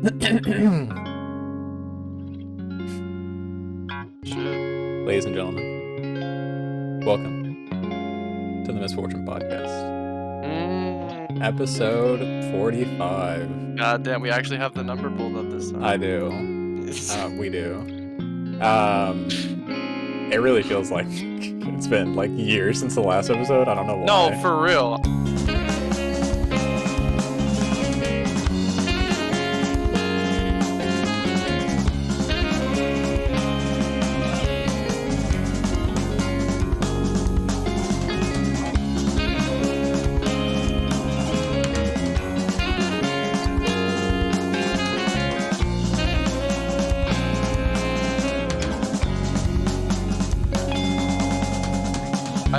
Shit. Ladies and gentlemen, welcome to the Misfortune Podcast, episode 45. God damn, we actually have the number pulled up this I time. do. We do. It really feels like it's been like years since the last episode. I don't know No, why. for real.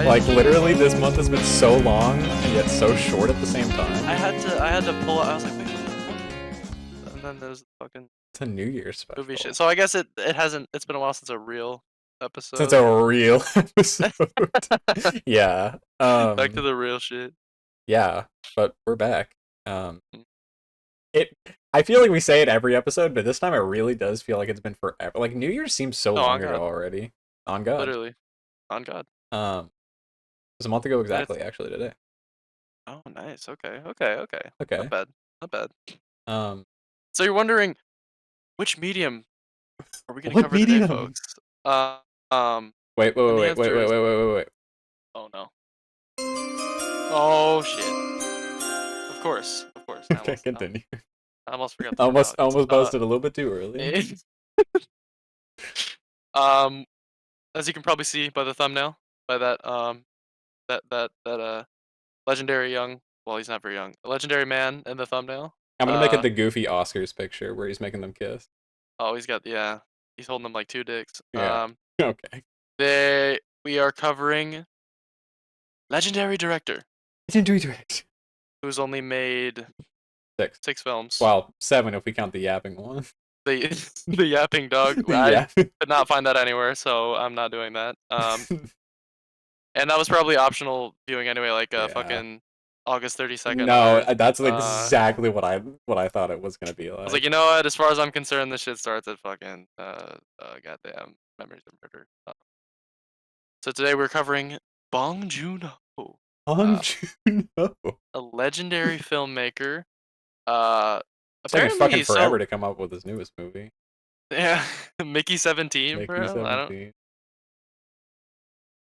Like literally, this month has been so long and yet so short at the same time. I had to pull out. I was like, wait, what the fuck? And then there's the fucking It's a New Year's special. movie shit. So I guess it hasn't. It's been a while since a real episode. Since a real episode. Yeah. Back to the real shit. Yeah, but we're back. I feel like we say it every episode, but this time it really does feel like it's been forever. Like New Year's seems so long ago already. On God. Literally. On God. It was a month ago exactly, actually, today. Oh, nice. Okay. Not bad. So you're wondering, which medium are we gonna cover today, folks? Wait. Oh no. Oh shit. Of course. Okay, continue. I almost forgot. Almost buzzed it a little bit too early. As you can probably see by the thumbnail, by that legendary young. Well, he's not very young. A legendary man in the thumbnail. I'm gonna make it the goofy Oscars picture where he's making them kiss. Oh, he's holding them like two dicks. Yeah. Okay. We are covering legendary director. Who's only made six films. Well, 7 if we count the yapping one. The yapping dog. I could not find that anywhere, so I'm not doing that. And that was probably optional viewing anyway, like fucking August 32nd. No, that's exactly what I thought it was gonna be like. I was like, you know what? As far as I'm concerned, this shit starts at fucking goddamn Memories of Murder. So today we're covering Bong Joon-ho. A legendary filmmaker. It's taking fucking forever to come up with his newest movie. Yeah, Mickey 17, bro. 17.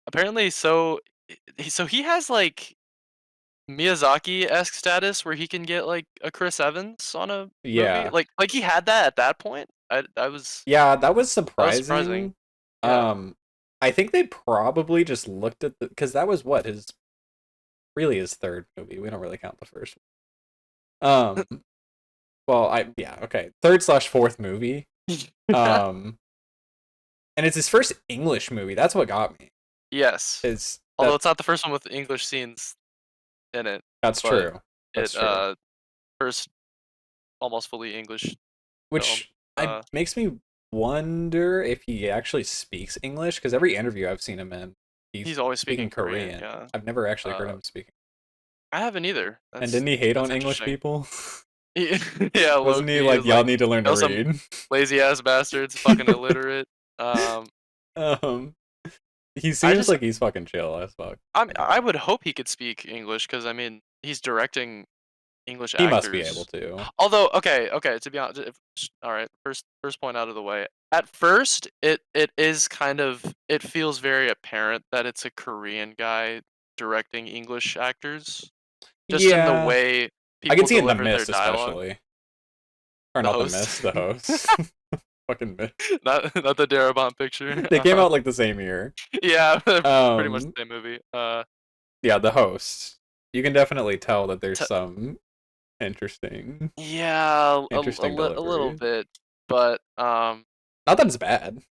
Apparently, so he has like Miyazaki-esque status where he can get like a Chris Evans on a movie. Like he had that at that point. I was. Yeah, that was surprising. That was surprising. Yeah. I think they probably just looked at because that was what his his third movie. We don't really count the first one. Well, okay. 3rd/4th movie. And it's his first English movie. That's what got me. Yes. Although it's not the first one with English scenes in it. That's true. First almost fully English. Which makes me wonder if he actually speaks English, because every interview I've seen him in, he's always speaking Korean. Yeah. I've never actually heard him speaking. I haven't either. And didn't he hate on English people? Yeah, wasn't he like, y'all need to learn to read? Lazy ass bastards, fucking illiterate. He seems like he's fucking chill as fuck. I would hope he could speak English, because I mean he's directing English actors. He must be able to. Although, okay, to be honest, all right. First point out of the way. At first, it is kind of, it feels very apparent that it's a Korean guy directing English actors. Just in the way people I can see it in The deliver Mist, their dialogue. especially. Or not The Mist, The Host. Fucking Mist. Not the Darabont picture. They came out like the same year. Yeah, pretty much the same movie. Yeah, The Host. You can definitely tell that there's some interesting. Yeah, a little bit, but not that it's bad.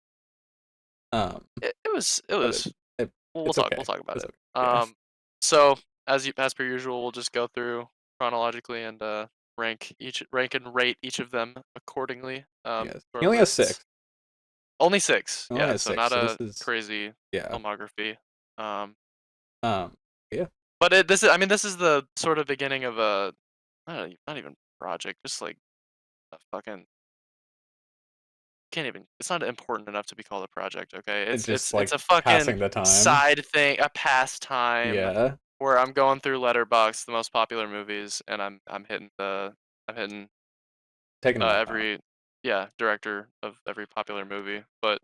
It was. We'll talk about it. Okay. So as per usual, we'll just go through chronologically and rank and rate each of them accordingly. Yes. He only has 6. Only 6. Yeah, so 6, not so a crazy filmography. Yeah. But this is the sort of beginning of a not even project, just like a fucking can't even. It's not important enough to be called a project. Okay, It's it's just it's it's like a fucking passing the time. side thing, a pastime Yeah, where I'm going through Letterbox the most popular movies, and I'm hitting taking them all down. every yeah director of every popular movie. But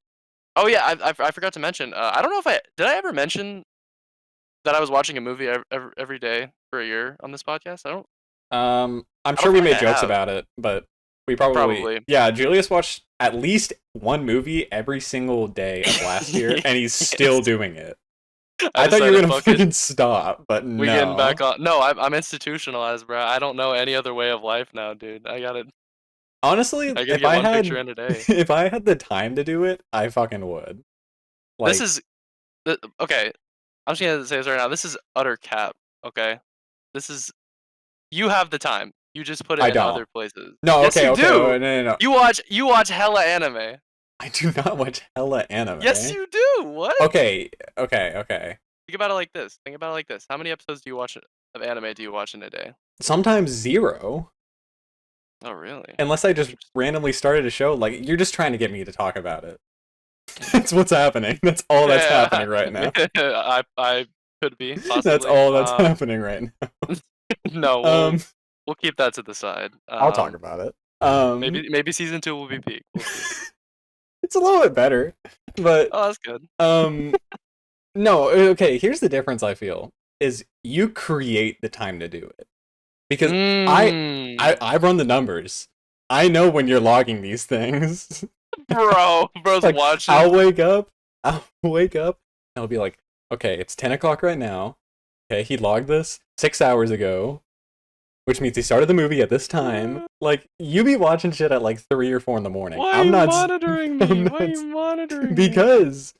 oh yeah, I forgot to mention. I don't know if I ever mention that I was watching a movie every day for a year on this podcast. I'm I don't sure we feel like made I jokes have. about it, but we probably Probably. yeah. Julius watched at least one movie every single day of last year, and he's still Yes. doing it. I I thought you were decided, gonna fuck it. fucking stop, but We getting back no. on. No, I'm institutionalized, bro. I don't know any other way of life now, dude. Honestly, I gotta if get I one picture had in a day. if I had the time to do it, I fucking would. This Like is okay. I'm just gonna say this right now. This is utter cap. Okay, this is you have the time. You just put it I in don't. other places. No, Yes, okay, you okay. do. No, no, no. You watch hella anime. I do not watch hella Yes, anime. you do. What? Okay, okay, okay. Think about it like this. Think about it like this. How many episodes do you watch of anime do you watch in a day? Sometimes zero. Oh, really? Unless I just Interesting. randomly started a show, like you're just trying to get me to talk about it. That's what's happening. That's all that's Yeah, happening right now. I could be That's possibly. all that's happening right now. No, Um, we'll keep that to the side. I'll talk about it. Um, Maybe season 2 will be peak. We'll see. it's a little bit better, but Oh, that's good. um, no. Okay, here's the difference. I feel is you create the time to do it because I I Mm, I run the numbers. I know when you're logging these things. bro's Like watching. I'll wake up, and I'll be like, okay, it's 10 o'clock right now. Okay, he logged this 6 hours ago, which means he started the movie at this time. Like you be watching shit at like 3 or 4 in the morning. Why are I'm you not. monitoring me? I'm Why are not you monitoring me? because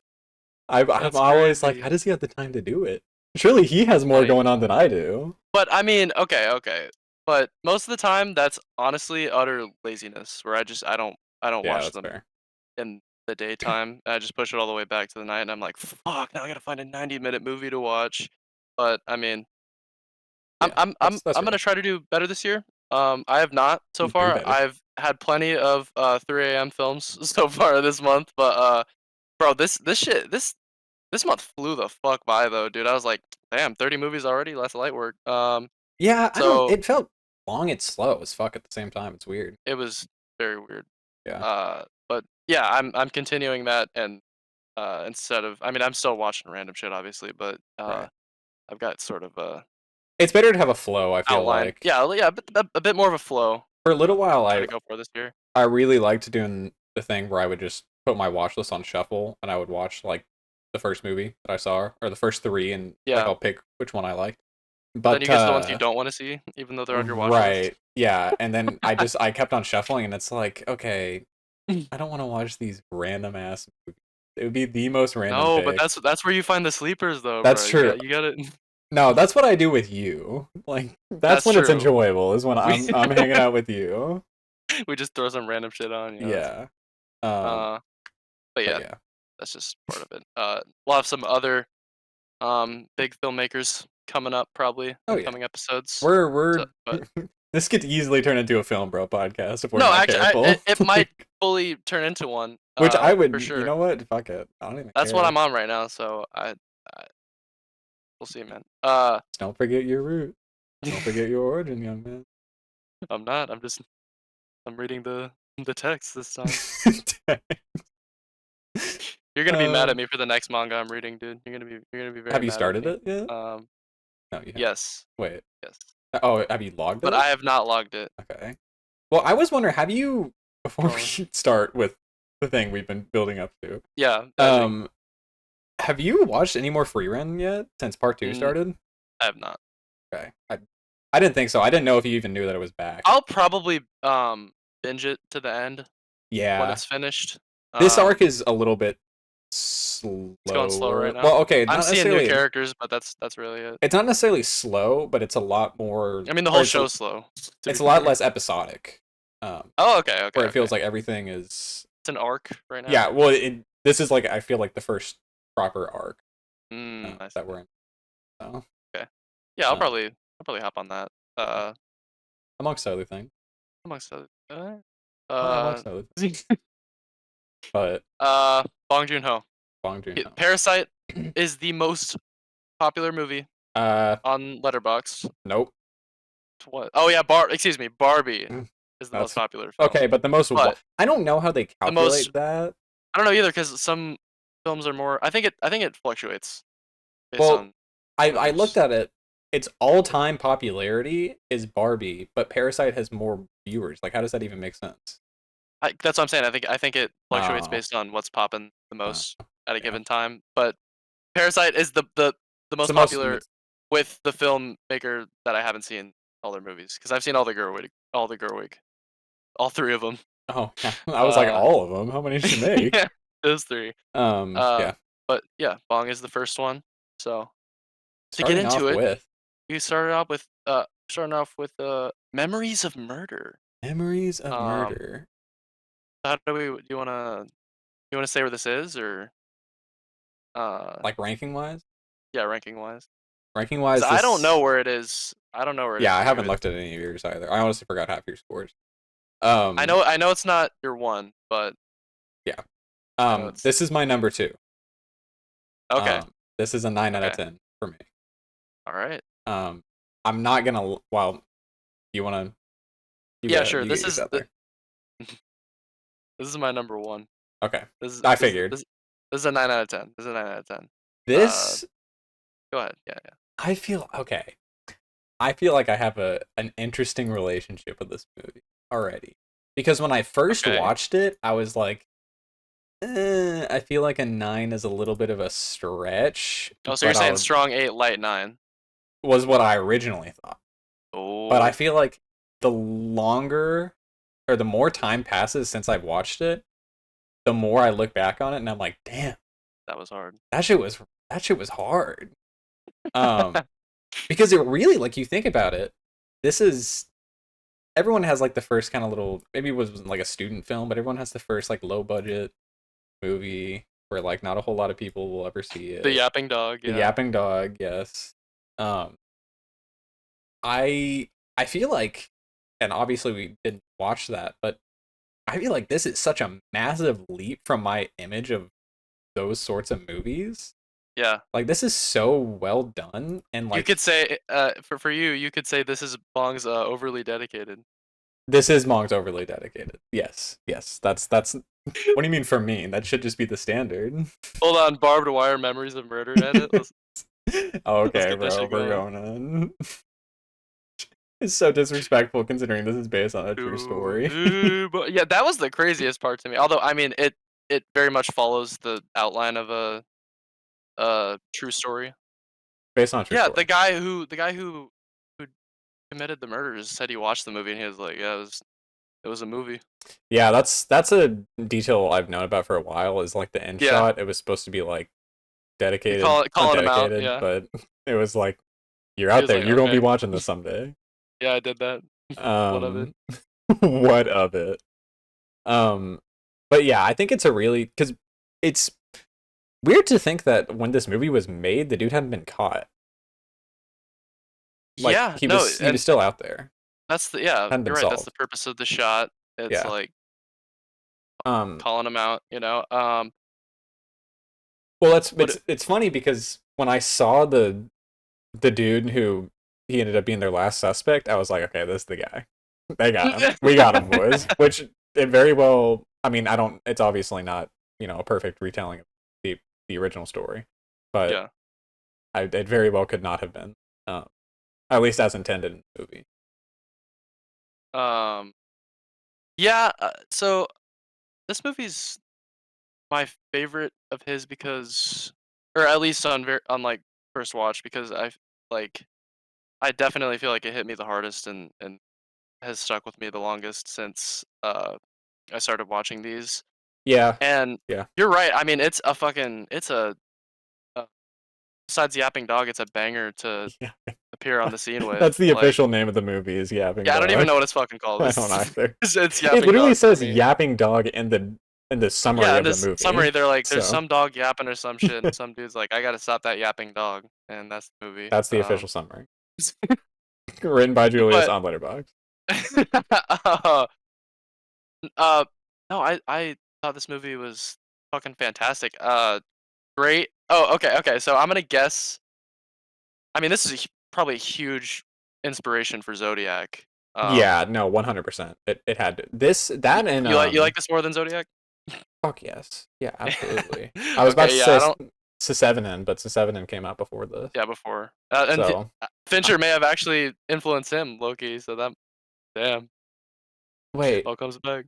I'm That's always like, how crazy. does he have the time to do it? Surely he has more Funny. going on than I do. But I mean, okay. But most of the time, that's honestly utter laziness. Where I don't Yeah, watch that's them fair. in the daytime. I just push it all the way back to the night, and I'm like, fuck. Now I gotta find a 90-minute movie to watch. But I mean, I'm Yeah, I'm I'm that's I'm fair. gonna try to do better this year. I have not so Do far. better. I've had plenty of 3 a.m. films so far this month, but bro, this month flew the fuck by though, dude. I was like, damn, 30 movies already. That's light work. Yeah, I don't. So It felt long and slow as fuck at the same time. It's weird. it was very weird. Yeah, But yeah, I'm continuing that, and instead of, I mean, I'm still watching random shit, obviously, but right. I've got sort of a It's better to have a flow. I feel outline. like Yeah, a bit more of a flow. for a little while, Try to go for this year. I really liked doing the thing where I would just put my watch list on shuffle and I would watch like the first movie that I saw or the first three and like Yeah. I'll pick which one I liked. But then But you get to the ones you don't want to see, even though they're on your watch list. right, yeah, and then I kept on shuffling and it's like, okay, I don't want to watch these random ass movies. It would be the most random No, but pick. that's where you find the sleepers though, bro. That's You true. got you got it. No, that's what I do with you. Like that's That's when it's true. enjoyable is when We I'm hanging out with you. we just throw some random shit on, that's Yeah. Um uh but but yeah, yeah. that's just part of it. We'll have some other big filmmakers coming up probably Oh in yeah. coming episodes. We're So, but this could easily turn into a film bro podcast if we're no, not actually, careful. it might fully turn into one. Which I For would, you sure. know what? Fuck it. I don't even That's what care. I'm on right now. So I we'll see, man. Just don't forget your root. Don't forget your origin, young man. I'm not. I'm reading the text this time. You're gonna be mad at um, me for the next manga I'm reading, dude. You're gonna be very have you mad at started me. it yet? Um, No, you haven't. yes, Wait. yes, Oh, have you logged but it? I have not logged it. Okay. Well, I was wondering, have you before Scrolling. we start with the thing we've been building up to? Yeah, editing. Um, have you watched any more free run yet since part two Mm, started? I have not. Okay. I didn't think so. I didn't know if you even knew that it was back. I'll probably binge it to the end when Yeah. it's finished. This arc Um, is a little bit it's going slow right slower. now. Well, okay, I'm not seeing new necessarily. characters, but that's really it. It's not necessarily slow, but it's a lot more, I mean, the or whole show's slow, to be it's a lot fair. less episodic. Oh, okay, okay, Where it okay. feels like everything is. It's an arc right Yeah, now. well, this is like I feel like the first proper arc I that see. we're in. So, Okay. Yeah, uh, I'll probably hop on that. yeah, Uh, amongst other things. amongst other. Oh, I Uh, watched that, but Bong Joon-ho. Bong Joon-ho. Parasite is the most popular movie Uh, on Letterboxd. nope. What? Oh yeah, excuse me, Barbie is the most That's popular film. okay, but the most. But I don't know how they the most calculate that. I don't know either because some films are more. I think it fluctuates based Well, on I looked owners. at it. Its all-time popularity is Barbie, but Parasite has more viewers. Like, how does that even make sense? That's what I'm saying. I think it fluctuates Oh, based on what's popping the uh, most at a yeah. given time. But Parasite is the It's the most most. popular with the filmmaker that I haven't seen all their movies because I've seen all the Gerwig, all three of them. Oh, yeah. I was like, Uh, all of them. How many did she make? yeah, those three. Uh, Yeah. but yeah, Bong is the first one. So to get Starting into off it, with you starting off with Memories of Murder. Memories of Um, Murder. how do we? Do you wanna say where this is or uh Like ranking wise? yeah, ranking wise? Ranking Because wise, I don't know this. where it is. I don't know where it Yeah, is I for you. haven't looked at any of yours either. I honestly forgot half your scores. I Um, know I know it's not your one, but yeah. I know it's This is my number two. okay. This is a 9 out of Okay. 10 for me. All right. Um, I'm not gonna. Well, you wanna Yeah, sure. you get yours out there. This is my number one. Okay, This is I this is figured this, this is a 9 out of 10. This is a 9 out of 10. Uh this. Go ahead. Yeah, yeah. I feel okay. I feel like I have an interesting relationship with this movie already because when I first Okay. watched it, I was like, I feel like a 9 is a little bit of a stretch, Oh, so you're but saying strong 8, light 9. was what I originally thought. But I Oh, feel like the longer or the more time passes since I've watched it, the more I look back on it and I'm like, damn, that was hard. that shit was hard. Um, because it really, like, you think about it, this is everyone has like the first kind of little, maybe it was like a student film, but everyone has the first like low budget movie where like not a whole lot of people will ever see The it. yapping dog, The yeah. Yapping Dog, yes. Um, I feel like, and obviously we didn't watch that, but I feel like this is such a massive leap from my image of those sorts of movies. Yeah. Like this is so well done, and You like could say for you, you could say this is Bong's overly dedicated. this is Mong's overly dedicated. Yes, yes, that's. What do you mean for me? That should just be the standard. Hold on, barbed wire memories of murder edit. Let's Okay, get that bro, shit we're going. going on. It's so disrespectful considering this is based on a true story. But yeah, that was the craziest part to me. Although I mean, it very much follows the outline of a true story. Based on a true Yeah, story. the guy who committed the murders said he watched the movie and he was like, yeah, it was a movie. Yeah, that's a detail I've known about for a while. Is like the end Yeah, shot. It was supposed to be like you dedicated, not calling him out. dedicated, Yeah, but it was like you're he out was there. like, You're gonna be okay, watching this someday. yeah, I did that. What of it? Um, what of it? Um, but yeah, I think it's a really because it's weird to think that when this movie was made, the dude hadn't been caught. Like Yeah, no, he was and still out there, yeah, hadn't been you're right. That's the solved. purpose of the shot. It's Yeah. like Um. calling him out. Well, What? it's funny because when I saw the dude who he ended up being their last suspect, I was like, okay, this is the guy. They got him. We got him, boys. Which it very well. I mean, I don't. It's obviously not a perfect retelling of the original story, but Yeah. it very well could not have been. Um, at least as intended in the movie. Um. Yeah. So this movie's my favorite of his because, or at least on like first watch because like I definitely feel like it hit me the hardest and has stuck with me the longest since I started watching these. Yeah, And yeah, you're right. I mean, it's a besides Yapping Dog, it's a banger to yeah. appear on the scene with. That's the Like, official name of the movie is Yapping yeah, I don't even Dog. know what it's fucking called. I don't either. It's It Yapping literally Dog for says me. Yapping Dog in the Yeah, summary in of the this movie. summary, they're like, "There's So some dog yapping or some shit," and some dude's like, "I gotta stop that yapping dog," and that's the movie. that's the official summary. Written by Julius But on Letterboxd. Uh, no, I thought this movie was fucking fantastic. Great. Oh, okay. So I'm gonna guess. I mean, this is probably a huge inspiration for Zodiac. Yeah, no, 100%. It had to. This You, that and you like this more than Zodiac? fuck yes. Yeah, absolutely. I was about to Okay, yeah, say I don't. Seven, but Seven came out before this. Yeah, before. So, Fincher may have actually influenced him, Loki. So that, damn, wait. all comes back.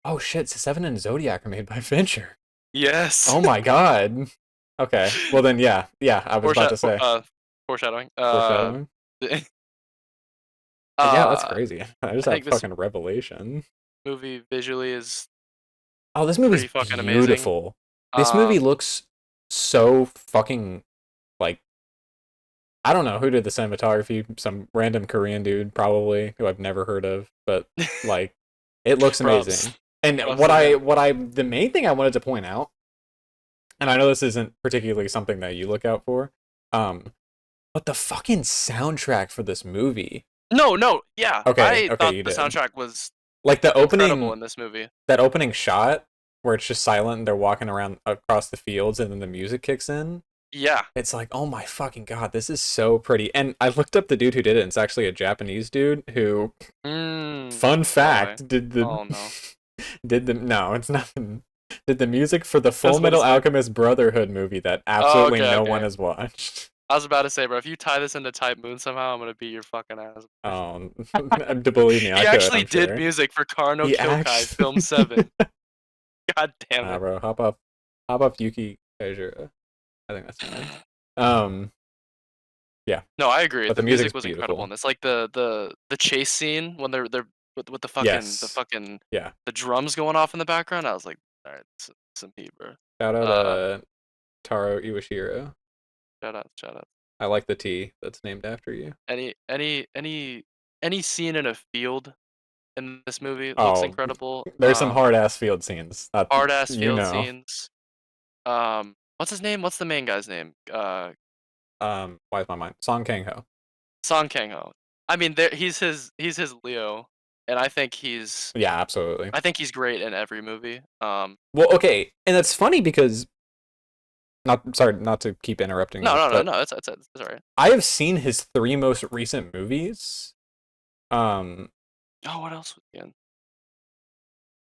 Oh shit, Seven and Zodiac are made by Fincher. Yes. Oh my god. Okay. Well then yeah. Yeah, I was about Foreshadow. to say Foreshadowing. foreshadowing. Yeah, that's I crazy. I just had think this fucking revelation. movie visually is Oh, this movie's pretty fucking amazing. beautiful. This movie Um, looks so fucking like I don't know who did the cinematography, some random Korean dude probably who I've never heard of, but like it looks props, amazing. And props to him. the main thing I wanted to point out, and I know this isn't particularly something that you look out for, um, but the fucking soundtrack for this movie. No, no, yeah, Okay, I okay, thought you the did. soundtrack was Like the incredible opening in this movie. that opening shot where it's just silent and they're walking around across the fields and then the music kicks in. Yeah. It's like, oh my fucking god, this is so pretty. And I looked up the dude who did it. And it's actually a Japanese dude who, fun Oh my. fact, did the Oh no. did the no, it's nothing. Did the music for the I Full was about to Metal say. Alchemist Brotherhood movie that Oh, absolutely okay, no one okay. has watched. I was about to say, bro, if you tie this into Type Moon somehow, I'm gonna beat your fucking ass. To believe me, I He could, actually I'm did sure. music for Karno He Kyokai actually Film 7. God damn Nah, it. bro, hop up Yuki Kaijura. I think that's his name. Um, yeah, No, I agree. but the The music's music was incredible in beautiful. this. Like the chase scene when they're with the Yes. fucking Yeah. the drums going off in the background. I was like, all right, some heat, bro. Shout out Uh, Taro Iwashiro. shout out. I like the tea that's named after you. Any scene in a field in this movie looks Oh, incredible. there's some hard ass field scenes. Hard ass You field know. scenes. What's his name? What's the main guy's name? Why is my mind? Song Kang Ho. Song Kang-ho. I mean, there he's his Leo, and Yeah, absolutely. I think he's great in every movie. Well, okay, and it's funny because not sorry, not to keep interrupting No, you, no, no, but no. It's alright. I have seen his three most recent movies. Um, Oh, what else was he in?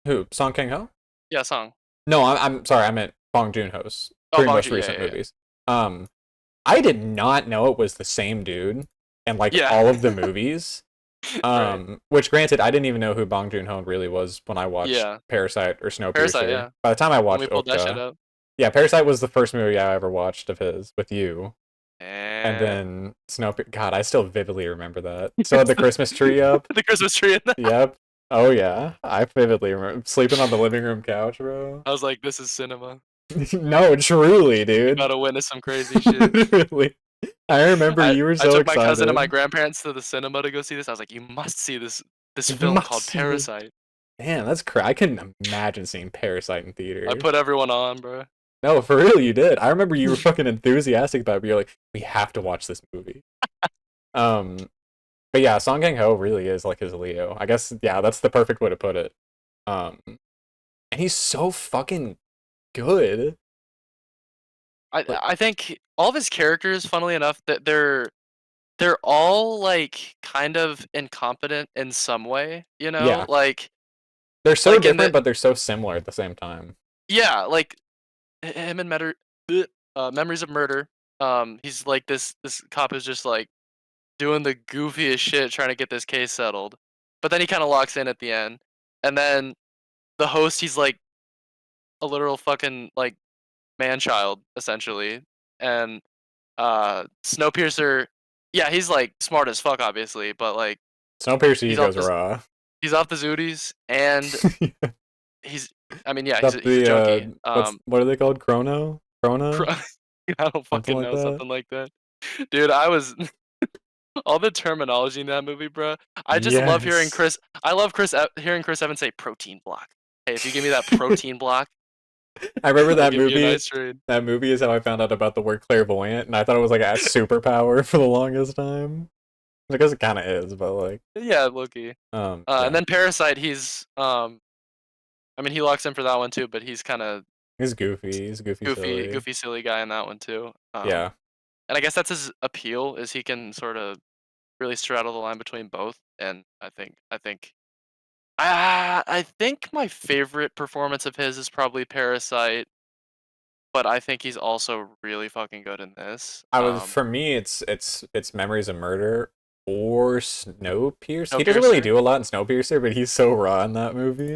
who? Song Kang Ho? Yeah, Song. No, I'm sorry. I meant Bong Joon Ho's Oh, three Bong most Joon. Yeah, recent yeah, yeah. movies. Um, I did not know it was the same dude in like Yeah. all of the movies. Right. Which granted, I didn't even know who Bong Joon Ho really was when I watched Yeah. Parasite or Parasite. Snowpiercer. Yeah. By the time I When we watched pulled that shit Okja, up. yeah, Parasite was the first movie I ever watched of his with you, and And then God, I still vividly remember that. Still had the Christmas tree up. the Christmas tree in that. Yep. Oh yeah, I vividly remember sleeping on the living room couch, bro. I was like, this is cinema. No, truly, dude. About to witness some crazy shit. Literally. I remember I you were I so took my cousin and my excited. grandparents to the cinema to go see this. I was like, you must see this You film must called see this. Parasite. Damn, that's crazy. I couldn't imagine seeing Parasite in I theaters. put everyone on, bro. No, for real, you did. I remember you were fucking enthusiastic about it. But you're like, we have to watch this movie. Um, but yeah, Song Kang Ho really is like his Leo. I guess yeah, that's the perfect way to put it. And he's so fucking good. I Like, I think all of his characters, funnily enough, that they're all like kind of incompetent in some way, you know? yeah, they're so Like in different, the but they're so similar at the same time. yeah, like him and Memories of Murder. He's like this cop is just like doing the goofiest shit trying to get this case settled. But then he kind of locks in at the end. And then the host, he's like a literal fucking like man child essentially. And Snowpiercer, yeah, he's like smart as fuck obviously, but like Snowpiercer he's he off goes the raw. he's off the zooties and he's I mean yeah, he's Up he's a the junkie. what are they called? Cro- Chrono? I don't Something fucking like know, that. something like that. Dude, I was all the terminology in that movie, bro. I just love hearing Yes. Chris. I love hearing Chris Evans say protein block. Hey, if you give me that protein block, I remember I'll that give you a movie. nice trade. That movie is how I found out about the word clairvoyant, and I thought it was like a superpower for the longest time. Because it kind of is, but like, Yeah, Loki. And yeah, then Parasite, I mean, he locks in for that one too, but he's kind of He's goofy, goofy, silly. goofy, silly guy in that one too. Yeah, And I guess that's his appeal is he can sort of really straddle the line between both. And I think my favorite performance of his is probably Parasite, but I think he's also really fucking good in this. I was for me, it's Memories of Murder or Snowpiercer. He doesn't really Snowpiercer. do a lot in Snowpiercer, but he's so raw in that movie.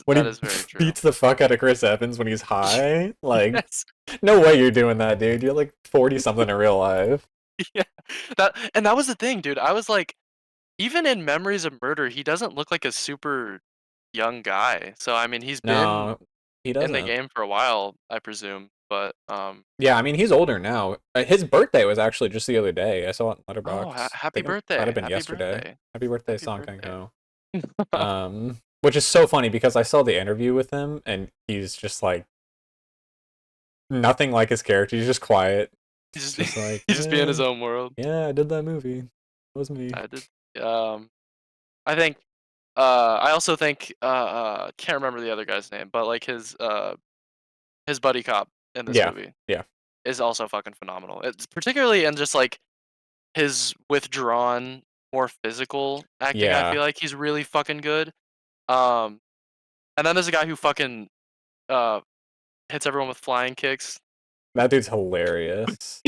When That he is very true. beats the fuck out of Chris Evans when he's high, like, Yes. no way you're doing that, dude. You're like 40 something in real life. Yeah. That was the thing, dude. I was like, even in Memories of Murder, he doesn't look like a super young guy. So I mean, he's been No, he in the doesn't. game for a while, I presume. But Yeah, I mean he's older now. His birthday was actually just the other day. I saw it in oh, Letterboxd. I happy think it might have birthday, been happy yesterday. birthday, Happy birthday, happy Song Kang birthday. Ho. Which is so funny because I saw the interview with him and he's just like nothing like his character. He's just quiet. He's just Just like, he's just being in his own world. yeah, I did that movie. It was me. I did. Um, I think. I also think. Can't remember the other guy's name, but like his buddy cop in this Yeah, movie yeah, is also fucking phenomenal. It's particularly in just like his withdrawn, more physical acting. I yeah. feel like he's really fucking good. Um, and then there's a guy who fucking uh hits everyone with flying kicks. That dude's hilarious.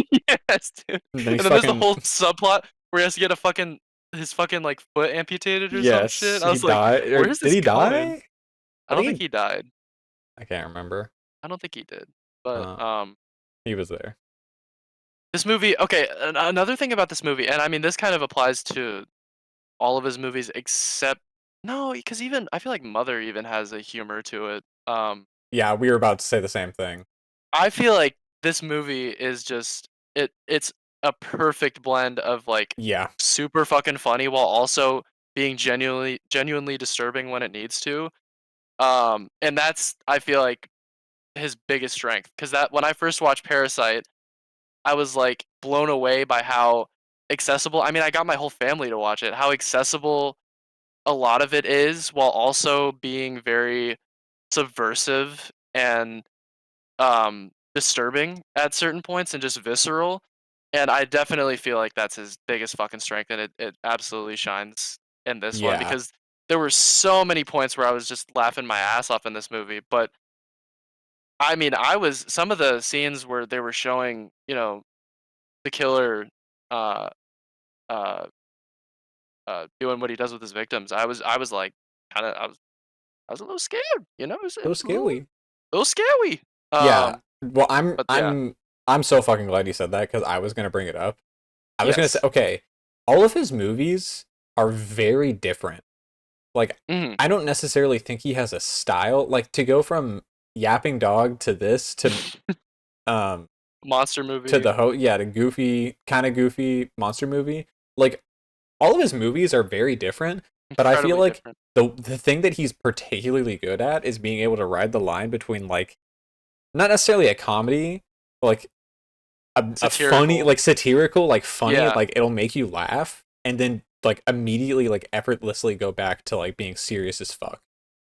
Yes, dude. And then And he's then there's the fucking whole subplot where he has to get a fucking his fucking like foot amputated or some yes. shit. I He was like, died. Or where is did this he going? die? I I don't think think he. he died. I can't remember. I don't think he did. But Uh, he was there. this movie, okay, another thing about this movie, and I mean this kind of applies to all of his movies except no, because even I feel like Mother even has a humor to it. Yeah, we were about to say the same thing. I feel like this movie is just it's a perfect blend of like Yeah, super fucking funny while also being genuinely disturbing when it needs to. And that's I feel like his biggest strength because that when I first watched Parasite, I was like blown away by how accessible. I mean, I got my whole family to watch it. How accessible a lot of it is while also being very subversive and disturbing at certain points and just visceral. And I definitely feel like that's his biggest fucking strength, and it absolutely shines in this one yeah. because there were so many points where I was just laughing my ass off in this movie. But I mean, I was some of the scenes where they were showing, the killer, uh, uh, doing what he does with his victims. I was like, kind of, I was a little scared, So it's scary. a little scary. Yeah. Well, But yeah, I'm so fucking glad you said that because I was gonna bring it up. I was gonna say, yes. okay, all of his movies are very different. Like, Mhm. I don't necessarily think he has a style. Like to go from Yapping Dog to this um Monster to movie. the yeah, the goofy kind of goofy monster movie. Like all of his movies are very different, but I feel Incredibly like different. the thing that he's particularly good at is being able to ride the line between like not necessarily a comedy, but like a funny, Satirical. like satirical, like funny, Yeah. like it'll make you laugh, and then like immediately like effortlessly go back to like being serious as fuck.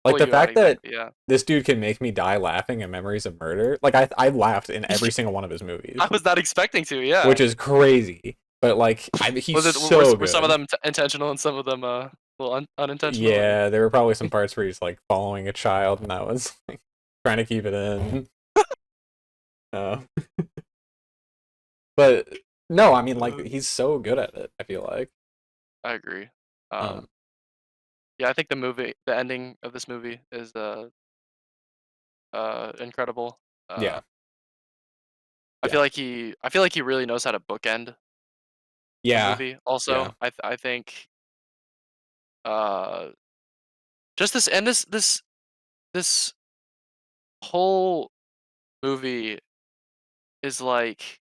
Like Pull the you out, fact that exactly, yeah. this dude can make me die laughing in Memories of Murder, like I laughed in every single one of his I movies, was not expecting to, which yeah. is crazy. But like he's Was it so were some of good. them intentional and some of them, a little unintentional, or Yeah, there were probably some parts where he's like following a child, and that was like trying to keep it in. Uh, but no, I mean like Uh, he's so good at it. I feel like. I agree. Um, Yeah, I think the ending of this movie is, incredible. Uh, yeah, yeah, I feel like he really knows how to bookend a yeah, movie yeah, also. I think, uh, just this whole movie is like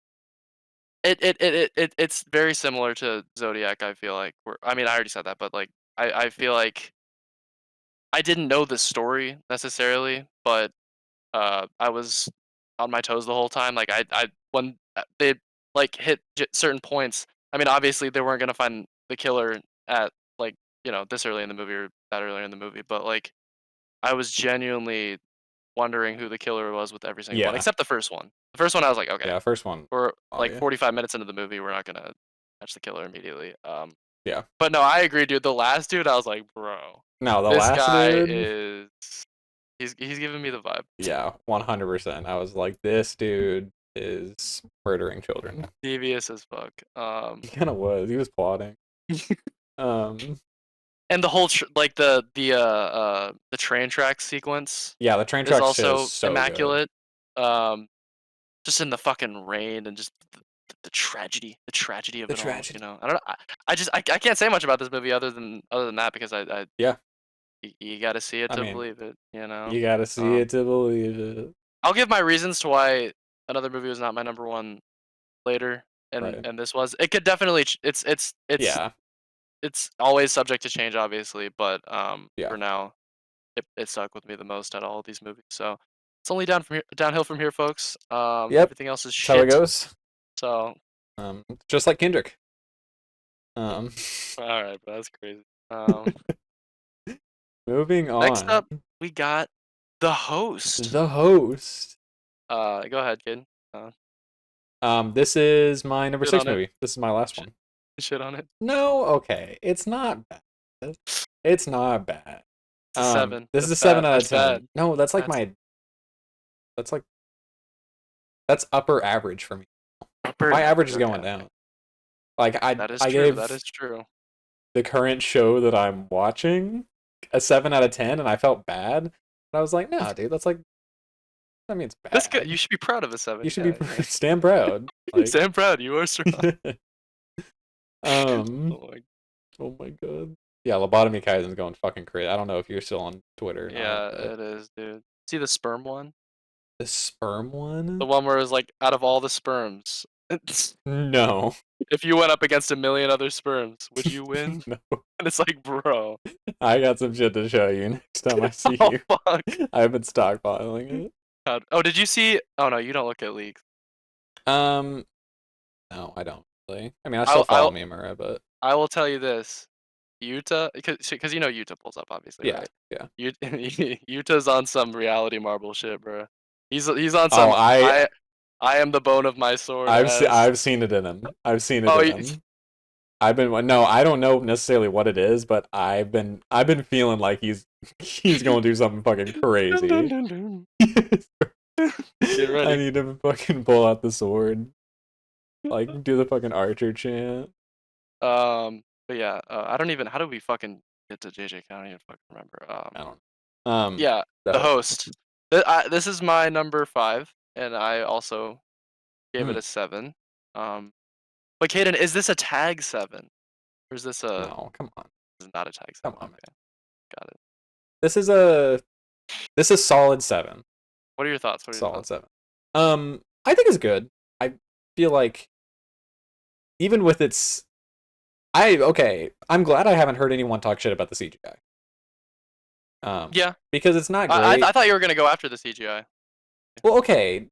it's very similar to Zodiac, I feel like. Where I mean, I already said that, but like I feel like I didn't know the story necessarily, but I was on my toes the whole time. Like I when they like hit certain points. I mean, obviously they weren't gonna find the killer at like this early in the movie or that early in the movie, but like I was genuinely wondering who the killer was with every single one, Yeah. except the first one. The first one, I was like, okay, Yeah, first one. we're Oh like yeah. 45 minutes into the movie, we're not gonna catch the killer immediately. Yeah. But no, I agree, dude. The last dude, I was like, bro, No, the this last guy dude. is he's giving me the vibe. Yeah, 100%. I was like, this dude is murdering children. Devious as fuck. He kind of was. He was plotting. Um, And the whole like the train track sequence yeah, the train is track shit is also so good. immaculate. Um, just in the fucking rain and just the tragedy of The it all. tragedy. I don't know. I can't say much about this movie other than that because Yeah, you got to see it I to mean, believe it. you gotta see Um, it to believe it. I'll give my reasons to why another movie was not my number one later, Right. and this was. It could definitely. Yeah. It's always subject to change, obviously, but Yeah. for now, it stuck with me the most out of all of these movies. So it's only downhill from here, folks. Yep. Everything else is That's how it shit. goes. So Just like Kendrick. Um, all right, but that's crazy. moving Next on. up, we got the host. The host. Go ahead, kid. Uh, This is my number shit six on it. movie. This is my last Sh- one. Shit on it. No, okay. It's not bad. It's not bad. It's a 7. This is That's a seven bad. out of That's bad. 10. No, that's like That's my that's like that's upper average for me. upper My average average. is Okay, going okay. down. Like I That is I true. That gave is true. the current show that I'm watching a 7 out of 10 and I felt bad. And I was like, "Nah, dude, that's like that means That's good. You bad. should be proud of a 7. You should be Yeah, yeah. stand proud." Like Stand proud. You are strong. um Oh my. oh my god. Yeah, Lobotomy Kaizen's going fucking crazy. I don't know if you're still on Twitter or not, Yeah, but it is, dude. See the sperm one? the sperm The one? one where it's like out of all the sperms, No. if you went up against a million other sperms, would you win? No. And it's like, bro. I got some shit to show you next time I see Oh you. fuck. I've been stockpiling it. God. Oh, did you see? Oh no, you don't look at leaks. Um, no, I don't really. I mean, I still I'll follow I'll Mimura, but I will tell you this. Utah, because you know Utah pulls up, obviously, yeah, right? yeah. Utah's on some reality marble shit, bro. He's on Oh, some I am the bone of my sword as. I've seen it in him. I've seen it Oh, in him. I've been no, I don't know necessarily what it is, but I've been feeling like he's going to do something fucking dun, dun, crazy. dun, dun. Get I ready. need to fucking pull out the sword, like do the fucking archer chant. But yeah, I don't even. How do we fucking get to JJ? I don't even fucking remember. I don't know. Yeah, The the host. host. This is my number 5, and I also gave it Hmm. a 7. But Caden, is this a tag 7, or is this a? No, come on, This is not a tag come 7. on, man. Okay, got it. This is a this is solid 7. What are your thoughts? What are your Solid thoughts? 7. I think it's good. I feel like even with its I'm glad I haven't heard anyone talk shit about the CGI. Yeah, Because it's not I great. thought you were gonna go after the CGI. Well, okay,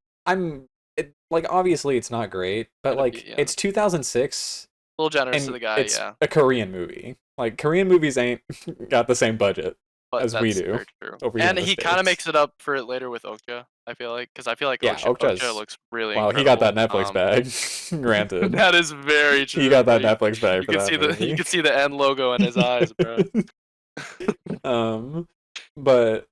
like obviously it's not great, but Trying to be like yeah, it's 2006 a little generous to and the guy. it's Yeah, a Korean movie. Like Korean movies ain't got the same budget but as we that's do very true. over here in And the he kind of States. makes it up for it later with Okja. I feel like, because I feel like Yeah, Okja Okja's looks really well, he got that incredible. Netflix bag. Granted. That is very He true, got bro. that Netflix bag for that You movie. could see the N logo in his eyes, bro. um but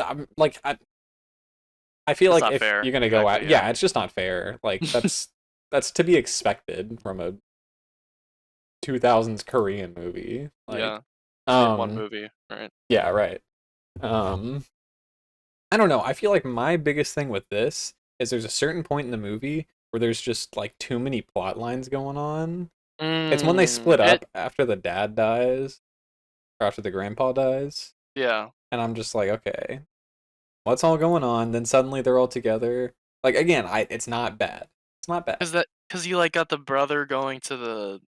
I'm like I feel It's like not if fair. you're gonna go out, Exactly. Yeah. yeah, it's just not fair. Like that's to be expected from a 2000s Korean movie. Like, Yeah. In one um, movie, right? yeah, right. Um, I don't know. I feel like my biggest thing with this is there's a certain point in the movie where there's just like too many plot lines going on. It's when they split It. up after the dad dies or after the grandpa dies, Yeah. and I'm just like, okay, what's all going on? Then suddenly they're all together. Like again, it's not bad. It's not bad. Cause you like got the brother going to the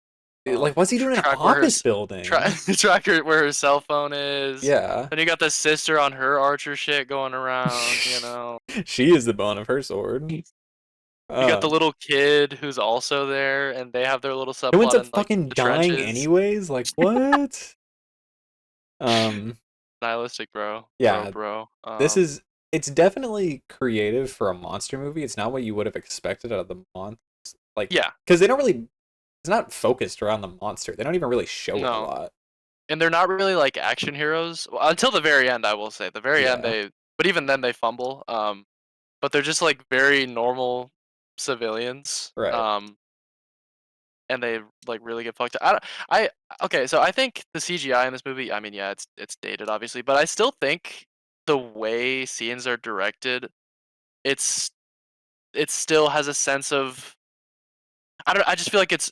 Like, what's he doing in an track where office building? tracker where her cell phone is. Yeah, Then you got the sister on her archer shit going around. You know. she is the bone of her sword. You got the Um, little kid who's also there, and they have their little who ends subplot up in like fucking the dying trenches. anyways? Like what? Um, nihilistic, bro, bro, Yeah, bro. this is it's definitely creative for a monster movie. It's not what you would have expected out of the monster, like Yeah, because they don't really. It's not focused around the monster. They don't even really show it a no, lot. and they're not really like action heroes well, until the very end. I will say the very end Yeah, they, but even then they fumble. But they're just like very normal civilians. right. And they like really get fucked up. I okay, so I think the CGI in this movie, I mean, yeah, it's dated obviously, but I still think the way scenes are directed, it's it still has a sense of I don't I just feel like it's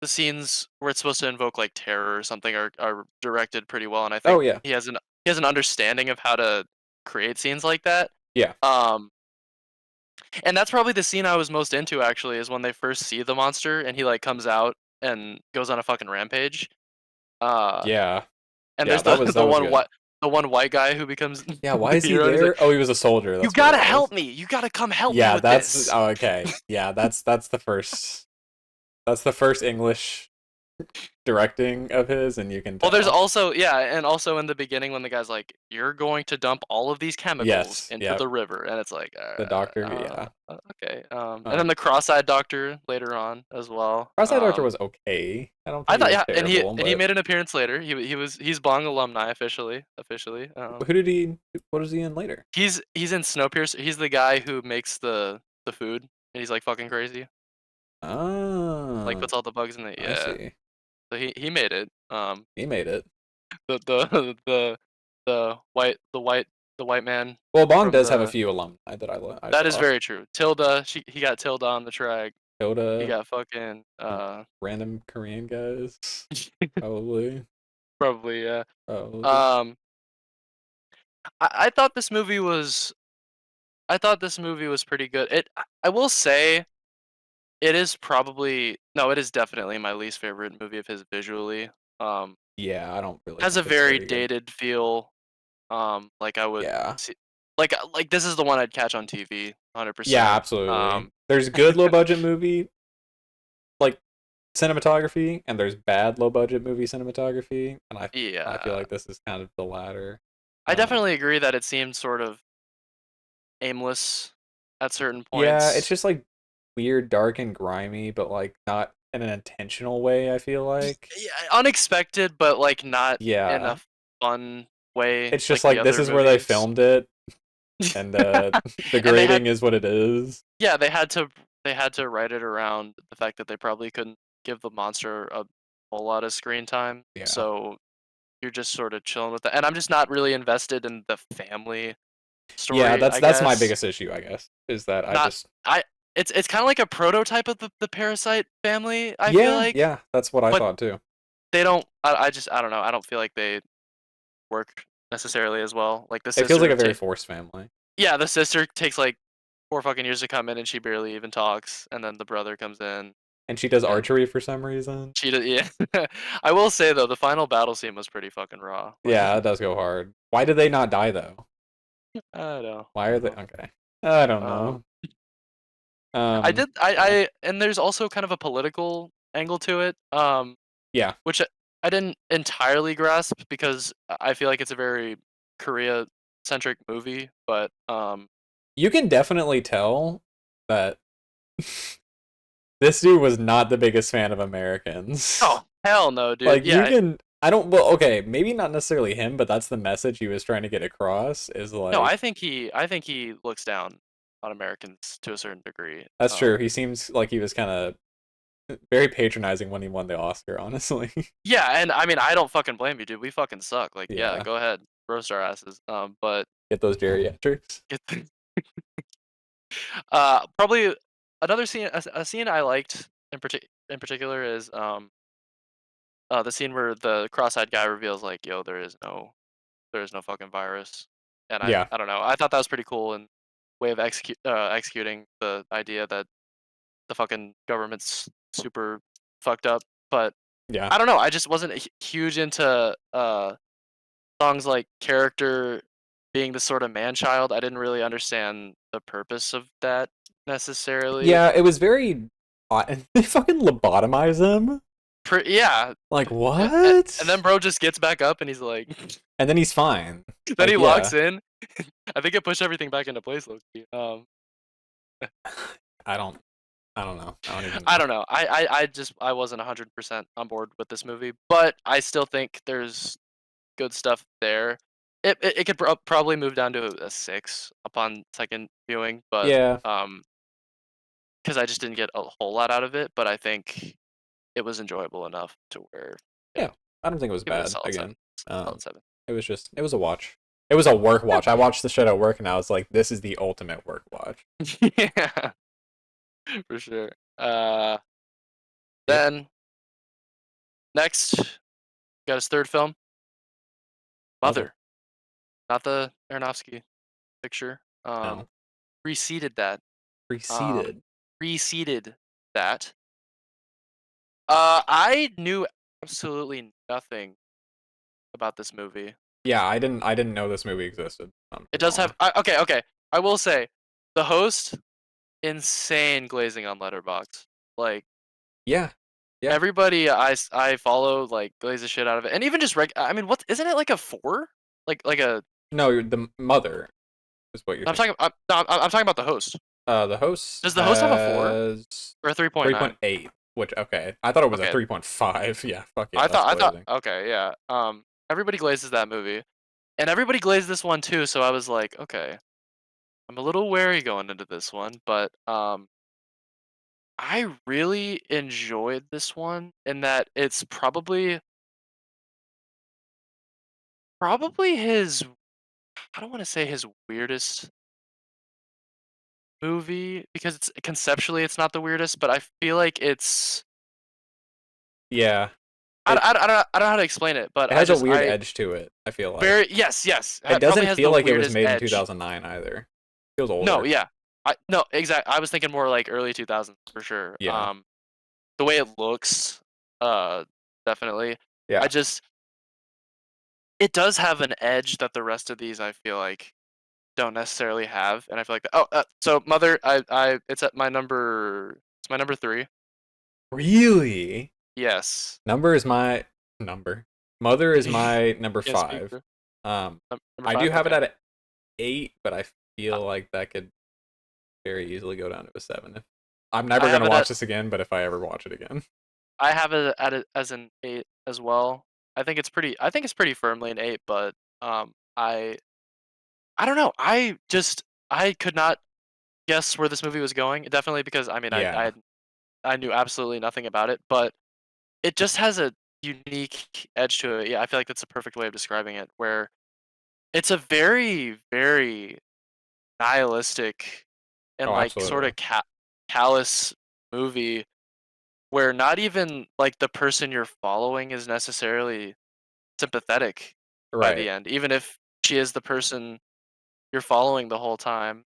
the scenes where it's supposed to invoke like terror or something are directed pretty well, and I Oh think yeah, he has an understanding of how to create scenes like that. yeah, Um And that's probably the scene I was most into actually, is when they first see the monster and he like comes out and goes on a fucking rampage. Uh, yeah, and yeah. there's That was that was good. the one white guy who becomes Yeah, why the is he hero, and he's like, there? Oh, he was a soldier. "You That's what it gotta was. help me. You gotta come help me Yeah, with that's this." oh, okay. Yeah, that's the first. That's the first English directing of his, and you can Well, there's tell. also yeah, and also in the beginning when the guy's like, "You're going to dump all of these chemicals Yes, into yeah, the river," and it's like, the doctor. Yeah. okay." And then Um, the cross-eyed doctor later on as well. Cross-Eyed Doctor was okay. I don't think I he thought was yeah, terrible, and he but made an appearance later. He's Bong alumni officially. who did he? What is he in later? He's in Snowpiercer. He's the guy who makes the food, and he's like fucking crazy. Like Oh, puts all the bugs in the I yeah. see. So he made it. He made it. The the white man Well, Bong from does have a the few alumni that I that is saw. very true. Tilda, he got Tilda on the track. He Yoda, got fucking random Korean guys, probably. probably yeah. Probably. Um, I thought this movie was I thought this movie was pretty good. I will say it is probably no, it is definitely my least favorite movie of his visually. Um, Yeah, I don't really has a think it's very very good. dated feel. Like I would Yeah. see, like this is the one I'd catch on TV, Yeah, 100%. absolutely. There's good low budget movie like cinematography, and there's bad low budget movie cinematography, and I feel Yeah, like this is kind of the latter. I Um, definitely agree that it seemed sort of aimless at certain yeah, it's points. just like weird, dark, and grimy, but like not in an intentional way. I feel like. Yeah, unexpected, but like not in a Yeah, fun way it's like just the like this other is where they movies. filmed it, and the And they had grading is what it is. yeah, they had to write it around the fact that they probably couldn't give the monster a whole lot of screen time. Yeah. So you're just sort of chilling with that. And I'm just not really invested in the family Yeah, story, I that's my guess. biggest issue, I guess, is that I Not just I it's kind of like a prototype of the Parasite family, I feel yeah, like, yeah, that's what I but thought too. they don't I just I don't know. I don't feel like they work necessarily as well. Like the It feels like sister a very forced family. yeah, the sister takes like 4 fucking years to come in and she barely even talks and then the brother comes in And she does and archery for some reason. she did, yeah. I will say though, the final battle scene was pretty fucking raw. Like, Yeah, it does go hard. Why did they not die though? I Why are don't they know. okay? I don't Um, know. Yeah. and there's also kind of a political angle to it, Yeah. which I didn't entirely grasp because I feel like it's a very Korea centric movie, but You can definitely tell that this dude was not the biggest fan of Americans. oh hell no, dude. Like you Yeah, can I don't well okay, maybe not necessarily him, but that's the message he was trying to get across is no, like I think he looks down on Americans to a certain degree. that's true. He seems like he was kind of very patronizing when he won the Oscar, honestly. Yeah, and I mean I don't fucking blame you, dude. We fucking suck. Like, yeah, Yeah. go ahead, roast our asses. But Get those geriatrics. get the, probably another scene, a scene I liked in particular is the scene where the cross-eyed guy reveals like, "Yo, there is no fucking virus," and Yeah. I don't know. I thought that was pretty cool and way of executing the idea that the fucking government's super fucked up. But Yeah. I don't know. I just wasn't huge into songs like character being the sort of man child. I didn't really understand the purpose of that necessarily. Yeah, it was very they fucking lobotomize him. Yeah. Like And then what? bro just gets back up and he's like, And then he's fine. then he Like yeah. locks in. I think it pushed everything back into place, low key. I don't. I don't know. I don't even I know. don't know. I wasn't 100% on board with this movie, but I still think there's good stuff there. It could probably move down to a 6 upon second viewing, but Yeah. because I just didn't get a whole lot out of it, but I think it was enjoyable enough to where, yeah, Yeah. I don't think it was give it a bad. solid 7. Again, Solid 7. it was just it was a watch. It was a work Yeah. watch. I watched the shit at work, and I was like, "This is the ultimate work watch." Yeah, for sure. Yep. Then next, got his third film, Mother. Mother, not the Aronofsky picture. No. Preceded that. Um, Preceded. preceded that. I knew absolutely nothing about this movie. Yeah, I didn't. I didn't know this movie existed. I'm It not does gonna have lie. okay, okay. I will say, the host, insane glazing on Letterboxd. Like Yeah. Yeah. everybody I follow like glaze the shit out of it, and even just I mean, what isn't it like a 4? Like a No, the mother is what you're I'm thinking. talking no, I'm talking about the host. The host Does the host have a 4 has or a 3.9? 3.8, which okay. I thought it was a Okay, 3.5. Yeah, fuck yeah, that's I thought glazing. okay, yeah. Everybody glazes that movie, and everybody glazed this one too. So I was like, okay, I'm a little wary going into this one, but I really enjoyed this one in that it's probably his I don't want to say his weirdest movie because it's conceptually it's not the weirdest, but I feel like it's Yeah. It I don't know how to explain it, but it has a weird edge to it, I feel like. very yes It probably doesn't has feel the like it was weirdest made in edge. 2009 either. Feels No, older. yeah, I no exact. I was thinking more like early 2000s for sure. Yeah. The way it looks, uh, definitely. I Yeah. just it does have an edge that the rest of these I feel like don't necessarily have, and I feel like so Mother, it's my number 3. Really? Yes. Number is my number. Mother is my number Can't speak, 5. bro. Um, Number I do 5? have it Okay. at 8, but I Uh, feel like that could very easily go down to a 7. I'm never I have gonna it watch at this again, but if I ever watch it again, I have it at as an 8 as well. I think it's pretty firmly an 8, but, um, I I don't know, I could not guess where this movie was going, definitely because, I mean, yeah, I knew absolutely nothing about it, but it just has a unique edge to it. Yeah, I feel like that's a perfect way of describing it, where it's a very, very nihilistic and, oh, like, sorta absolutely, callous movie where not even, like, the person you're following is necessarily sympathetic by right, the end, even if she is the person you're following the whole time.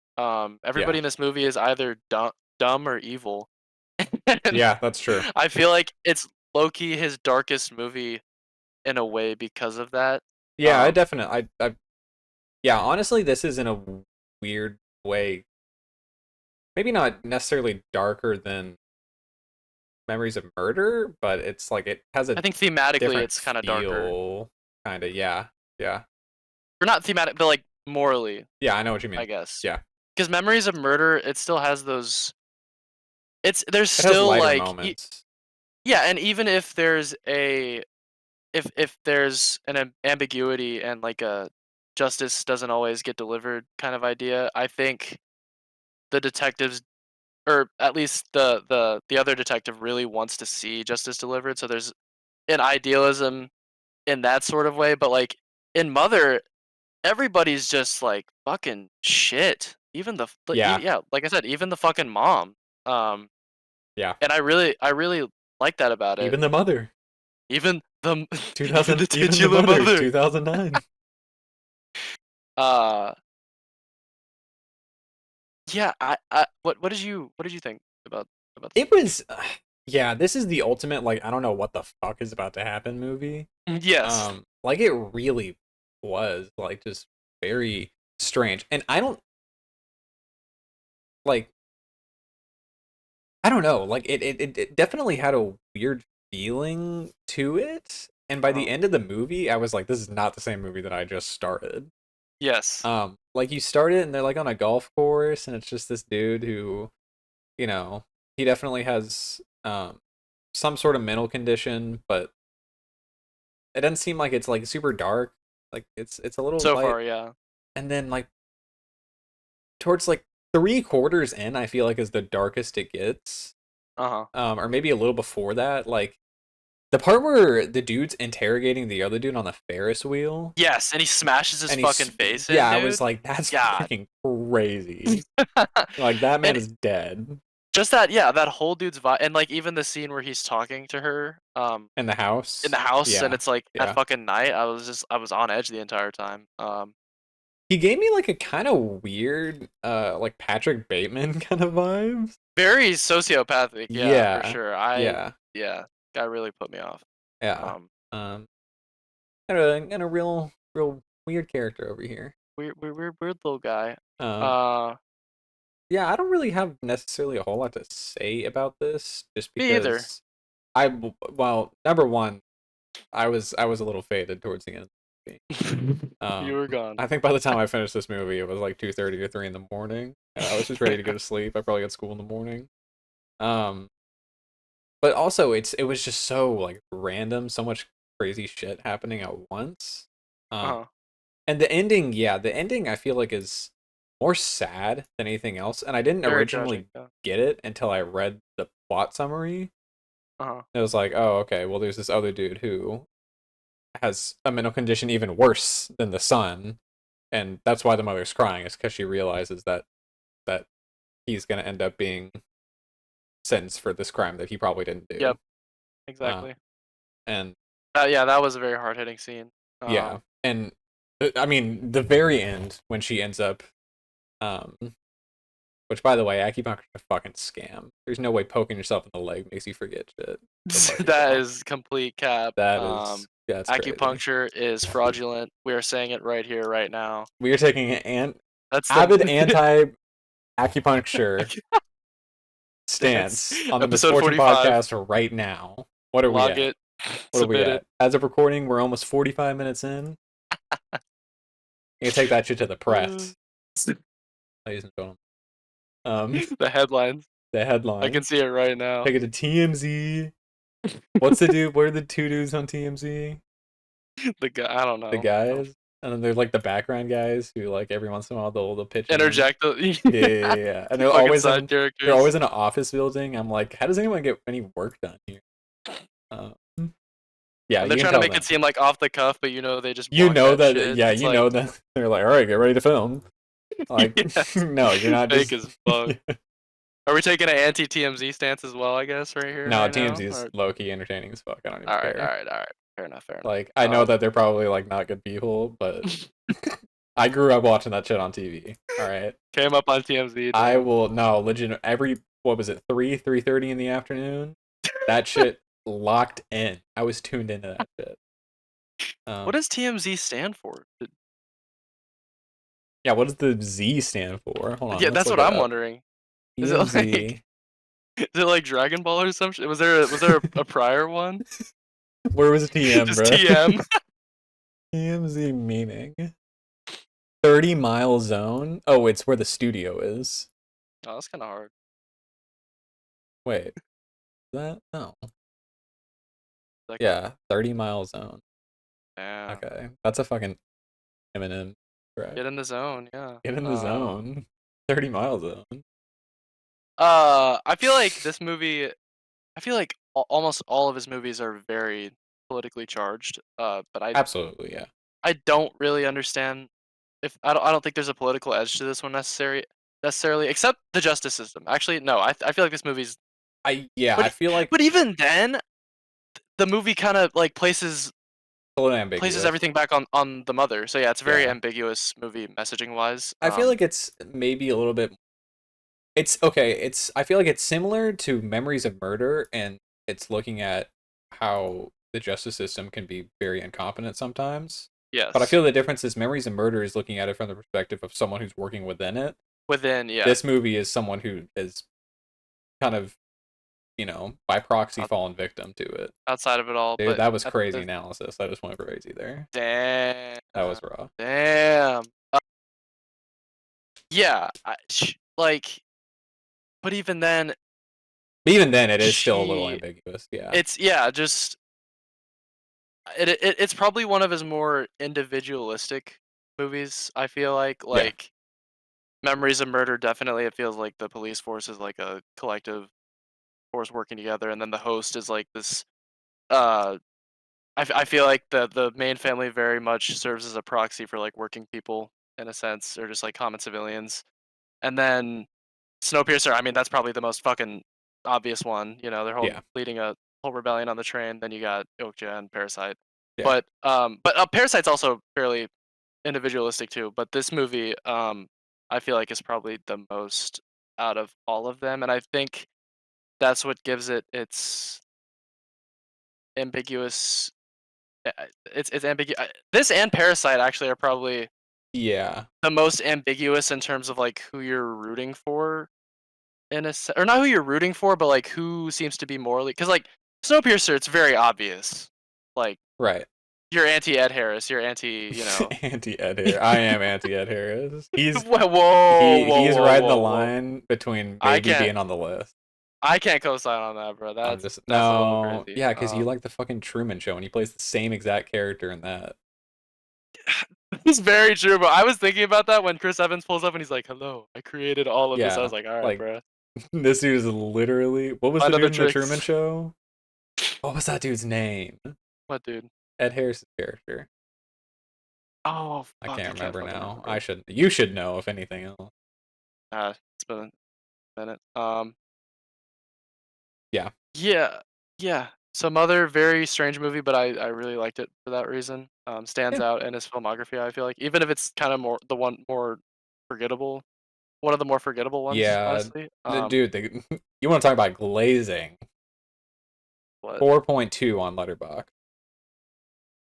Everybody yeah, in this movie is either dumb or evil. And yeah, that's true. I feel like it's low key his darkest movie in a way because of that. Yeah, I Um, definitely, yeah, honestly, this is in a weird way, maybe not necessarily darker than Memories of Murder, but it's like it has I a think thematically different it's kind of darker, feel, kind of. Yeah, yeah, or not thematic, but like morally, yeah. I know what you I mean. guess. Yeah, Because Memories of Murder, it still has those. There's it has still lighter like moments. yeah, and even if there's if there's an ambiguity and like a justice doesn't always get delivered kind of idea, I think the detectives, or at least the other detective, really wants to see justice delivered. So there's an idealism in that sort of way, but like in Mother, everybody's just like fucking shit. Even Yeah, yeah, like I said, even the fucking mom. Um, yeah. and I really like that about it. Even the mother, Even the even 2000. the Even the titular mother, mother. 2009. Uh, yeah. What did you think about this It movie? was, yeah. This is the ultimate like I don't know what the fuck is about to happen movie. Yes, Like it really was like just very strange, and I don't like I don't know like it definitely had a weird feeling to it. And by the Uh-huh. end of the movie, I was like, this is not the same movie that I just started. Yes. Like you start it and they're like on a golf course and it's just this dude who, you know, he definitely has some sort of mental condition, but it doesn't seem like it's like super dark. Like it's a little So light. far, yeah. And then like towards like 3 quarters in, I feel like is the darkest it gets. Uh-huh. Or maybe a little before that. Like the part where the dude's interrogating the other dude on the Ferris wheel, Yes, and he smashes his and fucking he's face in, yeah, I was dude. like, that's God. fucking crazy. Like that man And is dead. just that, yeah, that whole dude's vibe, and like even the scene where he's talking to her, In the in the house, house, and yeah, it's like at yeah. fucking night. I was on edge the entire time. He gave me like a kind of weird, like Patrick Bateman kind of vibes. Very sociopathic, yeah, for Yeah, sure. yeah, Yeah, guy really put me off. yeah. Um, Um, and a real weird character over here. weird little guy. Um, Uh, yeah, I don't really have necessarily a whole lot to say about this, just Me either. because well, number one, I was a little faded towards the end of the movie. You were gone. I think by the time I finished this movie, it was like 2:30 or 3 in the morning, and I was just ready to go to sleep. I probably got school in the morning. Um, but also it was just so like random, so much crazy shit happening at once. Um, Uh-huh. and the ending, yeah, the ending I feel like is more sad than anything else, and I didn't Very tragic. originally Yeah. get it until I read the plot summary. Uh-huh. It was like, oh, okay, well, there's this other dude who has a mental condition even worse than the son, and that's why the mother's crying is because she realizes that he's gonna end up being sentenced for this crime that he probably didn't do. Yep. Uh, Exactly. and Yeah, that was a very hard hitting scene. yeah, and I mean the very end when she ends up, um, which by the way, acupuncture is a fucking scam. There's no way poking yourself in the leg makes you forget shit. Go fuck That yourself. is complete cap. That is yeah, it's crazy. Acupuncture is fraudulent. We are saying it right here, right now. We are taking an That's avid the anti-acupuncture stance. stance on the Episode Misfortune 45. Podcast right now. What are we Log at? it. What are we Submit it. at? As of recording, we're almost 45 minutes in. You can take that shit to the press, ladies and gentlemen. The headlines. The I can headlines. see it right now. Take it to TMZ. What's the dude? What are the two dudes on TMZ? The guy. I don't The know. guys, and then there's like the background guys who like every once in a while they'll pitch in. Interject. Yeah, yeah, yeah, yeah. And they're Fucking always side in they're characters. always in an office building. I'm like, how does anyone get any work done here? Uh, yeah, And they're you can trying to tell make it them. seem like off the cuff, but they just You block know that that, shit. yeah, It's you like, know that they're like, all right, get ready to film. Like, yes, no, you're not fake just. as fuck. Are we taking an anti TMZ stance as well? I guess right here, No, right TMZ now. is Or, low key entertaining as fuck. I don't even all right, all care. right, all right. Fair enough, fair enough. Like, I know that they're probably like not good people, but I grew up watching that shit on TV. All right, Came up on TMZ. I Damn. will no legit every what was it 3:30 in the afternoon. That shit locked in. I was tuned into that shit. What Um, does TMZ stand for? yeah, what does the Z stand for? Hold on, Yeah, let's that's look what it I'm up. wondering. Is it like TMZ. is it like Dragon Ball or some shit? Was there a prior one? Where was TM, Just bro? TM. TMZ meaning 30-mile zone. Oh, it's where the studio is. Oh, that's kind of hard. Wait, is that no. Second. Yeah, 30-mile zone. Damn. Okay, that's a fucking Eminem track. Get in the zone. Yeah. Get in the zone. 30-mile zone. I feel like this movie. I feel like almost all of his movies are very politically charged. But Absolutely, yeah. I don't really understand if I don't think there's a political edge to this one necessarily, except the justice system. Actually, no. I feel like this movie's. I But feel like but even then, the movie kind of like a little places ambiguous. everything back on the mother. So yeah, it's a very Yeah. ambiguous movie messaging wise. I feel like it's maybe a little bit it's okay, I feel like it's similar to Memories of Murder and it's looking at how the justice system can be very incompetent sometimes. But I Yes. feel the difference is Memories of Murder is looking at it from the perspective of someone who's working within it. Within, yeah. This movie is someone who is kind of by proxy out- fallen victim to it. outside of it all, Dude, but that was at crazy the analysis. I just went crazy there. damn, That was raw. damn, yeah, like, but even then, But even then, it is still a little she, ambiguous. Yeah. it's just it's probably one of his more individualistic movies. I feel Yeah. like Memories of Murder. Definitely, it feels like the police force is like a collective force working together, and then the host is like this. Uh, I feel like the main family very much serves as a proxy for like working people in a sense, or just like common civilians. And then Snowpiercer, I mean, that's probably the most fucking obvious one. You know, they're Yeah. leading a whole rebellion on the train. Then you got Okja and Parasite. Yeah. But Parasite's also fairly individualistic too. But this movie, I feel like is probably the most out of all of them, and I think that's what gives it its ambiguous. It's ambiguous. This and Parasite actually are probably Yeah. the most ambiguous in terms of like who you're rooting for or not who you're rooting for, but like who seems to be morally, because like Snowpiercer, it's very obvious. Like Right. you're anti Ed Harris, you're anti, you know. Anti Ed Harris. I am anti Ed Harris. Whoa, whoa, He's whoa, riding the whoa, whoa! line between I maybe can't, being on the list. I can't co-sign on that, bro. I'm just That's a little no, crazy. yeah, because you like the fucking Truman Show and he plays the same exact character in that. It's very true, but I was thinking about that when Chris Evans pulls up and he's like, "Hello, I created all of this." I Yeah, was like, "All right, like bro." this dude is literally what was the Another dude in the Truman tricks. Show? What was that dude's name? What, dude? Ed Harris's character. Oh I fuck, can't I can't remember fucking now. remember, bro. You should know if anything else. It's been a minute. Yeah. Yeah, yeah. Some other very strange movie, but I really liked it for that reason. Stands Yeah. out in his filmography. I feel like even if it's kind of more forgettable, one of the more forgettable ones, Yeah. honestly. Dude, you want to talk about glazing? But 4.2 on Letterboxd.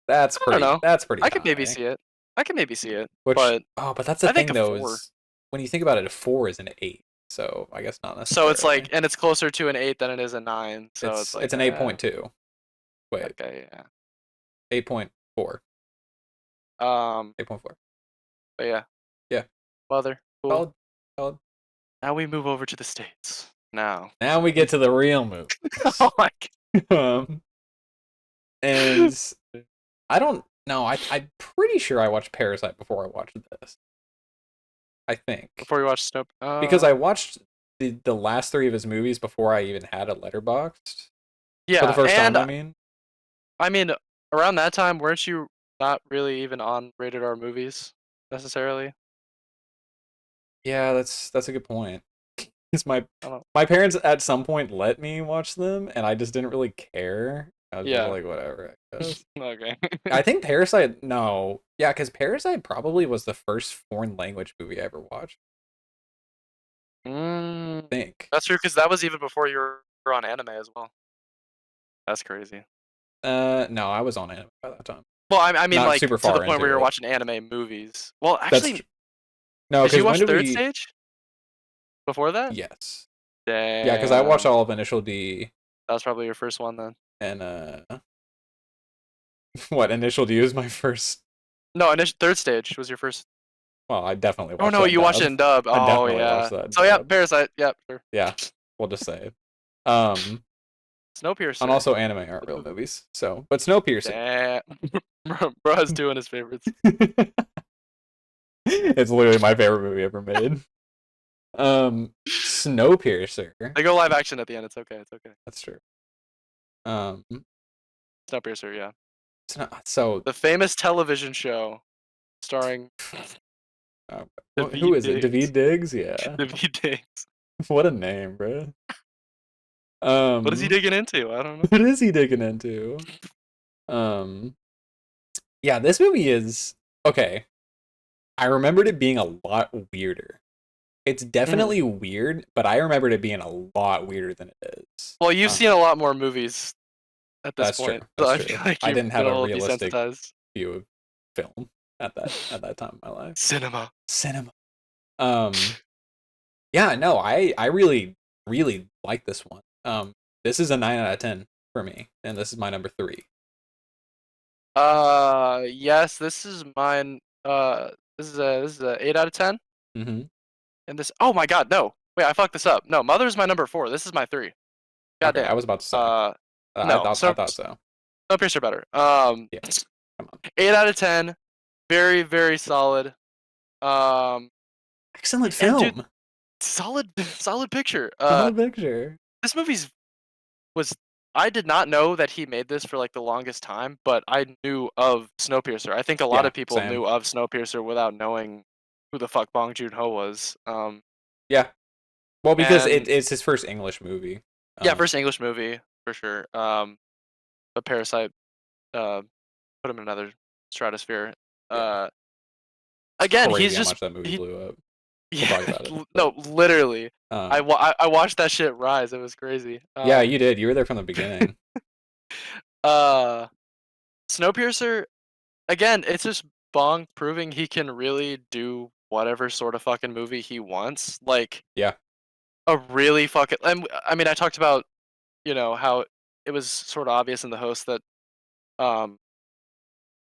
I don't know. That's pretty I could maybe high. see it. I could maybe see it, Which but but that's the I think thing a though four. is when you think about it, a 4 is an 8. So I guess not So it's like, necessarily. and it's closer to an 8 than it is a 9. So it's It's like, an 8.2. Wait, okay, yeah. 8.4. Um, 8.4. but yeah, Yeah. Mother, cool. Solid. Solid. Now we move over to the States. Now. Now we get to the real Oh movies. my um, and I don't know. I'm pretty sure I watched Parasite before I watched this. I think Before we watch Snow, because I watched the last 3 of his movies before I even had a Letterboxd for the yeah, first time. and I mean, I mean, around that time, weren't you not really even on rated R movies necessarily? yeah, that's a good point. Because I don't. my parents at some point let me watch them, and I just didn't really care. I was just Yeah. like, whatever, I guess. Okay. I think Parasite. No, yeah, because Parasite probably was the first foreign language movie I ever watched. mm, I think. that's true because that was even before you were on anime as well. That's crazy. No, I was on anime by that time. Well, I mean, Not like super to the far point where into you're it. watching anime movies. Well, That's actually, no, did you because when watch did Third we? Stage before that? Yes, yeah, because I watched Damn, all of Initial D that was probably your first one then. and what Initial D was my first. No, Third Stage was your first. Well, I definitely Oh watched no, that you watched it dub. in dub. I Oh definitely watched yeah. that So yeah, dub. Parasite. Yeah, sure. Yeah, we'll just say it. Um, and Snowpiercer. also anime aren't Good real movie. movies. So, but Snowpiercer. Damn. Bro has two in his favorites. It's literally my favorite movie ever made. Snowpiercer. They go live action at the end. It's okay. It's okay. That's true. Um, Snowpiercer, yeah. so The famous television show starring uh, who Daveed is it? Diggs. David Diggs? Yeah. Daveed Diggs. What a name, bro. What is he digging into? I don't know. What is he digging into? Um, yeah, this movie is okay. I remembered it being a lot weirder. It's Mhm. definitely weird, but I remembered it being a lot weirder than it is. Well, you've seen a lot more movies at this That's true. point, so That's I feel true. like I you've didn't been have a a little realistic desensitized. view of film at that time in my life. Cinema. Cinema. Um, yeah, no, I really like this one. This is a 9 out of 10 for me, and this is my number three. Yes, this is mine. This is a 8 out of 10. Mm-hmm. And this. Oh my God, no. Wait, I fucked this up. No, Mother's my number 4. This is my 3. Okay, I Goddamn. was about to say. Uh, I no. thought I So thought so. Snowpiercer better. Yeah, come on. 8 out of 10. Very, very solid. Um, Excellent and dude, film. solid, solid picture. Solid picture. This movie's was. I did not know that he made this for like the longest time, but I knew of Snowpiercer. I think a lot Yeah, of people same. knew of Snowpiercer without knowing who the fuck Bong Joon-ho was. Yeah. Well, because And it's his first English movie. yeah, Um, first English movie for sure. But Parasite uh put him in another stratosphere. yeah. Uh, It's again, crazy he's how just much that movie he blew up. We'll yeah talk about it, but no literally. um, I watched that shit rise. It was crazy. yeah, you did. You were there from the beginning. Uh, Snowpiercer again. It's just Bong proving he can really do whatever sort of fucking movie he wants. Like Yeah, a really fucking. I mean, I talked about how it was sort of obvious in the host that um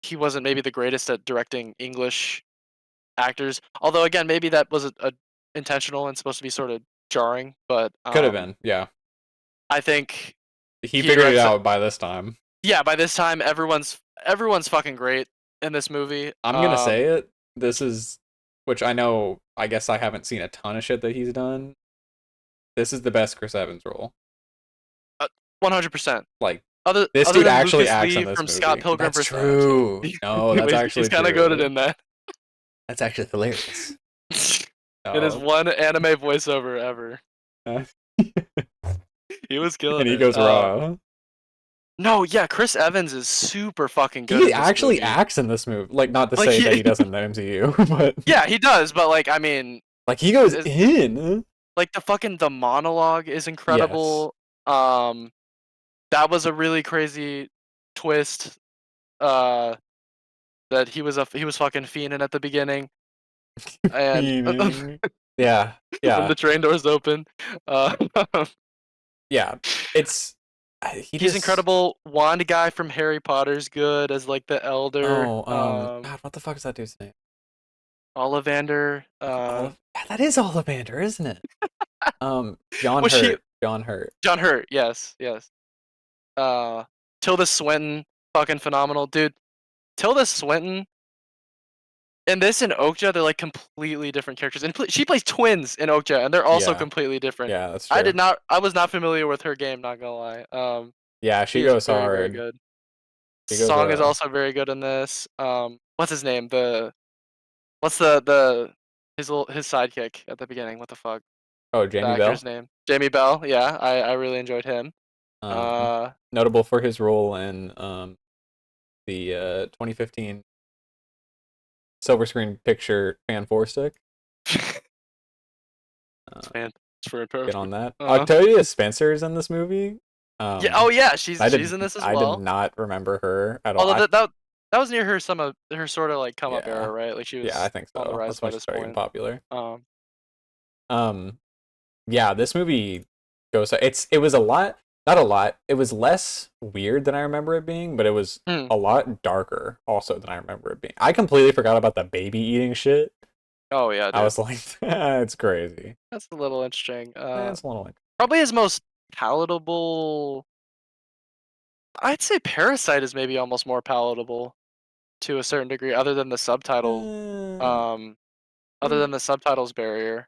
he wasn't maybe the greatest at directing English actors. Although again, maybe that was a intentional and supposed to be sort of jarring. But could have been. Yeah, I think he he figured it directs. out by this time. Yeah, by this time, everyone's fucking great in this movie. I'm gonna say it. This is, which I know. I guess I haven't seen a ton of shit that he's done. This is the best Chris Evans role. 100%. Like, Other this other dude than actually Lucas acts in Lee this from Scott movie. Pilgrim That's vs. the Machine. true. No, that's He's actually kind of goated true. in that. That's actually hilarious. It is Oh. one anime voiceover ever. And He was killing he it. goes raw. No, yeah, Chris Evans is super fucking good He in this actually movie. acts in this movie. Like, not to Like say that he, he doesn't in the MCU, but yeah, he does. But like, I mean, like he goes is in. like the monologue is Yes. incredible. Um, that was a really crazy twist. Uh, that he was fucking fiending at the beginning, and Meaning. Yeah. when Yeah. the train doors open, uh, Yeah. It's he he's just incredible. Wand guy from Harry Potter's good as like the elder. oh, God, what the fuck is that dude's name? Ollivander. Olive yeah, that is Ollivander, isn't it? John Was she Hurt. John Hurt. John Hurt? Yes, yes. Uh, Tilda Swinton, fucking phenomenal, dude. Tilda Swinton in this and Okja, they're like completely different characters. And she plays twins in Okja, and they're also Yeah. completely different. Yeah, that's true. I was not familiar with her game. Not gonna lie. Yeah, She she is goes very, very hard. good. She goes Song is also very good in this. What's his name? What's his sidekick at the beginning? What the fuck? oh, The Jamie actor's Bell. name? Jamie Bell. Yeah, I really enjoyed him. Um Uh, Notable for his role in the 2015 silver screen picture Fan Four Stick. Uh, fan. It's for get on perfect. that. Uh, Octavia Spencer is in this movie. yeah. Oh yeah, I she's did in this as I did well. not remember her at all. Although that was near her sort of like come up Yeah, era, right? Like she yeah, I was think on the so. rise That's by when she this started getting point. popular. Um, Um, yeah, this movie goes. It was a lot, not a lot. It was less weird than I remember it being, but it was hmm. a lot darker also than I remember it being. I completely forgot about the baby eating shit. Oh yeah, I dude. was like, it's crazy. That's a little interesting. It's a little like, Probably his most palatable. I'd say Parasite is maybe almost more palatable to a certain degree, uh, um, other mm, than the subtitles barrier.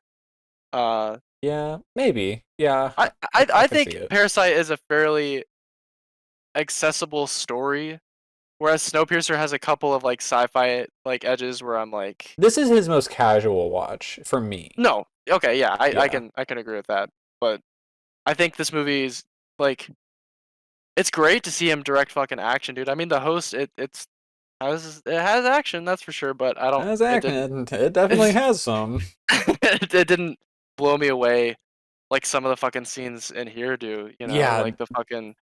Uh, yeah, maybe, yeah, I I, I I I can see think it. Parasite is a fairly accessible story, whereas Snowpiercer has a couple of like sci-fi like edges where I'm like, This is his most casual watch for me. no, okay, yeah, Yeah, I can agree with that, but I think this movie is like it's great to see him direct fucking action, dude. I mean, the host it has action, that's for sure, but I don't as it didn't acting, it definitely has some. it didn't blow me away like some of the fucking scenes in here do, Yeah, like the fucking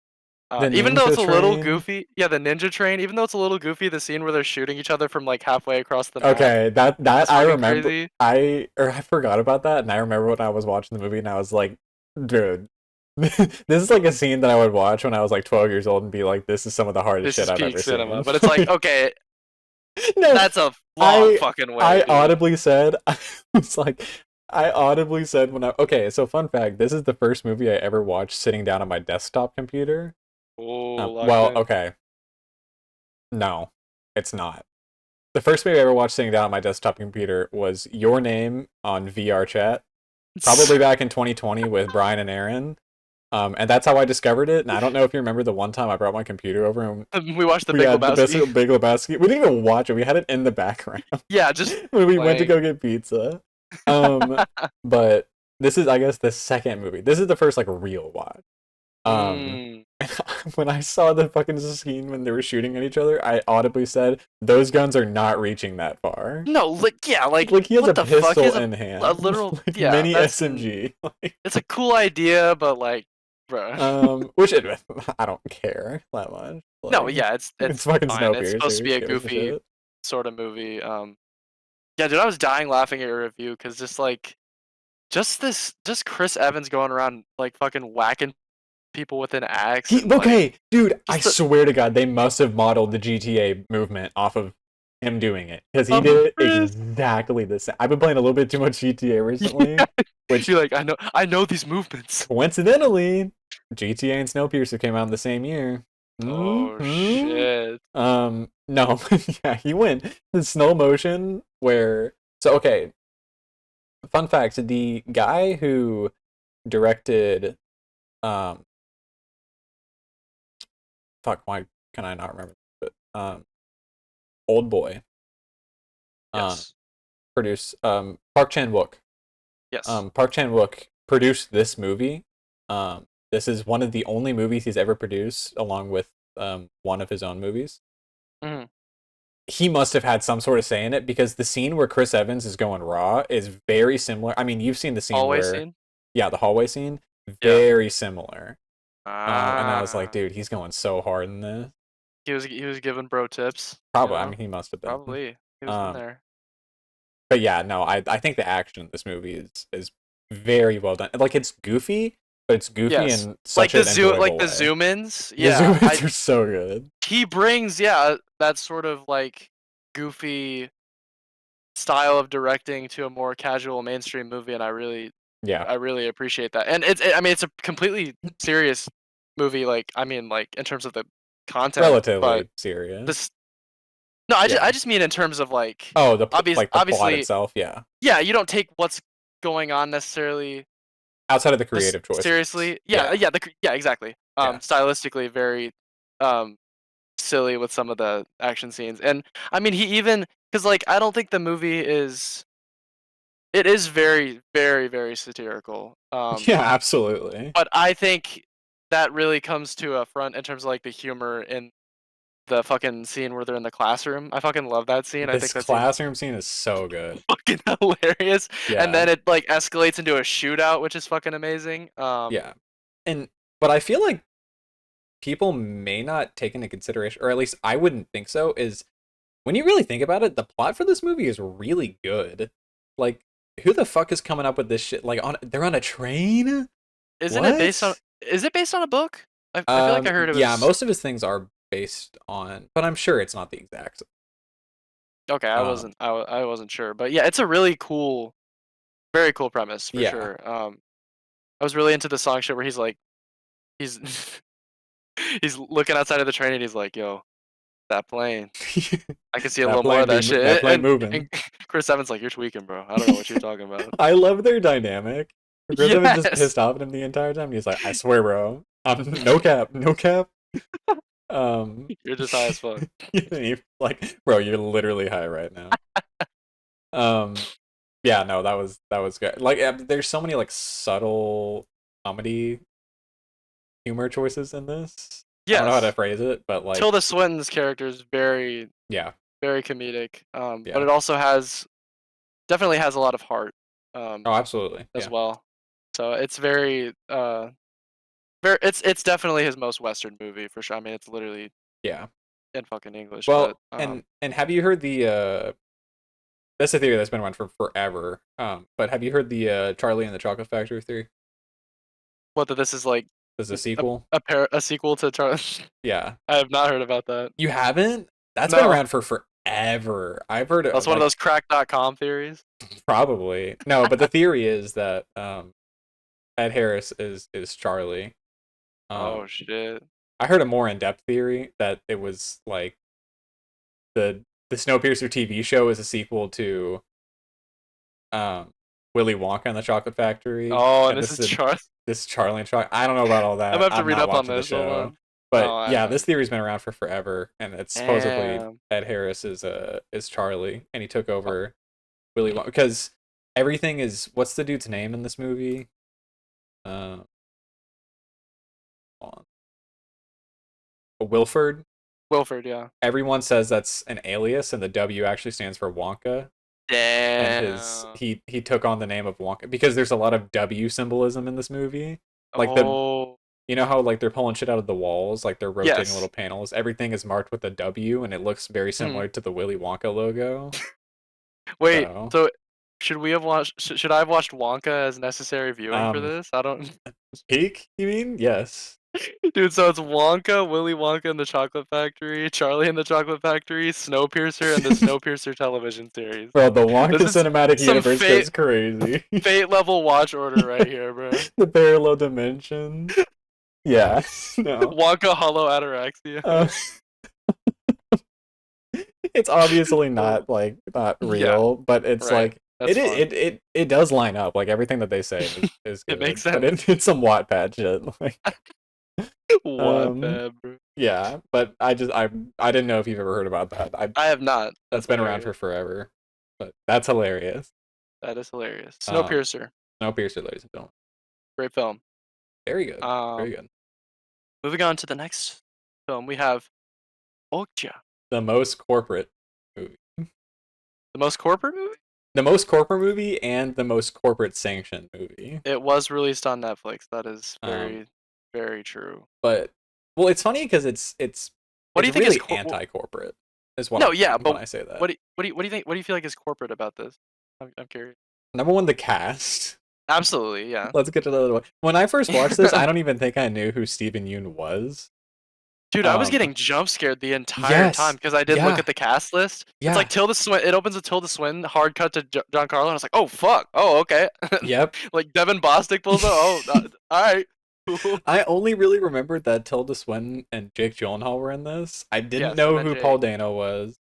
the even though ninja it's a little train. goofy, yeah, the ninja train, even though it's a little goofy, the scene where they're shooting each other from like halfway across the map Okay, that is I fucking remember. crazy. I forgot about that, and I remember when I was watching the movie, and I was like, dude, This is like a scene that I would watch when I was like 12 years old and be like, "This is some of the hardest This shit is I've peak ever cinema. seen." But it's like, okay, No, that's a long I fucking way, I dude. audibly said I was like I audibly said when I okay, so fun fact, this is the first movie I ever watched sitting down on my desktop computer. Oh, locked Well, in. okay, no, it's not. The first movie I ever watched sitting down on my desktop computer was Your Name on VR Chat, probably back in 2020 with Brian and Aaron. And that's how I discovered it. And I don't know if you remember the one time I brought my computer over and We watched The we Big had the Lebowski. Big Lebowski. We didn't even watch it. We had it in the background Yeah, just when we went to playing. go get pizza. Um, but this is, I guess, the second movie. This is the first like real watch. Um, Mm. when I saw the fucking scene when they were shooting at each other, I audibly said, "Those guns are not reaching that far." No, like yeah, like Like he has a what the fuck pistol is in a hand, literal like yeah, mini that's SMG. it's a cool idea, but like, bro. Which I don't care that much. No, Like yeah, it's it's fucking fine. It's Snowpiercer. supposed to Who be a gives a goofy shit? sort of movie. Yeah, dude, I was dying laughing at your review because just like just Chris Evans going around like fucking whacking people with an axe He and like okay, dude. I just the swear to God, they must have modeled the GTA movement off of him doing it because he did it 100%. exactly the same. I've been playing a little bit too much GTA Yeah, recently, which you're like I know these movements. coincidentally, GTA and Snowpiercer came out in the same year. Oh Hmm. shit. No, yeah, he went the slow motion where. So okay, fun fact: the guy who directed, um, fuck, why can I not remember? But Old Boy, um, Yes. produced Park Chan Wook. Yes. Park Chan Wook produced this movie. This is one of the only movies he's ever produced, along with one of his own movies. Mhm. He must have had some sort of say in it because the scene where Chris Evans is going raw is very similar. I mean, you've seen the scene Hallway where, scene? yeah, the hallway scene, Yeah. very similar. And I was like, Ah. dude, he's going so hard in this. He was giving bro tips, you Probably, I know? mean, he must have been. Probably. He was in Um, there. but yeah, no, I think the action in this movie is very well done. Like it's goofy, but it's goofy Yes. in such an Like enjoyable the way. zoom ins. The Yeah. zoom ins are so good. He brings, yeah, that sort of like goofy style of directing to a more casual mainstream movie, and Yeah, I really appreciate that. And I mean, it's a completely serious movie. Like, I mean, like in terms of the content, but relatively serious. this. No, Yeah. I just mean in terms of like, Oh, like the plot obviously, itself. Yeah, yeah, you don't take what's going on necessarily outside of the this creative choices. seriously. Yeah, Yeah, yeah, exactly. yeah, Stylistically very um silly with some of the action scenes. And I mean, he even because like I don't think the movie is it is very very satirical. yeah. Absolutely. But I think that really comes to a front in terms of like the humor in the fucking scene where they're in the classroom. I fucking love that scene. I This think that scene's classroom scene is so good. fucking hilarious. And Yeah, then it like escalates into a shootout, which is fucking amazing. yeah. And but I feel like people may not take into consideration, or at least I wouldn't think so. Is when you really think about it, the plot for this movie is really good. Like, who the fuck is coming up with this shit? Like, they're on a train. Isn't it based on What? is it based on a book? I feel like I heard it Yeah, was most of his things are based on, but I'm sure it's not the exact. okay, Um, I wasn't sure. But yeah, it's a really cool very cool premise for yeah, sure. I was really into the song shit where he's like he's he's looking outside of the train and he's like, "Yo, that plane. I can see a little more of that that shit." plane moving. And Chris Evans like, "You're tweaking, bro. I don't know what you're talking about." I love their dynamic. Chris Evans just Yes. pissed off at him the entire time. He's like, I swear, bro, I'm no cap, no cap. Um, You're just high as fuck. like, bro, you're literally high right now. Um, yeah, no, that was good. Like, there's so many like subtle comedy humor choices in this. I don't know how to Yes. phrase it, but like, Tilda Swinton's character is very yeah, very comedic. But yeah. it also has definitely has a lot of heart Oh, absolutely, as yeah, well. So it's very it's definitely his most western movie for sure. I mean, it's literally yeah. in fucking English, but Well, and have you heard the that's a theory that's been around for forever. But have you heard the Charlie and the Chocolate Factory theory? What, that this is like As a sequel. a sequel to Charlie? Yeah. I have not heard about that. You haven't? That's been No. around for forever. I've heard That's it one of like those crack.com theories. probably. No, but the theory is that Ed Harris is Charlie. Um Oh shit. I heard a more in-depth theory that it was like the Snowpiercer TV show is a sequel to um Willy Wonka and the Chocolate Factory, Oh, and and this is Charlie. this is Charlie and Chocolate. I don't know about all I'm gonna that. have to I'm read not up on watching the this. Hold show, on. but Oh, I yeah, this haven't. theory's been around for forever, and it's supposedly Damn. Ed Harris is Charlie, and he took over Willy Wonka because everything is what's the dude's name in this movie? Uh, hold on. Wilford. Wilford, yeah. Everyone says that's an alias, and the W actually stands for Wonka. And Damn. he took on the name of Wonka because there's a lot of W symbolism in this movie. Like Oh. you know how like they're pulling shit out of the walls, like they're rotating Yes. little panels. Everything is marked with a W, and it looks very Mhm. similar to the Willy Wonka logo. Wait, So, so should we have watched should I have watched Wonka as necessary viewing for um, this? I don't. peak? You mean? Yes. Dude, so it's Wonka, Willy Wonka and the Chocolate Factory, Charlie and the Chocolate Factory, Snowpiercer, and the Snowpiercer television series. Bro, the Wonka This is cinematic some universe goes crazy. fate level watch order right here, bro. The parallel dimension. Yeah. No. Wonka Hollow Ataraxia. Uh, it's obviously Oh, not yeah, real, but it's right. like That's fun. it does line up. Like everything that they say is It makes good, but sense. it's some Wattpad shit. Like What um the, bro? yeah, but I didn't know if you've ever heard about that. I I have not. That's That's been around hilarious. for forever, but that's hilarious. That is hilarious. Um, Snowpiercer, Snowpiercer, ladies and gentlemen, great film. very good, very Um, good. moving on to the next film, we have Okja, The most corporate movie, the most corporate movie. the most corporate movie, and the most corporate sanctioned movie. It was released on Netflix. That is Um, very, very true. but well, it's funny because What do it's you think is really anti-corporate, is what no? I'm Yeah, saying when but I say that. what do you think? What do you feel like is corporate about this? I'm curious. Number one, the cast. Absolutely, yeah. Let's get to the other one. When I first watched this, I don't even think I knew who Stephen Yeun was. Dude, I was Um, getting jump scared the entire time yes, because I did look yeah, at the cast list. It's like yeah, Tilda Swinton. It opens with Tilda Swinton, hard cut to John Carlo, and I was like, oh fuck, oh okay. yep. Like Devin Bostic pulls up. Oh, all right, cool. I only really remembered that Tilda Swinton and Jake Gyllenhaal were in this. I didn't Yes, and know then who Paul Jake. Dano was.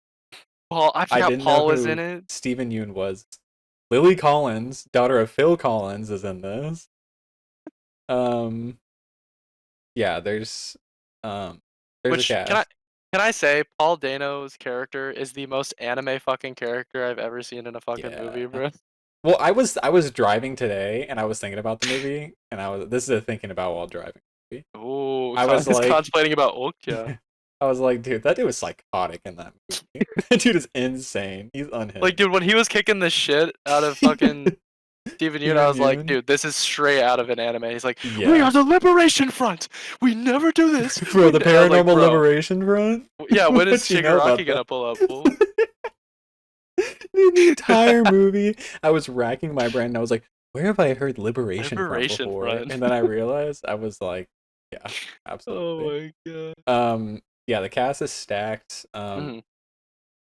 Paul, I I forgot didn't know Paul was in who it. Stephen Yeun was. Lily Collins, daughter of Phil Collins, is in this. Um, yeah, there's a Which cast. can I say Paul Dano's character is the most anime fucking character I've ever seen in a fucking Yeah. movie, bro. Well, I was driving today and I was thinking about the movie and this is a thinking about while driving movie. Oh, I was he's like contemplating about Okja. I was like, dude, that dude was psychotic in that movie. That dude is insane. He's Like, unhinged. dude, when he was kicking the shit out of fucking Steven Yeun, I Stephen was like, Yeun. dude, this is straight out of an anime. He's like, we Yeah. are the Liberation Front. We never do this. Bro, the I was like, Paranormal bro, Liberation Front? yeah, when is What you know Shigaraki about that? gonna pull up, fool? Dude, the entire movie, I was racking my brain and I was like, where have I heard Liberation Front Liberation before? Front. And then I realized I was like, yeah, Oh absolutely. my god. Yeah, the cast is stacked. Mhm.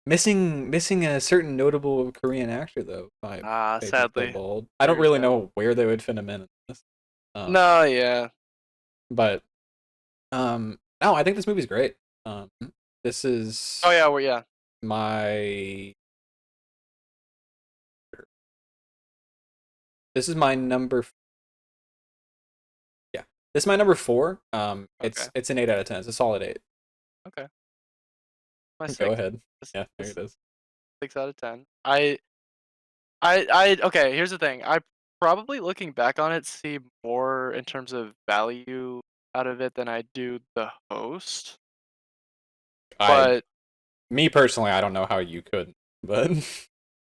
Missing a certain notable Korean actor though, if Ah, I be so sadly, bold. I don't very really sad. know where they would fit him in this. Um, No, yeah. but no, I think this movie's great. This Oh is yeah, well yeah. my this is my number yeah. This is my number 4. Okay, It's an 8 out of 10. It's a solid 8. okay. My Go six. ahead. This, Yeah, there this it is. 6 out of 10. Okay. Here's the thing. I probably looking back on it see more in terms of value out of it than I do the host. I But Me personally, I don't know how you could, but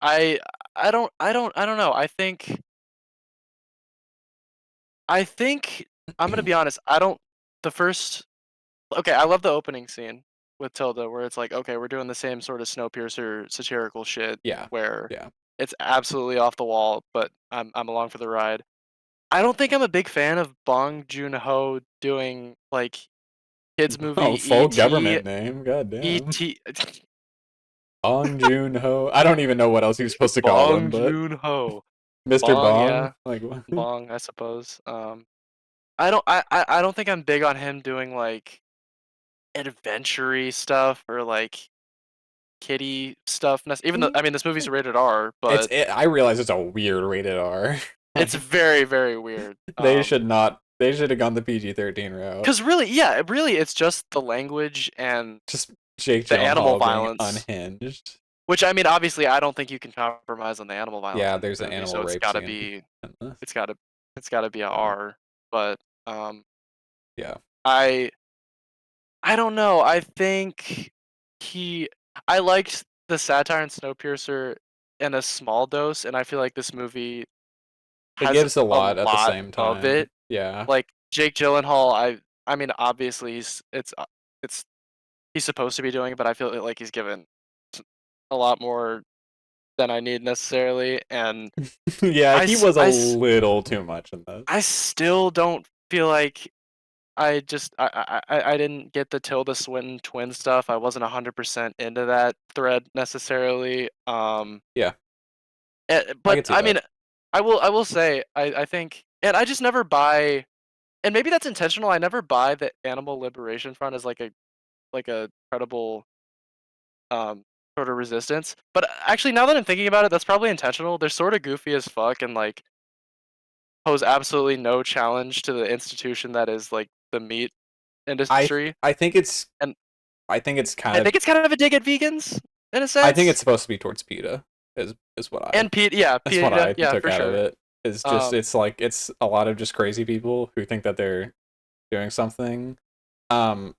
I I don't know. I think I'm gonna be honest. I don't the first. Okay, I love the opening scene with Tilda where it's like, okay, we're doing the same sort of Snowpiercer satirical shit yeah. where Yeah. it's absolutely off the wall, but I'm along for the ride. I don't think I'm a big fan of Bong Joon-ho doing like kids Oh, movie full E.T. government name. God damn. E.T. Bong Joon-ho. I don't even know what else he was supposed to call him, Bong but Joon-ho. Mr. Bong, Bong. yeah, Like what? Bong, I suppose. I don't think I'm big on him doing like adventure stuff or like kiddie stuff. Even though I mean this movie's rated R, but I realize it's a weird rated R. it's Like very very weird. they should not. They should have gone the PG-13 route. Cause really, yeah, really, it's just the language and Just Jake the animal Gyllenhaal being violence. unhinged. Which I mean, obviously, I don't think you can compromise on the animal violence Yeah, in there's this an movie, animal so it's rape gotta scene be, in this. it's gotta, it's gotta be a So, R. But um, yeah. I, I don't know. I think he, I liked the satire in Snowpiercer in a small dose, and I feel like this movie It has gives a a lot at the lot same of time. it. Yeah. Like Jake Gyllenhaal, I mean, obviously, it's he's supposed to be doing it, but I feel like he's given a lot more than I need necessarily, and Yeah, he was a little too much in this. I still don't feel like I didn't get the Tilda Swinton twin stuff. I wasn't 100% into that thread necessarily. Yeah, I But could see I that. mean, I will say I think, and I just never buy, and maybe that's intentional. I never buy the Animal Liberation Front as like a credible um sort of resistance. But actually, now that I'm thinking about it, that's probably intentional. They're sort of goofy as fuck and like pose absolutely no challenge to the institution that is like the meat I industry. I think it's And I think it's kind I of think it's kind of a dig at vegans in a I think it's sense. supposed to be towards PETA is what I And Pete, yeah, that's what PETA, I yeah, took for out of sure. it. Is just Um, it's like it's a lot of just crazy people who think that they're doing something. Um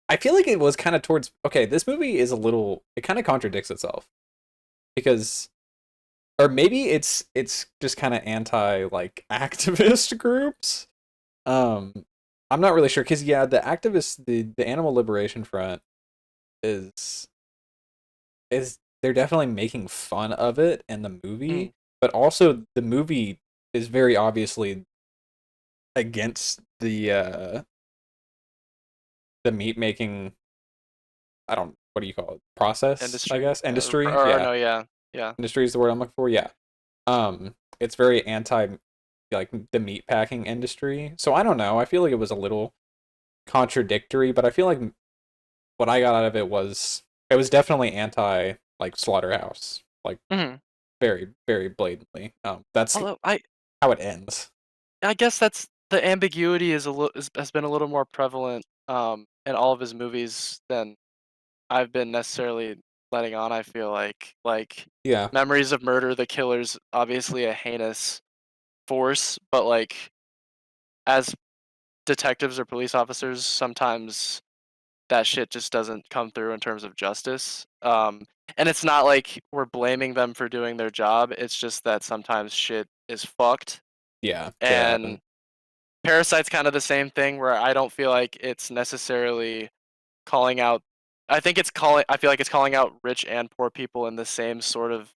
I feel like it was kind of towards okay, this movie is a little it kind of contradicts itself because or maybe it's just kind of anti like activist groups. Um I'm not really sure cuz yeah, the activists the Animal Liberation Front is they're definitely making fun of it in the movie, mhm, but also the movie is very obviously against the meat making I don't what do you call it? Process, I industry, guess. yeah, Industry? or Yeah. no, yeah, yeah. Industry is the word I'm looking for. Yeah. It's very anti like the meat packing industry. So I don't know. I feel like it was a little contradictory, but I feel like what I got out of it was definitely anti like slaughterhouse. Like Mhm. very, very blatantly. That's Although how it ends. I guess that's the ambiguity is a little has been a little more prevalent in all of his movies than I've been necessarily letting on. I feel like Yeah. Memories of Murder, the killer's obviously a heinous force, but like as detectives or police officers, sometimes that shit just doesn't come through in terms of justice. And it's not like we're blaming them for doing their job. It's just that sometimes shit is fucked. Yeah. Shit And happened. Parasite's kind of the same thing where I don't feel like it's necessarily calling out. I think it's calling. I feel like it's calling out rich and poor people in the same sort of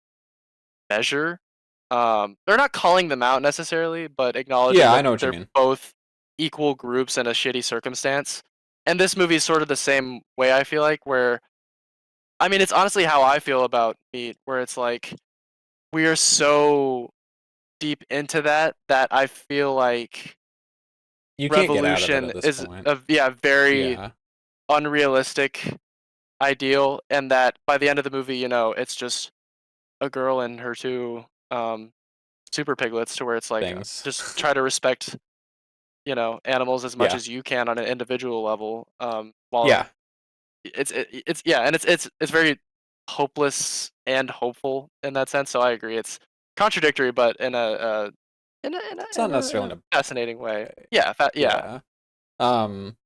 measure. They're not calling them out necessarily, but acknowledging Yeah, I that know what you they're mean. both equal groups in a shitty circumstance. And this movie is sort of the same way, I feel like, where I mean, it's honestly how I feel about meat, where it's like we are so deep into that I feel like You can't get out of it revolution at this is point. a very Yeah. unrealistic ideal, and that by the end of the movie, it's just a girl and her two super piglets, to where it's like Things. just try to respect animals as much Yeah. as you can on an individual level. While Yeah. it's yeah, and it's very hopeless and hopeful in that sense. So I agree, it's contradictory, but in It's not in necessarily a in fascinating way. a way. Yeah, yeah. Yeah. Um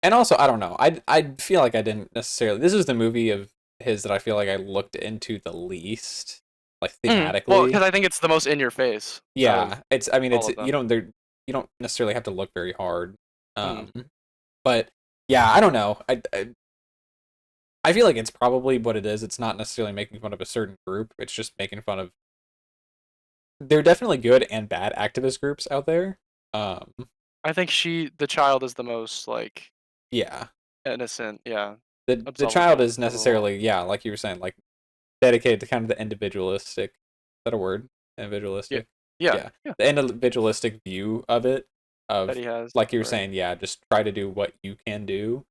and also I don't know. I feel like I didn't necessarily this is the movie of his that I feel like I looked into the least like Well, because thematically. I think it's the most in your face out of Yeah. It's I mean all it's of them. you don't necessarily have to look very hard. Mhm. But yeah, I don't know. I feel like it's probably what it is. It's not necessarily making fun of a certain group. It's just making fun of there are definitely good and bad activist groups out there. Um, I think the child is the most like yeah, innocent, yeah, the child absolvable is of the law. necessarily, yeah, like you were saying, like dedicated to kind of the individualistic. Is that a word? Yeah, Individualistic. yeah, Yeah, yeah. the individualistic view of it. That Of he has, like you were right? saying, yeah, just try to do what you can do.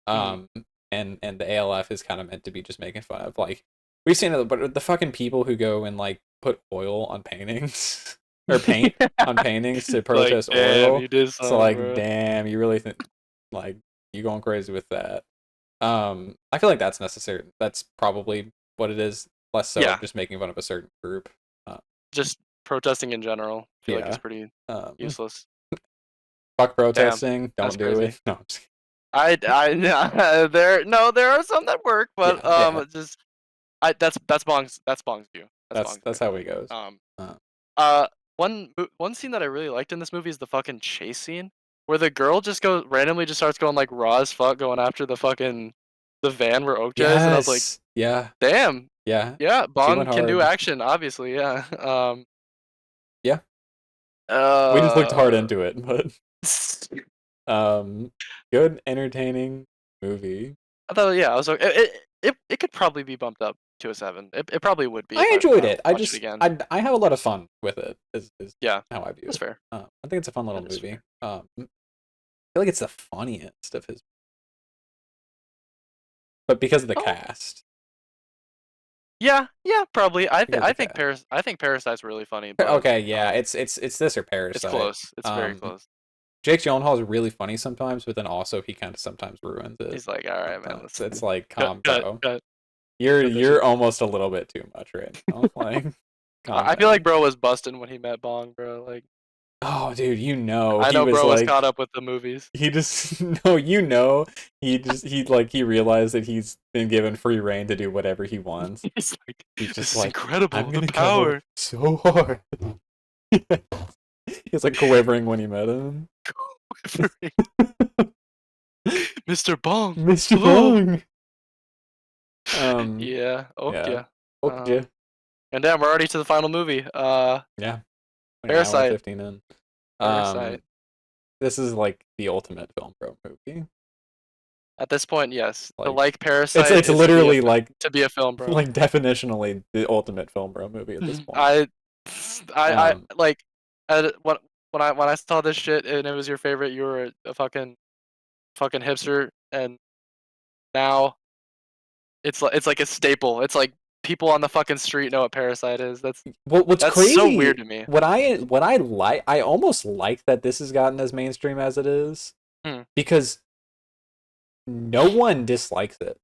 Hmm. Um, and the ALF is kind of meant to be just making fun of like we've seen it, but the fucking people who go and like put oil on paintings or paint on paintings to Like, protest damn, oil. you did So something, like, bro. damn, you really think like you going crazy with that? I feel like that's necessary. That's probably what it is. Less so of Yeah, just making fun of a certain group. Uh, just protesting in general. I feel like it's yeah. pretty Um, useless. fuck Damn, protesting. that's Don't do it. crazy. No, I'm just There, no, there are some that work, but yeah, yeah. just that's Bong's view. That's Bong's That's view. how he goes. Um, Uh, uh, one scene that I really liked in this movie is the fucking chase scene where the girl just goes randomly just starts going like raw as fuck going after the van where Okja is, and I was like, yes. Yeah. damn, Yeah. yeah, She Bong went can do hard. action, obviously, yeah. Yeah. We just looked hard Uh, into it, but um good entertaining movie. I thought, yeah, I was like, it could probably be bumped up to a 7. It probably would be I if enjoyed I it. I watch it just again. I have a lot of fun with it. Is Yeah, how I view that's it. fair. I think it's a fun little That is movie. fair. I feel like it's the funniest of his, but because of the Oh, cast, yeah, yeah, probably. because of the cast. I think Parasite's really funny, but Okay, yeah, um, it's this or it's Parasite. close. It's very Um, close. Jake Gyllenhaal is really funny sometimes, but then also he kind of sometimes ruins it. He's like, all right, man, Sometimes let's it's like, cut, calm, cut, bro. cut, cut that You're shit. almost a little bit too much right now. Like, calm I feel like down. bro was busting when he met Bong, bro. Like, Oh, dude, you know I he know was bro was like caught up with the movies. he just no, you know he like he realized that he's been given free reign to do whatever he wants. He's like, He's this just is like, I'm incredible, the gonna go power. so hard. He's like quivering when he met him. Mr. Bong. Mr. Oh. Bong. Yeah, Yeah. okay. Okay. And damn, we're already to the final movie. Yeah. An hour and Parasite. 15 in. Um, Parasite. this is like the ultimate film bro movie. At this point, yes. To Like like Parasite it's is literally like to be a film, bro. like definitionally the ultimate film bro movie at this point. I, I Um, like, when I saw this shit and it was your favorite, you were a fucking hipster, and now it's like a staple. It's like people on the fucking street know what Parasite is. what's That's so weird crazy? to me. What I like, I almost like that this has gotten as mainstream as it is Hmm. because no one dislikes it.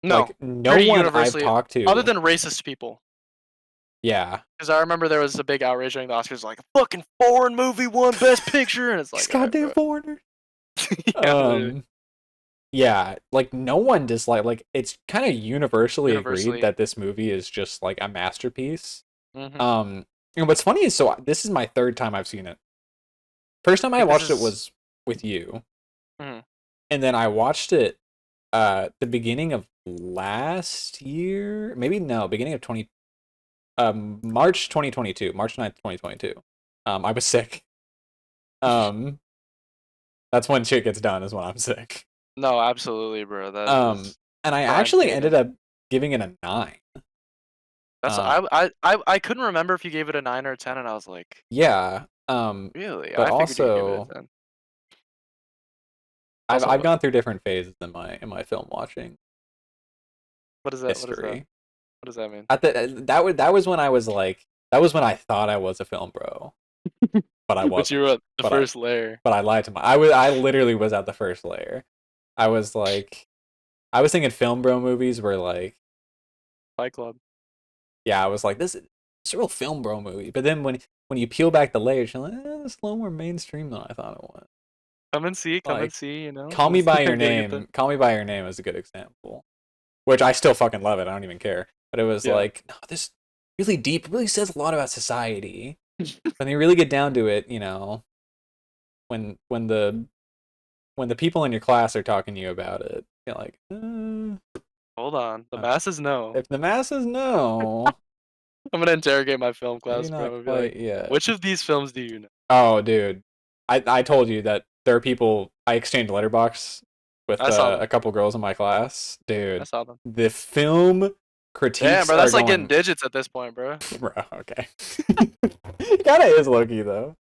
No, Like no pretty one I've universally, talked other to. than racist people. Yeah, Because I remember there was a big outrage during the Oscars, like a fucking foreign movie won Best Picture, and it's these like, all right, goddamn bro. foreigners. Yeah, literally. Um, yeah, like no one dislike. Like it's kind of universally agreed Universally. that this movie is just like a masterpiece. Mm-hmm. Um, and what's funny is this is my third time I've seen it. First time I This watched it is. was with you, Mm-hmm. and then I watched it the beginning of last year, maybe no, beginning of 20 March 2022, March 9th, 2022. I was sick. Um, that's when shit gets done is when I'm sick. No, absolutely, bro. That Um, is and I prime actually ended cadence. up giving it a 9. That's Um, I couldn't remember if you gave it a 9 or a 10, and I was like, yeah. really? But I figured you'd give it also a 10. Also, I've what? gone through different phases in my film watching What is that? What is that? history. What does that mean? At the that was when I was like that was when I thought I was a film bro, but I But you wasn't. were at the But I first layer. but I lied to my I literally was at the first layer. I was like I was thinking film bro movies were like Fight Club. yeah, I was like it's a real film bro movie. But then when you peel back the layers, you're like, it's a little more mainstream than I thought it was. Come and Like see. Call Me by I Your gotta get the. Name. Call Me by Your Name is a good example. Which I still fucking love it. I don't even care. But it was Yeah. like, no, this really deep, really says a lot about society. When you really get down to it, you know, when when the when the people in your class are talking to you about it, you're like, Hold on. The okay. masses know. If the masses know, I'm gonna interrogate my film Maybe class, bro. not I'm gonna be like, quite yet. which of these films do you know? Oh, dude, I told you that there are people I exchanged letterbox with I saw them. a couple girls in my class. I Dude, saw them. the film Damn, critiques bro, are that's like getting going. digits at this point, bro. Bro, okay. Kind of is Loki though.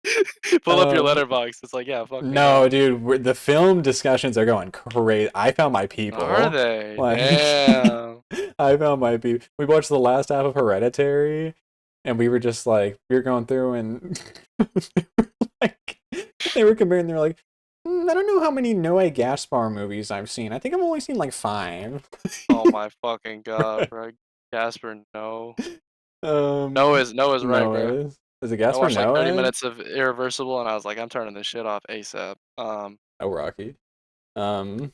Pull up your Um, letterbox. It's like, yeah, fuck me no, now. dude, the film discussions are going crazy. I found my Are people. they? Like, Damn. I found my people. We watched the last half of Hereditary, and we were just like, we were going through, and like, they were comparing. They're like, I don't know how many Noah Gaspar movies I've seen. I think I've only seen like 5. Oh my fucking god, bro. Casper, no. um, Noah's right, bro. is it I Gaspar watched like 30 Noah? minutes of Irreversible and I was like, I'm turning this shit off ASAP. Oh, Rocky. Um.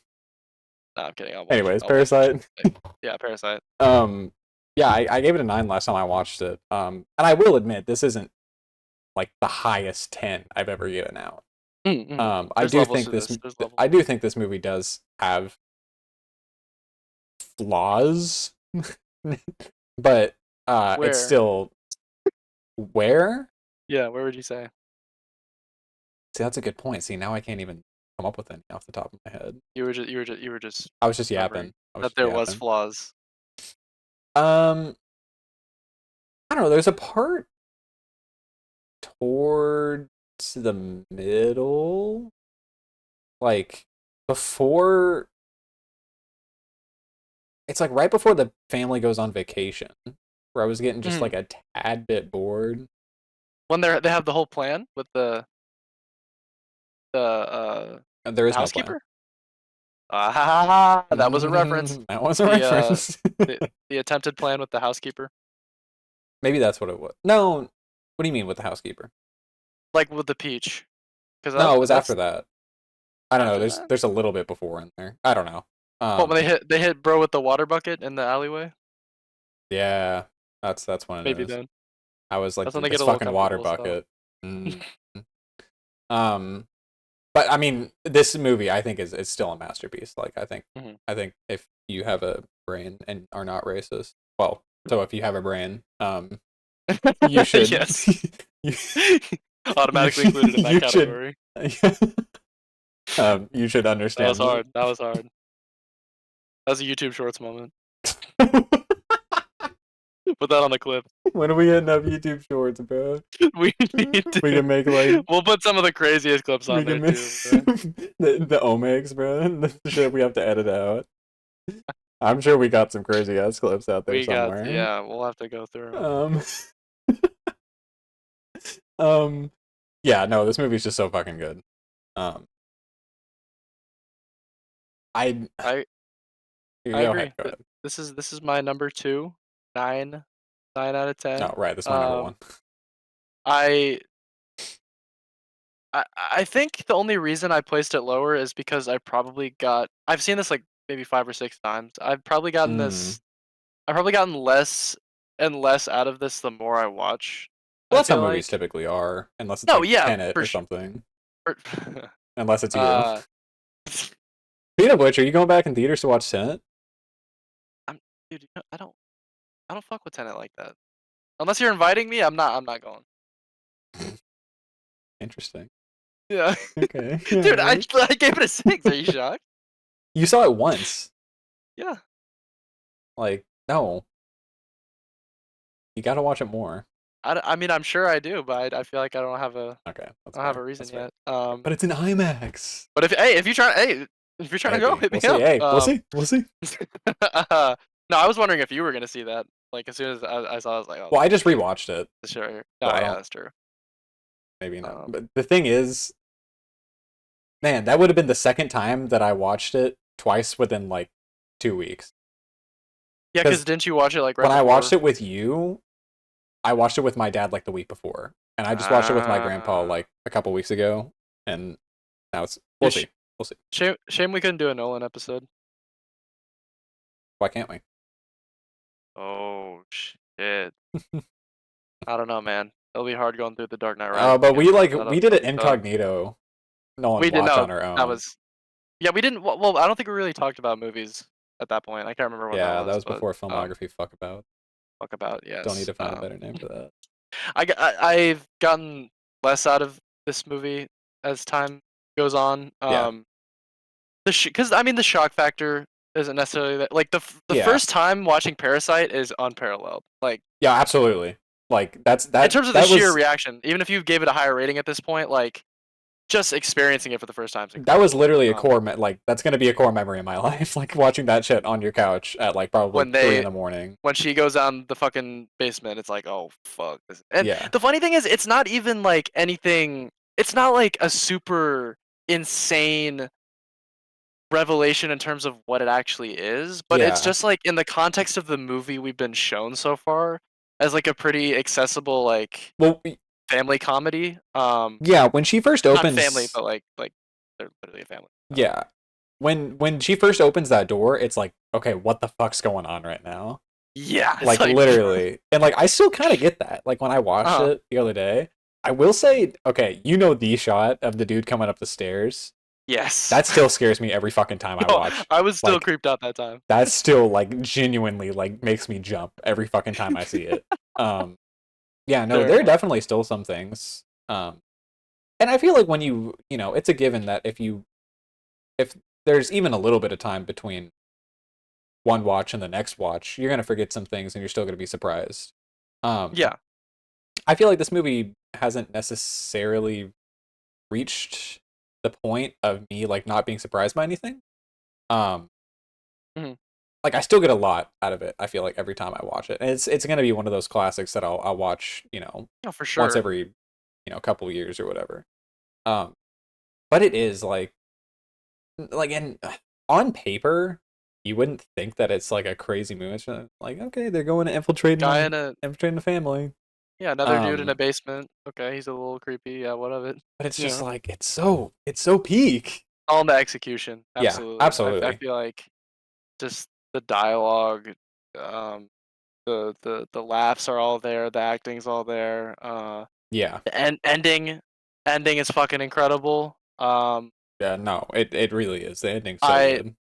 No, I'm kidding. Anyways, I'll watch that shit. Parasite. Yeah, Parasite. Um, yeah, I gave it a 9 last time I watched it. And I will admit this isn't like the highest 10 I've ever given out. Mm-hmm. I There's do levels think to this this. There's levels. I do think this movie does have flaws, but it's Where? still where. Yeah, where would you say? See, that's a good point. See, now I can't even come up with any off the top of my head. You were just I was just remembering yapping. I was that just there was yapping. flaws. Um, I don't know. There's a part towards the middle, like before. It's like right before the family goes on vacation, where I was getting just Mm-hmm. like a tad bit bored. When they have the whole plan with the And there the is no plan. housekeeper. Ah, ha, ha, ha, that was a reference. That was a The reference. the, the attempted plan with the housekeeper, Maybe that's what it was. No, what do you mean with the housekeeper? like with the peach, because No, it was after that's that. I don't know. after There's that. there's a little bit before in there. I don't know. What when Um, they hit bro with the water bucket in the alleyway? yeah, that's when it Maybe is. then. I was like, That's when they get this a little fucking water comfortable. So. bucket. Mm. Um, but I mean, this movie I think is still a masterpiece. Like Mhm. I think if you have a brain and are not racist, well, so if you have a brain, you should Yes, you you automatically included in that you should category. you should That was understand hard. That was hard. That was a YouTube Shorts moment. Put that on the clip. when are we hitting up YouTube Shorts, bro? We need We to. can make like We'll put some of the craziest clips we on can there make too, bro. the omegs, bro. The shit we have to edit out. I'm sure we got some crazy ass clips out there We got somewhere. yeah. We'll have to go through them. Um, um, yeah, no, this movie's just so fucking good. Um, I I I go ahead, agree. go ahead. This is my number two. 9 out of No, 10. right, this is my number one. I I think the only reason I placed it lower is because I've seen this like maybe 5 or 6 times. Mm. I've probably gotten less and less out of this the more I watch. Well, I that's how feel movies like. typically are, unless it's No, like yeah, Tenet for or sure. something. For, Unless it's you. uh, Speaking of which, are you going back in theaters to watch Tenet? I'm dude. I don't fuck with Tenet like that. Unless you're inviting me, I'm not going. Interesting. Yeah, Okay, dude. alright. I gave it a 6. Are you shocked? You saw it once. Yeah. Like, no, you gotta watch it more. I mean, I'm sure I do, but I feel like Okay, I that's don't have a fair. reason That's fair. yet. But it's in IMAX. But if you're trying to go, Maybe hit me we'll see. up. Hey, we'll see. We'll see. No, I was wondering if you were gonna see that. Like as soon as I saw, I was like, oh, Well, I just rewatched it, sure. so No, I yeah, don't. that's true. Maybe not. Um, But the thing is, man, that would have been the second time that I watched it twice within like 2 weeks. yeah, because Because didn't you watch it like right when I watched before? it with you, I watched it with my dad like the week before, and I just watched it with my grandpa Ah, like a couple weeks ago, and now it's yeah, we'll see. We'll see. shame we couldn't do a Nolan episode. Why can't we? Oh shit. I don't know, man. It'll be hard going through the Dark Knight Rises But again, we bro. like we did That'll it be tough. incognito. No one We didn't watch know on our that own. was. Yeah, we didn't. Well, I don't think we really talked about movies at that point. I can't remember when that Yeah, that was, was but before filmography fuck about. fuck about. Don't need Yes. to find a better name for that. I've gotten less out of this movie as time goes on. Yeah. Because I mean the shock factor isn't necessarily that. Like the Yeah. first time watching Parasite is unparalleled. Like Yeah, absolutely. Like in terms of the that sheer was reaction, even if you gave it a higher rating at this point, like just experiencing it for the first time is that was incredible. literally a core like that's gonna be a core memory in my life. Like watching that shit on your couch at like probably When 3 in they the morning. when she goes down the fucking basement, it's like, oh fuck. And Yeah. the funny thing is, it's not even like anything. It's not like a super insane revelation in terms of what it actually is, but it's Yeah. just like in the context of the movie we've been shown so far as like a pretty accessible like Well, family comedy. yeah, when she first Not family, opens but like they're literally a family. yeah. When she first opens that door, it's like, okay, what the fuck's going on right now? Yeah, it's Like like literally. And like I still kind of get that. Like when I watched uh it the other day, I will say, okay, you know the shot of the dude coming up the stairs. yes. That still scares me every fucking time I No, watch. I was still Like creeped out that time. that still like genuinely like makes me jump every fucking time I see it. Um yeah, no, Fair there are enough. definitely still some things. And I feel like when you know, it's a given that if there's even a little bit of time between one watch and the next watch, you're gonna forget some things and you're still gonna be surprised. Um, Yeah. I feel like this movie hasn't necessarily reached the point of me like not being surprised by anything. Um, Mhm. like I still get a lot out of it. I feel like every time I watch it, and it's gonna be one of those classics that I'll watch, you know, Oh, for once sure. every couple years or whatever. Um, but it is like in on paper, you wouldn't think that it's like a crazy movie. It's like okay, they're going to Guy in a infiltrating the family. Yeah, another dude in a Um, basement. Okay, he's a little creepy. Yeah, what of it? but it's You just know, like it's so peak. all in the execution. Yeah, Absolutely. I absolutely. feel like just the dialogue, um, the laughs are all there. The acting's all there. Yeah, The ending is fucking incredible. yeah. No, it really is. The ending's so I good.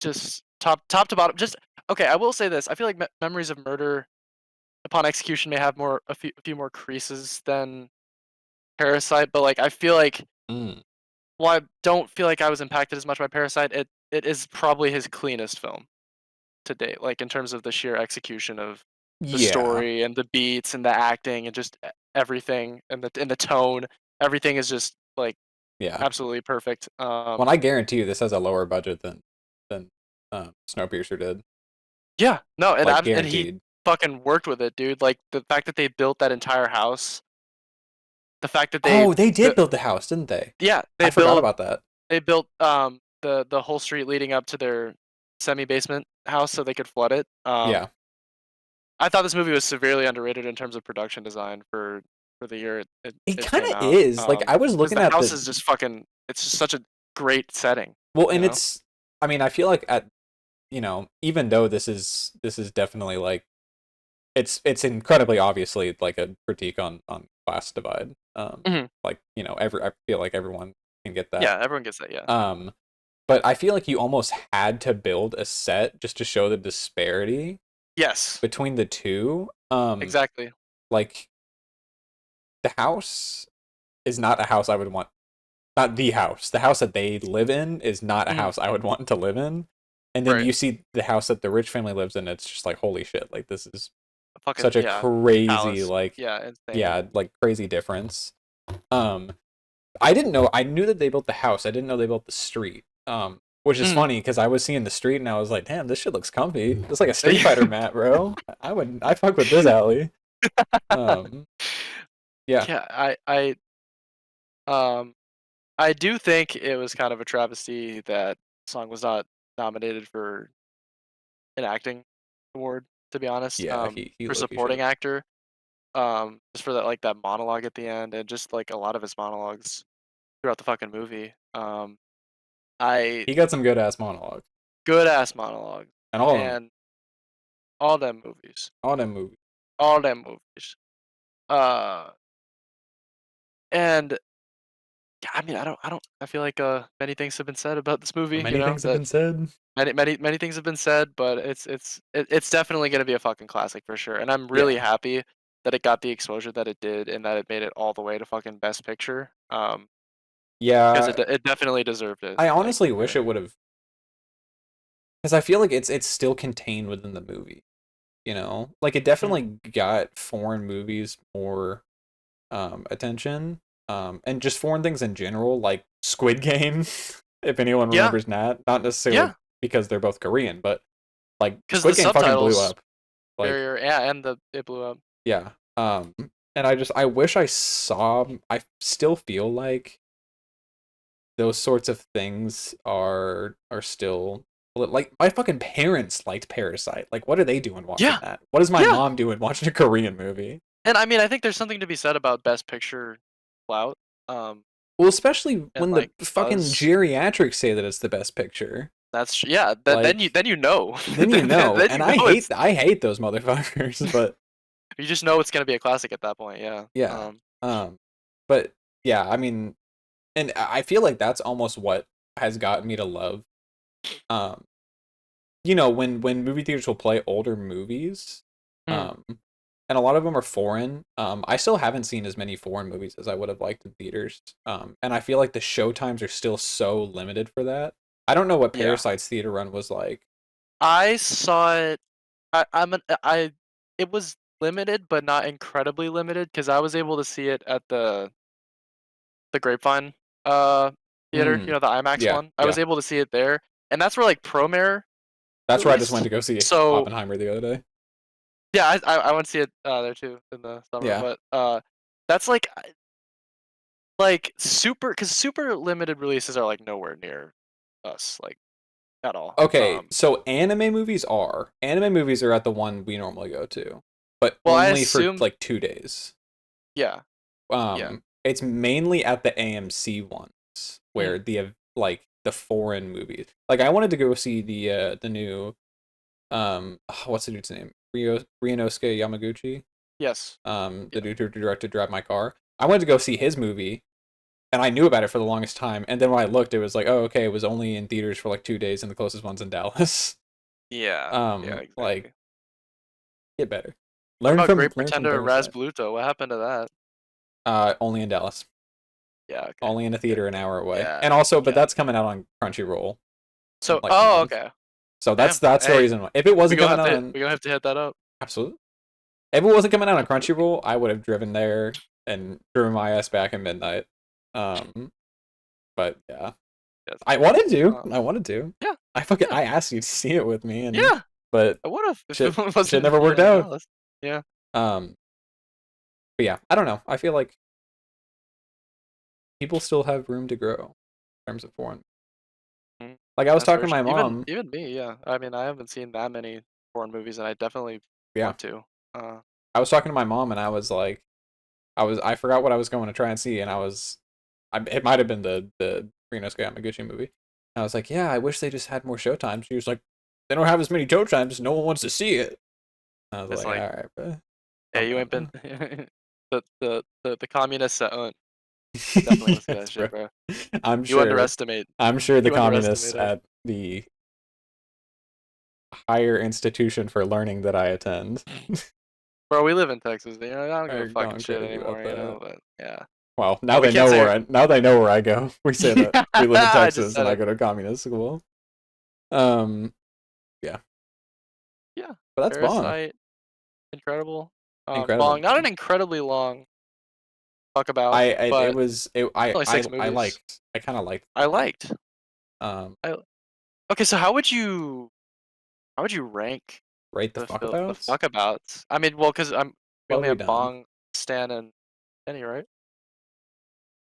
just top to bottom. Just okay. I will say this. I feel like Memories of Murder upon execution may have a few more creases than Parasite, but like I feel like Mm. while I don't feel like I was impacted as much by Parasite, it is probably his cleanest film to date. Like in terms of the sheer execution of the Yeah, story and the beats and the acting and just everything and the tone. Everything is just like yeah. absolutely perfect. Well, I guarantee you, this has a lower budget than Snowpiercer did. Yeah, no, Like and he guaranteed. fucking worked with it, dude. Like the fact that they built that entire house, the fact that Oh, they bu- did build the house, didn't they? yeah, I forgot about that. they built the whole street leading up to their semi basement house so they could flood it. Yeah, I thought this movie was severely underrated in terms of production design for the year it it kind came of out. is. Like I was Because looking the at house the is just fucking. It's just such a great setting, well, you and know. it's. I mean, I feel like at even though this is definitely like it's incredibly obviously like a critique on class divide. Hmm. Like every I feel like everyone can get that. Yeah, everyone gets that. Yeah. Um, but I feel like you almost had to build a set just to show the disparity Yes. between the two. Exactly. Like the house is not a house I would want. Not the house. The house that they live in is not a Hmm. house I would want to live in. And then Right. you see the house that the rich family lives in. It's just like holy shit! Like this is Fucking such a yeah. crazy Palace. Yeah. Insane. like crazy difference. Um, I didn't know. I knew that they built the house. I didn't know they built the street. Which is Mm. funny because I was seeing the street and I was like, damn, this shit looks comfy. It's like a Street Fighter map, bro. I fuck with this alley. Um, yeah, Yeah. Um I do think it was kind of a travesty that song was not nominated for an acting award, to be honest, yeah, he for Loki should supporting have. actor, just for that, like, that monologue at the end and just, like, a lot of his monologues throughout the fucking movie. I He got some good ass monologue Good ass monologue, and and all them movies, all them movies. all them movies. Uh, and Yeah, I mean, I don't. I feel like many things have been said about this movie. You Many know things have that been said. many things have been said, but it's definitely gonna be a fucking classic for sure. And I'm really Yeah. happy that it got the exposure that it did, and that it made it all the way to fucking Best Picture. Because Yeah, it definitely deserved it. I Like, honestly wish it would have, because I feel like it's still contained within the movie. You know, like it mhm. definitely got foreign movies more attention, and just foreign things in general, like Squid Game. If anyone Yeah, remembers that, not necessarily yeah, because they're both Korean, but like because the Squid Game fucking blew subtitles up. Like, yeah, and the it blew up. yeah. And I wish I saw. I still feel like those sorts of things are still like my fucking parents liked Parasite. Like, what are they doing watching Yeah, that? What is my yeah. mom doing watching a Korean movie? And I mean, I think there's something to be said about Best Picture clout, um, Well, especially and when the like fucking buzz. geriatrics say that it's the best picture. Yeah. Like, Then you know, then you know, then and you know it's I hate those motherfuckers, but you just know it's gonna be a classic at that point. Yeah. yeah. But yeah, I mean, and I feel like that's almost what has gotten me to love um when movie theaters will play older movies, Mm, um, and a lot of them are foreign. I still haven't seen as many foreign movies as I would have liked in theaters. And I feel like the show times are still so limited for that. I don't know what yeah. Parasite's theater run was like. I saw it. I it was limited, but not incredibly limited, because I was able to see it at the Grapevine uh theater. You Mm, know, the IMAX yeah, one. I yeah. was able to see it there, and that's where like Promare That's where I just went released. to go see So Oppenheimer the other day. yeah, I went to see it there too in the summer, Yeah. but that's like super, because super limited releases are like nowhere near us, like, at all. Okay, so anime movies are at the one we normally go to, but Well, I only for assume, like 2 days. yeah, yeah. It's mainly at the AMC ones where Mm, the foreign movies. Like, I wanted to go see the new what's the dude's name? Ryunosuke Yamaguchi. yes, The yeah, dude who directed Drive My Car. I wanted to go see his movie, and I knew about it for the longest time. And then when I looked, it was like, oh, okay, it was only in theaters for like 2 days, and the closest one's in Dallas. yeah, Like, exactly. get better. What about Great Learn from Pretender Parasite. Razbluto? What happened to that? Only in Dallas. Yeah, okay, Only in a good, theater an good. hour away. Yeah, And also, but that's gotcha. coming out on Crunchyroll in So, like a oh, month. okay. So Damn. that's the Hey, reason why. If it wasn't coming out on we gonna have to hit that up. absolutely, if it wasn't coming out on Absolutely. Crunchyroll, I would have driven there and driven my ass back at midnight. Um, but yeah, That's I fair. wanted to. Um, I wanted to. yeah, yeah, I asked you to see it with me, and yeah. but I would have if shit it shit wasn't, never you worked know, in out. Dallas. Yeah. Um, but yeah, I don't know. I feel like people still have room to grow in terms of foreign. Mm, Like, I was that's talking very to true. my mom. Even me, yeah. I mean, I haven't seen that many foreign movies, and I definitely Yeah, want to. Uh, I was talking to my mom, and I was like, I forgot what I was going to try and see, and it might have been the Rinosuke Yamaguchi movie. And I was like, yeah, I wish they just had more showtimes. She was like, they don't have as many showtimes. No one wants to see it. I was it's like, like, all right, bro, hey, calm you down ain't been now. the communists definitely want to see that Yes, bro. shit, bro. I'm You sure. underestimate I'm sure the you communists underestimate us. at the higher institution for learning that I attend Bro, we live in Texas, you know, I don't give a are fucking going shit crazy about anymore, you that. know, but yeah. Well, Yeah, we can't say now they know where I go. We say that we live in I just Texas and said I it. go to communist school. Um, yeah, Yeah. but that's Bong. Parasite, incredible. Incredible Long, not movie. an incredibly long talk about, It but was only 6 movies. I kind of liked I that. liked. Um, I Okay, so how would you rank rate the the fuckabouts. fuckabouts? I mean, well, because we What have only we have done? Bong, Stan, and Kenny, right?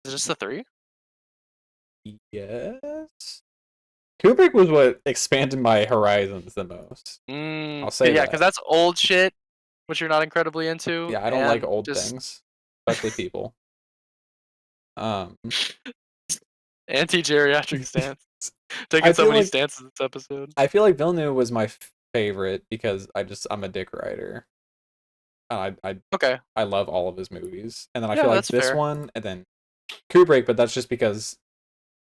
Is it just the 3? Yes. Kubrick was what expanded my horizons the most. I'll say Yeah, because that. that's old shit, which you're not incredibly into, Yeah, I don't like and old just things, especially people. Um, anti-geriatric stance. Taking I so feel many like stances this episode. Villeneuve was my favorite because I'm a dick writer. And Okay. I love all of his movies. And then I feel Yeah, like that's this fair. one, and then Kubrick, but that's just because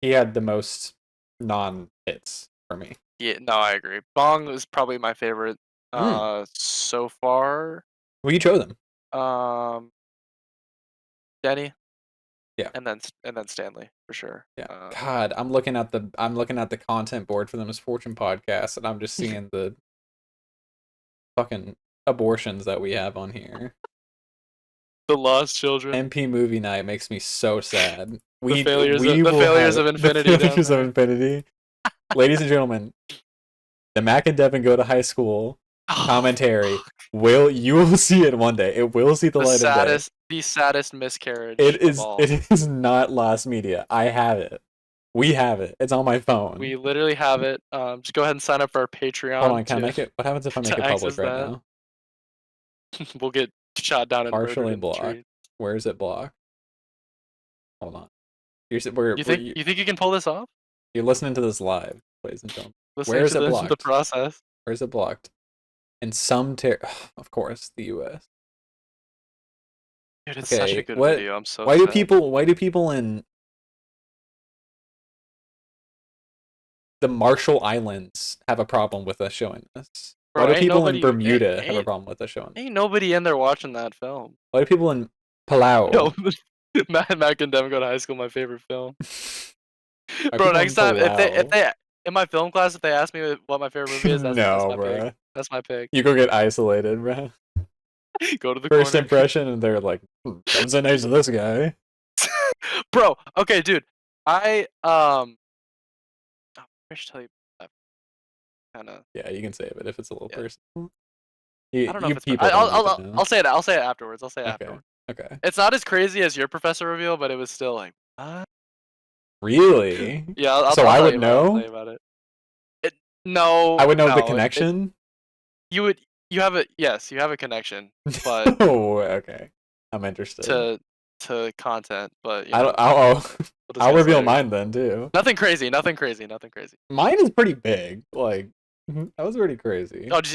he had the most non-hits for me. Yeah, no, I agree. Bong is probably my favorite Mm. so far. Well, you chose them. Um, Denny Yeah. and then Stanley for sure. Yeah. God, I'm looking at the content board for the Misfortune podcast, and I'm just seeing the fucking abortions that we have on here. The Lost Children, MP movie night makes me so sad. We the will failures have of the Infinity down failures of there. infinity. Ladies and gentlemen, the Mac and Devin go to high school Oh, commentary. You will see it one day. It will see the light of day. the saddest miscarriage of all. It is not lost media. I have it. We have it. It's on my phone. We literally have it. Just go ahead and sign up for our Hold on, Patreon can I to make it? What happens if I make to it public access right that. now? We'll get shot down and murdered Partially in the blocked. street. Where is it blocked? Hold on. You think you can pull this off? You're listening to this live, ladies and gentlemen. Where Listening is to it the blocked? process. Where is it blocked? In of course, the U.S. Dude, it's such a Okay, good what? video. I'm so Why do sad. people in the Marshall Islands have a problem with us showing this? Why Bro, do people in Bermuda have a ain't problem with us showing this? ain't nobody in there watching that film. Why do people in Yo, Palau? Mac and Devin Go to High School, my favorite film. Why Bro, people next in time if Palau? they in my film class if they ask me what my favorite movie is, that's No, my pick. bruh. That's my pick. You go get isolated, bruh. Go to the First corner. impression, and they're like, "Comes in next to this guy." Bro, okay, dude. I should tell you that kind of. Yeah, you can save it if it's a little Yeah. personal. I don't know if You it's. people don't need to know. I'll say it. I'll say it afterwards. I'll say it Okay. afterwards. Okay. It's not as crazy as your professor reveal, but it was still like, what? Really? Yeah, So I'll I tell would you about it. I'll tell know? you about it. It I no would know the no it connection? you would you have a yes you have a connection, but Oh, okay. I'm interested. to content, but I don't I'll we'll I'll discuss reveal later. mine then too. Nothing crazy. Nothing crazy. Nothing crazy. Mine is pretty big. Like that was pretty crazy. Oh, do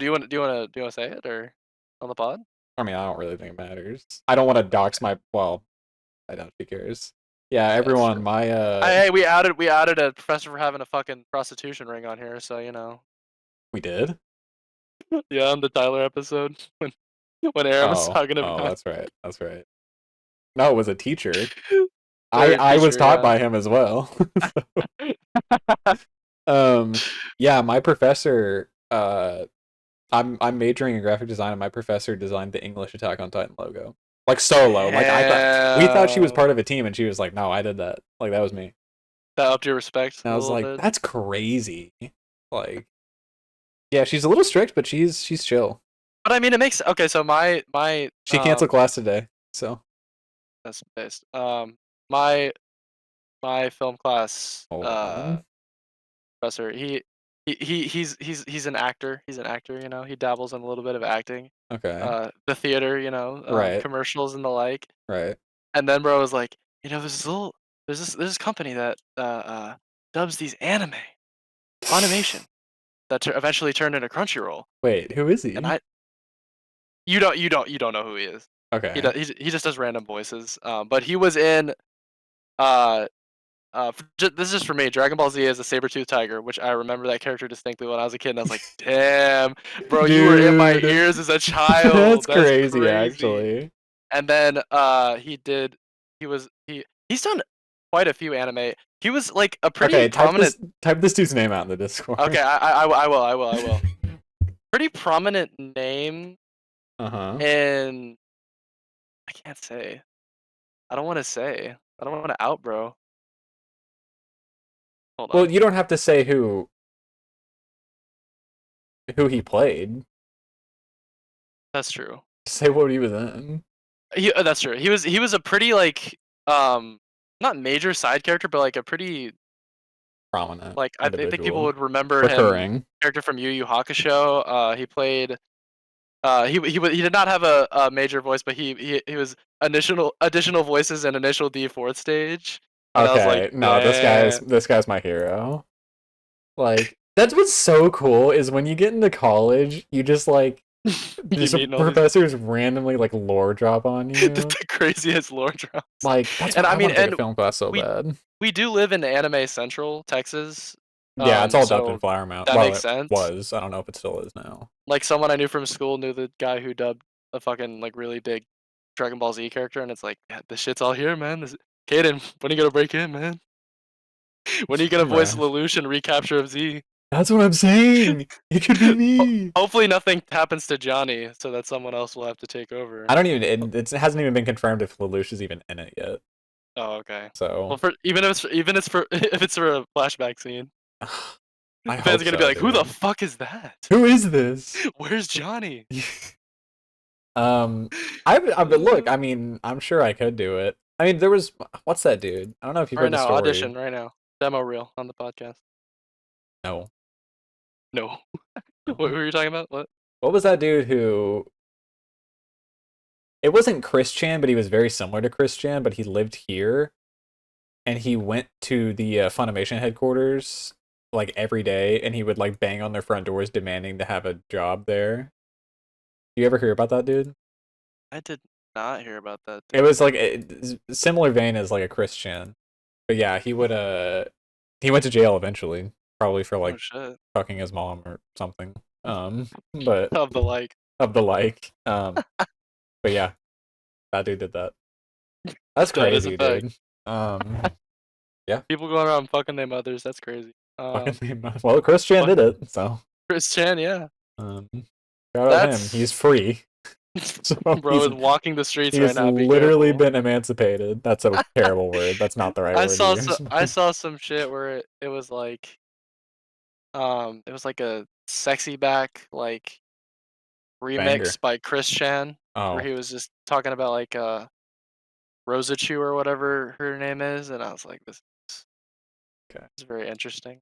you want to say it or on the pod? I mean, I don't really think it matters. I don't want to dox my I don't think cares. Yeah, Yeah, that's everyone, true. my Hey, we added a professor for having a fucking prostitution ring on here, so you know. we did? Yeah, on the Tyler episode when Aaron was Oh, talking oh, about that's right. That's right. No, it was a teacher. their I was teacher, taught yeah. by him as well. um yeah, my professor I'm majoring in graphic design, and my professor designed the English Attack on Titan logo. Like solo. Like we thought she was Damn. part of a team, and she was like, "No, I did that. Like that was me." That upped your respect And a I was little like, bit. "That's crazy." Like, yeah, she's a little strict, but she's chill. But I mean, it makes okay. So my She canceled class today, so that's based. My film class hold on. professor, he's an actor. He's an actor, you know. He dabbles in a little bit of acting. Okay. The theater, you know, Right. commercials and the like. Right. And then bro was like, you know, there's this company that dubs these animation that eventually turned into Crunchyroll. Wait, who is And he? you don't know who he is. Okay. He just does random voices. But he was in uh this is just for me. Dragon Ball Z is a saber-toothed tiger, which I remember that character distinctly when I was a kid, and I was like, "Damn, bro, you were in my Dude. ears as a That's child. That's crazy crazy." actually. And then he's done quite a few anime. He was like a pretty Okay, prominent. type this dude's name out in the Discord. Okay, I will. Pretty prominent name Uh-huh. in. I can't say. I don't want to say. I don't want to out, bro. Hold Well, on. you don't have to say who he played. That's true. Say what he was in. That's true. He was a pretty like not major side character, but like a pretty Prominent like think people individual. would remember him Recurring. character from Yu Yu Hakusho. He played he did not have a major voice, but he was additional voices in Initial D fourth stage, and I was like, Okay, no, damn. this guy's my hero. Like, that's what's so cool is when you get into college, you just like You Just meeting all these professors randomly like lore drop on you. the craziest lore drops. Like that's And what I I mean, want to take a and film class so we bad. we do live in Anime Central, Texas. Yeah, it's all dubbed in So Flower Mound. that Well, makes it sense. was. I don't know if it still is now. Like someone I knew from school knew the guy who dubbed a fucking like really big Dragon Ball Z character, and it's like, yeah, this shit's all here, man. Kaden, when are you gonna break in, man? When are you gonna voice Bruh. Lelouch in Recapture of Z? That's what I'm saying. It could be me. Hopefully nothing happens to Johnny, so that someone else will have to take over. I don't even. It hasn't even been confirmed if Lelouch is even in it yet. Oh, okay. Well, So for even it's for if it's for a flashback scene, I the fans hope are gonna be so, like, "Who the dude. fuck is that? Who is this? Where's Johnny?" um, but look. I mean, I'm sure I could do it. I mean, there was what's that dude? I don't know if you've Right heard the now, story. audition right now, demo reel on the podcast. No, No, what no. were you talking about? What? What was that dude who? It wasn't Chris Chan, but he was very similar to Chris Chan, but he lived here and he went to the Funimation headquarters like every day, and he would like bang on their front doors demanding to have a job there. You ever hear about that dude? I did not hear about that It dude. was like a similar vein as like a Christian, but yeah, he would he went to jail eventually, probably for Oh like shit. fucking his mom or something. But Of the like. of the like, but yeah, that dude did that. That's That is a crazy, fact. dude. Yeah, People going around fucking their mothers. That's crazy. fucking name. Well, Christian What? did it, so Chris Chan, yeah. um, shout out him. He's That's free. So bro is walking the streets right he's now. Be literally careful. been emancipated. That's a terrible word. That's not the right word to use. I saw some shit where it was like it was like a sexy back like Banger. remix by Chris Chan where Oh, he was just talking about like Rosa Chu or whatever her name is, and I was like, this okay. is very interesting.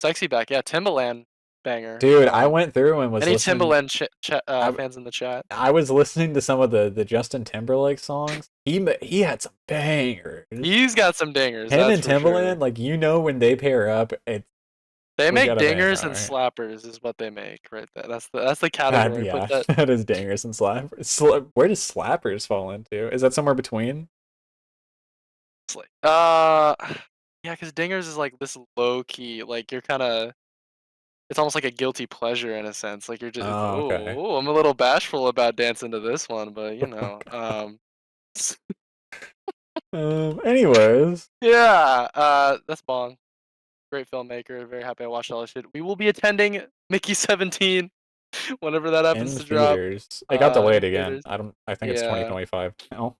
Sexy back, yeah, Timbaland banger. Dude, I went through and was Any listening. Timbaland I fans in the chat? I was listening to some of the Justin Timberlake songs. He had some bangers. He's got some dingers, Him that's and for sure. Timbaland, like when they pair up, it's They we make got a dingers banger. All and right. slappers is what they make right there. That's the That category. Put yeah, that that is dangers and slappers. Where does slappers fall into? Is that somewhere between? it's like yeah, because dingers is like this low key, like you're kind of it's almost like a guilty pleasure in a sense. Like you're just Oh, okay. oh, I'm a little bashful about dancing to this one, but Anyways, yeah, that's Bong. Great filmmaker. Very happy I watched all this shit. We will be attending Mickey 17 whenever that happens in to drop. theaters. It got In delayed again. theaters. I don't. I think it's Yeah. 2025 now.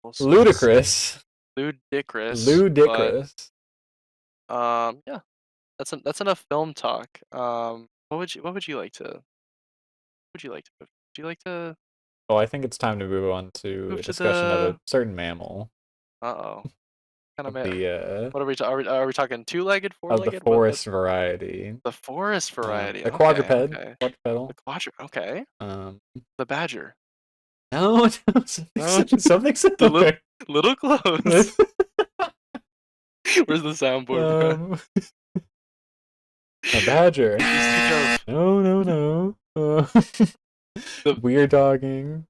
We'll see. Ludicrous. Ludicrous, but Ludicrous. yeah, that's enough film talk. What would you like to move? Would you like to Well, I think it's time to move on to move a to discussion of a the certain mammal uh-oh. Kind of of the what are we are we talking two-legged, of the four-legged? What forest variety. the forest variety. A Okay, quadruped. okay. The Quadrupedal. quadra okay. Um, The badger. no, no, No, something the little similar. little close. Where's the soundboard, bro? um, a badger. You speak of No, no, no. the Weird dogging.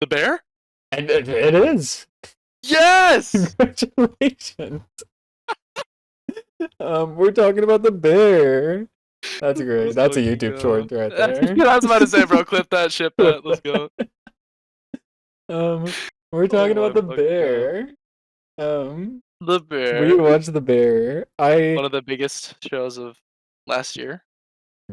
bear? And it is. Yes! Congratulations. We're talking about the bear. That's great. Let's That's a fucking YouTube go. short right there. I was about to say, bro, clip that, ship that. Let's go. um, we're Oh talking about my the fucking god. bear. Um, The we Bear, watched the bear. one of the biggest shows of last year.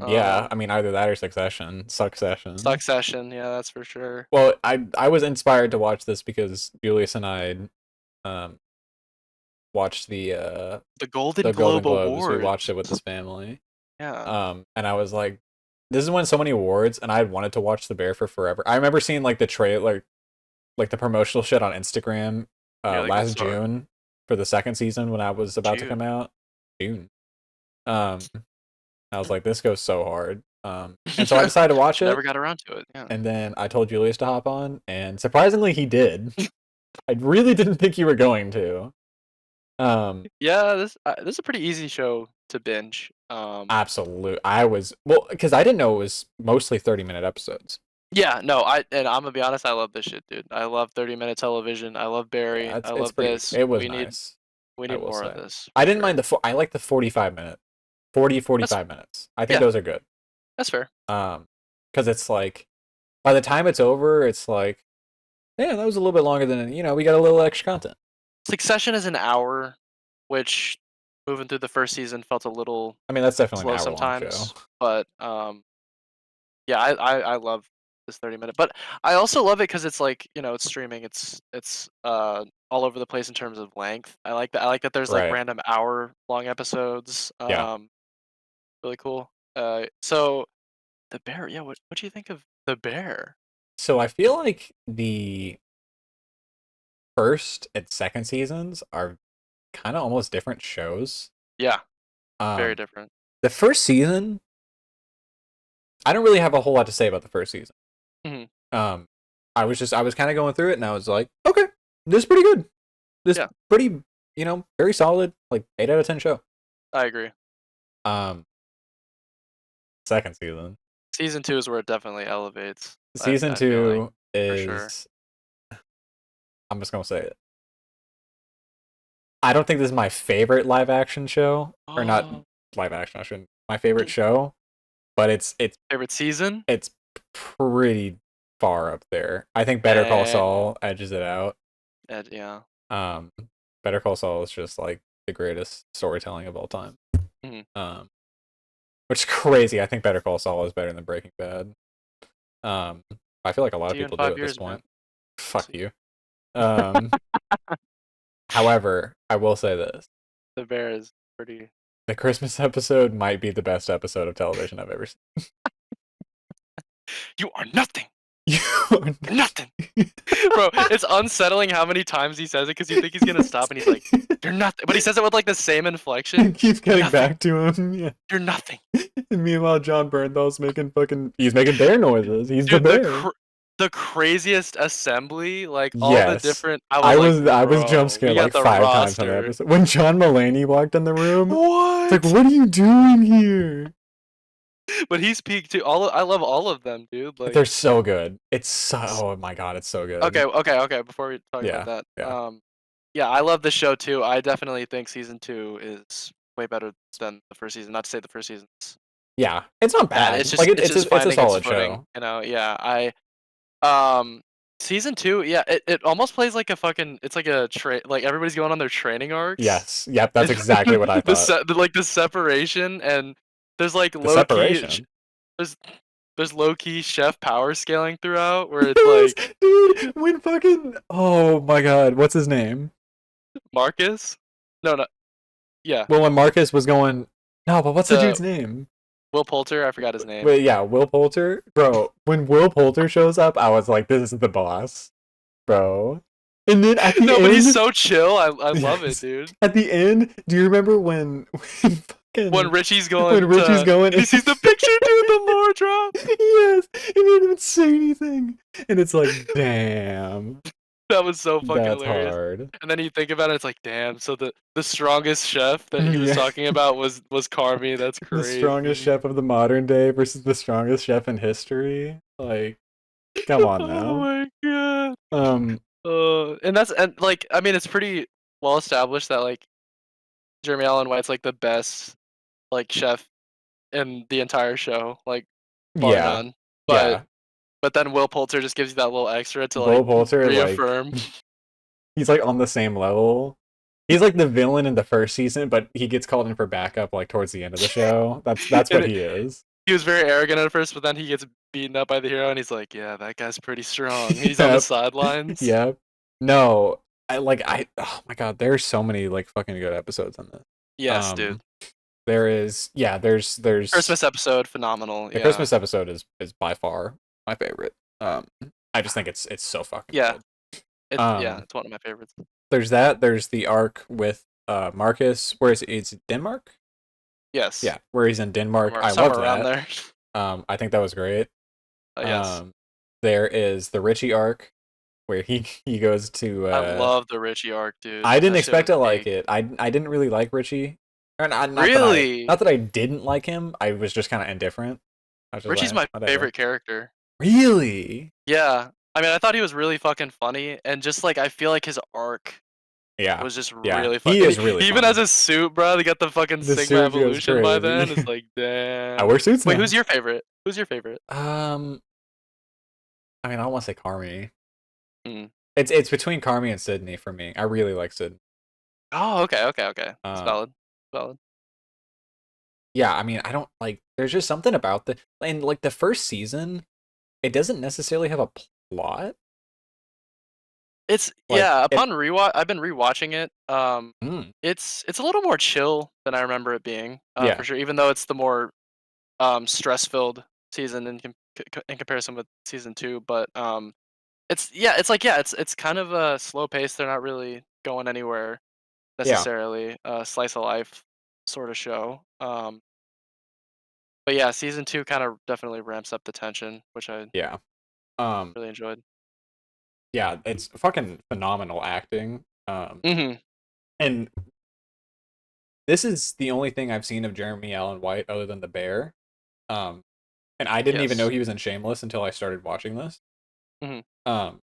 Yeah, Um, I mean either that or Succession. Succession, yeah, that's for sure. Well, I was inspired to watch this because Julius and I um watched The Golden the Golden Globe Globes. We watched Awards. it with this family. Yeah. And I was like, this is won so many awards, and I had wanted to watch The Bear for forever. I remember seeing like the trailer, like the promotional shit on Instagram, Yeah, like last this hard. June for the second season when I was about to come June. out. June. Um, I was like, this goes so hard. And so I decided to watch Never it, got around to it. Yeah. and then I told Julius to hop on, and surprisingly, he did. I really didn't think you were going to. Um, Yeah, this is a pretty easy show to binge. Absolute. I was well because I didn't know it was mostly 30-minute episodes. Yeah, no, I'm gonna be honest, I love this shit, dude. I love 30-minute television. I love Yeah, Barry. it's I it's love pretty. this. It was We need nice. we I need will more of say. this I for didn't sure. mind I like the 45-minute, 40 That's 45 minutes. I think yeah, those are good. that's fair. Um, because it's like by the time it's over, it's like, yeah, that was a little bit longer than we got a little extra content. Succession is an hour, which moving through the first season felt a little I mean, that's definitely an slow hour-long show. sometimes, but yeah, I love this 30-minute, but I also love it because it's like it's streaming. It's all over the place in terms of length. I like that. I like that there's like Right. random hour-long episodes. Yeah. Really cool. So the bear. Yeah, what do you think of the bear? So I feel like the first and second seasons are kind of almost different shows. Yeah, very Um, different. the first season, I don't really have a whole lot to say about the first season. Hmm. Um, I was kind of going through it, and I was like, okay, this is pretty good. This Yeah, pretty, very solid, like 8 out of 10 show. I agree. Um, second season, Season 2 is where it definitely elevates. season I feel like two for sure. is, I'm just gonna say it. I don't think this is my favorite live action show, or not Oh, live action. I shouldn't. My favorite show, but favorite season? it's pretty far up there. I think Better Call Damn. Saul edges it out. Yeah. Um, Better Call Saul is just like the greatest storytelling of all time. Mhm. Um, which is crazy. I think Better Call Saul is better than Breaking Bad. Um, I feel like a lot of See you in people do 5 at this years, point. man. Fuck See you. Um, however, I will say this: the bear is pretty. the Christmas episode might be the best episode of television I've ever seen. You are nothing. You are You're nothing. Bro, it's unsettling how many times he says it because you think he's gonna stop and he's like, "You're nothing," but he says it with like the same inflection. It keeps You're getting nothing. back to him. Yeah. You're nothing. And meanwhile, John Bernthal's he's making bear noises. He's the Dude, bear. the craziest assembly, like all the Yes. different. I was like, I was jump bro, we scared got like the 5 times on the roster. episode. When John Mulaney walked in the room, it's like, What? what are you doing here? But he's peaked too. I love all of them, dude. Like, They're so good. It's so oh my god, it's so okay, good. okay. Before we talk about Yeah, that, yeah. yeah, I love the show too. I definitely think season 2 is way better than the first season. Not to say the first season's Yeah. It's not bad. bad. Like It's just it's a finding its solid footing. show. Yeah. Um, season 2, yeah, it almost plays like a fucking. It's like a like everybody's going on their training arcs. Yes. Yep, that's exactly what I thought. Like the separation and there's like The low key. separation. There's there's low key chef power scaling throughout where it's There was, like dude, when fucking oh my god, what's his name? Marcus. No, no, yeah, Well, when Marcus was going, no, but what's the the dude's name? Will Poulter. I forgot his name. Wait, yeah, Will Poulter, bro. When Will Poulter shows up, I was like, "This is the boss, bro." And then at the No, but he's end, so chill. I love it, yes, dude. at the end, do you remember when When fucking Richie's when going Richie's to going and he and sees the picture, dude, the lore drop. yes, and he didn't even say anything, and it's like, damn, That was so fucking that's hilarious. hard. And then you think about it, it's like, damn. So the strongest chef that he was Yeah, talking about was Carmy. That's the strongest crazy. chef of the modern day versus the strongest chef in history. Like, come on Oh now. my god. Um, And like I mean, it's pretty well established that like Jeremy Allen White's like the best like chef in the entire show, like bar yeah, none. But yeah. then Will Poulter just gives you that little extra to Will like Poulter, like reaffirm. he's like on the same level. He's like the villain in the first season, but he gets called in for backup like towards the end of the show. That's what And he is. he was very arrogant at first, but then he gets beaten up by the hero, and he's like, "Yeah, that guy's pretty strong." He's on the Yep. sidelines. Yep. No, I oh my god, there's so many like fucking good episodes on this. Yes, dude. Um there is yeah, there's Christmas episode, phenomenal. the Yeah, Christmas episode is by far my favorite. I just think it's so fucking yeah. good. Yeah, Um it's one of my favorites. there's there's the arc with Marcus, where is it? It's Denmark? Yes, Yeah, where he's in Denmark. I somewhere loved around that. there. I think that was great. Yes, Um, there is the Richie arc where he goes to. I love the Richie arc, dude. I didn't That shit expect was to like peak. it. I didn't really like Richie. Or Really? not that I didn't like him. I was just kind of indifferent. I was just Richie's like, my whatever. favorite character. Really? Yeah. I mean, I thought he was really fucking funny, and just like I feel like his arc Yeah. was just Yeah. really fun. He And is really he even has funny. a suit, bro. They got the fucking The Sigma suit goes evolution by crazy. then. It's like, I damn. wear suits Wait, who's now. your favorite? Who's your favorite? Um, I mean, I don't want to say Carmi. Hmm. It's between Carmi and Sydney for me. I really like Sydney. Oh, okay, okay, okay. That's Um, valid. Valid. yeah, I mean, I don't like. There's just something about the and like the first season. It doesn't necessarily have a plot. It's Like yeah. it. Upon rewatch, I've been rewatching it. Mm, It's a little more chill than I remember it being. For yeah, sure. Even though it's the more stress filled season in comparison with season two, but it's yeah. It's like yeah. It's kind of a slow pace. They're not really going anywhere yeah, necessarily. Slice of life sort of show. But yeah, season two kind of definitely ramps up the tension, which I yeah. Um, really enjoyed. yeah. It's fucking phenomenal acting. Hmm. And this is the only thing I've seen of Jeremy Allen White other than the bear. Um, and I didn't even know Yes. he was in Shameless until I started watching this. Hmm. Um,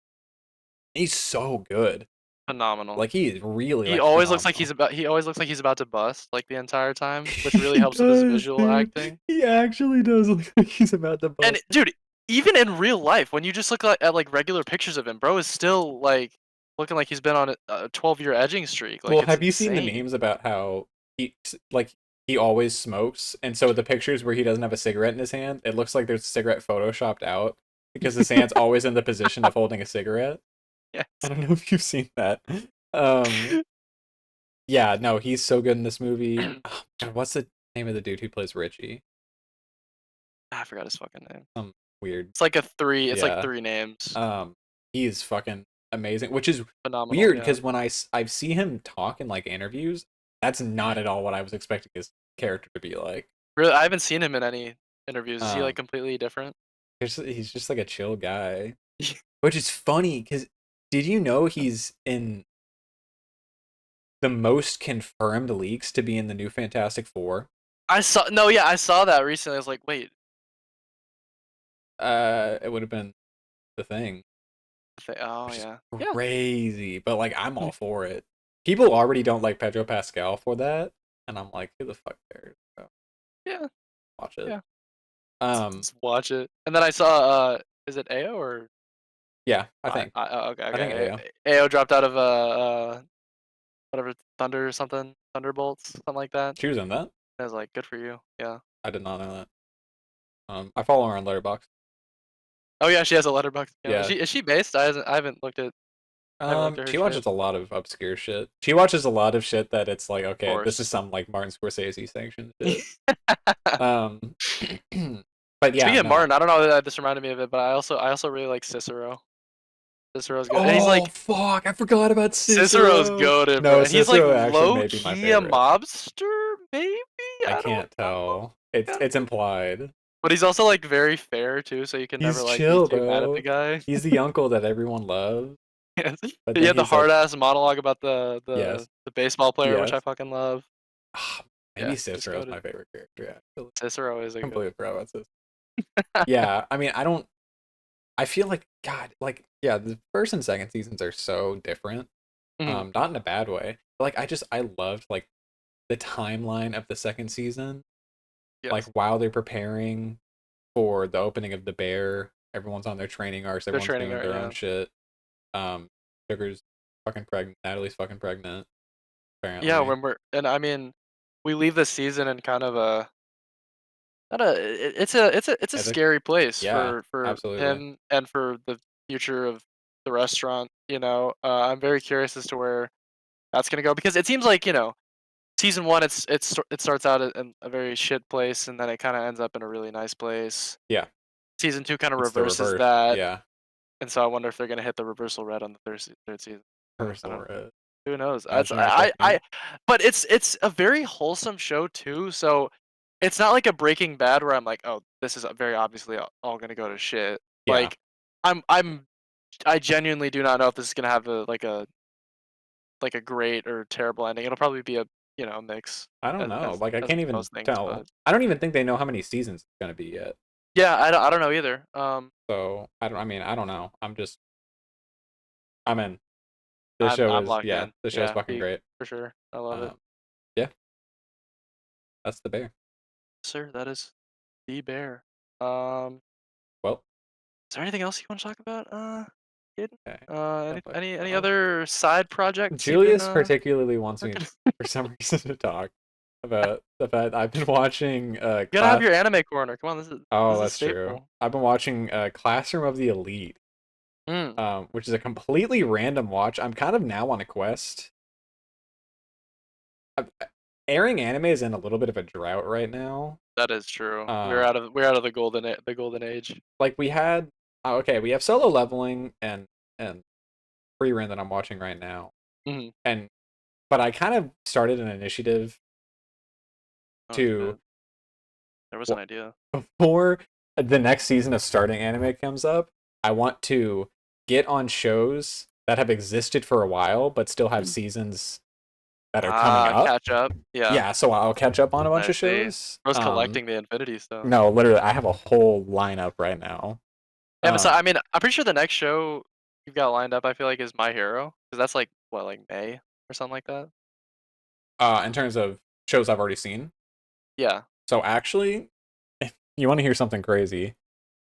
he's so good. Phenomenal. Like he is really He like always looks like phenomenal. he always looks like he's about to bust like the entire time, which really He helps with his does, visual dude. acting. He actually does look like he's about to And bust. dude, even in real life, when you just look at like regular pictures of him, bro is still like looking like he's been on a 12-year edging streak. Like Well, it's have you seen the insane. memes about how he like he always smokes, and so the pictures where he doesn't have a cigarette in his hand, it looks like there's a cigarette photoshopped out because his hand's always in the position of holding a cigarette. I Yes. don't know if you've seen that. Um, yeah, no, he's so good in this movie. Oh, God, what's the name of the dude who plays Richie? I forgot his fucking name. Some weird. It's like a three. It's like Yeah. three names. Um, he is fucking amazing, which is Phenomenal. weird Yeah. because when I see him talk in like interviews, that's not at all what I was expecting his character to be like. Really, I haven't seen him in any interviews. Is he like Um, completely different? he's just like a chill guy, which is funny because did you know he's in the most confirmed leaks to be in the new Fantastic Four? I saw no, yeah, I saw that recently. I was like, wait, It would have been the Thing, oh which is yeah, yeah, crazy, but like I'm all for it. People already don't like Pedro Pascal for that, and I'm like, who the fuck cares? So, yeah, watch it. yeah. Um, Just watch it. And then I saw, is it AO or yeah, okay, I think okay. AO. AO dropped out of whatever Thunder or something, Thunderbolts, something like that. She was in that. I was like, good for you. Yeah. I did not know that. I follow her on Letterboxd. Oh yeah, she has a letterbox account. Yeah. Is she based? I haven't looked at her She shit. watches a lot of obscure shit. She watches a lot of shit that it's like, Of okay, this is course. some like Martin Scorsese sanctioned shit. Um, but yeah, Speaking of no. Martin, I don't know that this reminded me of it, but I also really like Cicero. Cicero's good, and he's Oh like fuck! I forgot about Cicero's Cicero. goated, bro. No, And he's like Cicero actually low may be my key a favorite. mobster, maybe? I I don't can't know. tell. It's Yeah. implied. But he's also like very fair too, so you can never He's like be chill, too mad at the bro. guy. He's the uncle that everyone loves, Yes. but He then had the he's like, hard ass monologue about yes, the baseball player, which I yes. fucking love. Ah, maybe Yeah, just Cicero's goated. my favorite character. Actually, Cicero is a good. completely forgot about Cicero. Yeah, I mean, I don't. I feel like God, like yeah, the first and second seasons are so different. Mhm. Not in a bad way. But, like I loved like the timeline of the second season. Like Yes. while they're preparing for the opening of the bear, everyone's on their training arcs. They're Everyone's training doing art, their own yeah. shit. Sugar's fucking pregnant. Natalie's fucking pregnant. Yeah, Apparently, when we're and I mean, we leave the season in kind of a not a it's a yeah, scary place yeah, for absolutely, him and for the future of the restaurant, you know. I'm very curious as to where that's gonna go because it seems like, you know, season 1 it starts out in a very shit place and then it kind of ends up in a really nice place. yeah. Season 2 kind of It's the reverses reverse. that, Yeah, and so I wonder if they're gonna hit the reversal red on the third season. I don't personal know. red. Who knows? That's Imaginary technique. but it's a very wholesome show too. So it's not like a Breaking Bad where I'm like, oh, this is very obviously all gonna go to shit. Yeah, Like I'm I genuinely do not know if this is gonna have a like a great or terrible ending. It'll probably be a mix I don't as know. as Like I as can't even most things, tell. but I don't even think they know how many seasons it's gonna be yet. yeah, I don't know either. So I don't. I mean, I don't know. I'm in. This I'm show I'm is locked yeah. in. This show's Yeah, fucking peak great. for sure. I love it. Um, yeah, that's the bear. Sir, that is the bear. Um, Well, is there anything else you want to talk about? Kid? okay. Any But, any any well, other side projects you've been Julius particularly wants me working? for some reason to talk about the fact I've been watching You gotta have your anime corner. Come on, this is this Oh, is a that's true. staple. I've been watching Classroom of the Elite, Mm, which is a completely random watch. I'm kind of now on a quest. I, airing anime is in a little bit of a drought right now. that is true. We're Um, out of the golden age. like we had, okay, we have Solo Leveling and Free Run that I'm watching right now, Mhm. and but I kind of started an initiative Oh to shit. There was an idea. before the next season of starting anime comes up. I want to get on shows that have existed for a while but still have seasons that are coming Ah, up. catch up. Yeah, Yeah, so I'll catch up on a bunch I of see. shows. I was collecting the Infinity Stones. No, literally, I have a whole lineup right now. Yeah, but so Um, I mean, I'm pretty sure the next show you've got lined up, I feel like, is My Hero, because that's like what, like May or something like that. in terms of shows I've already seen. Yeah, So actually, if you want to hear something crazy,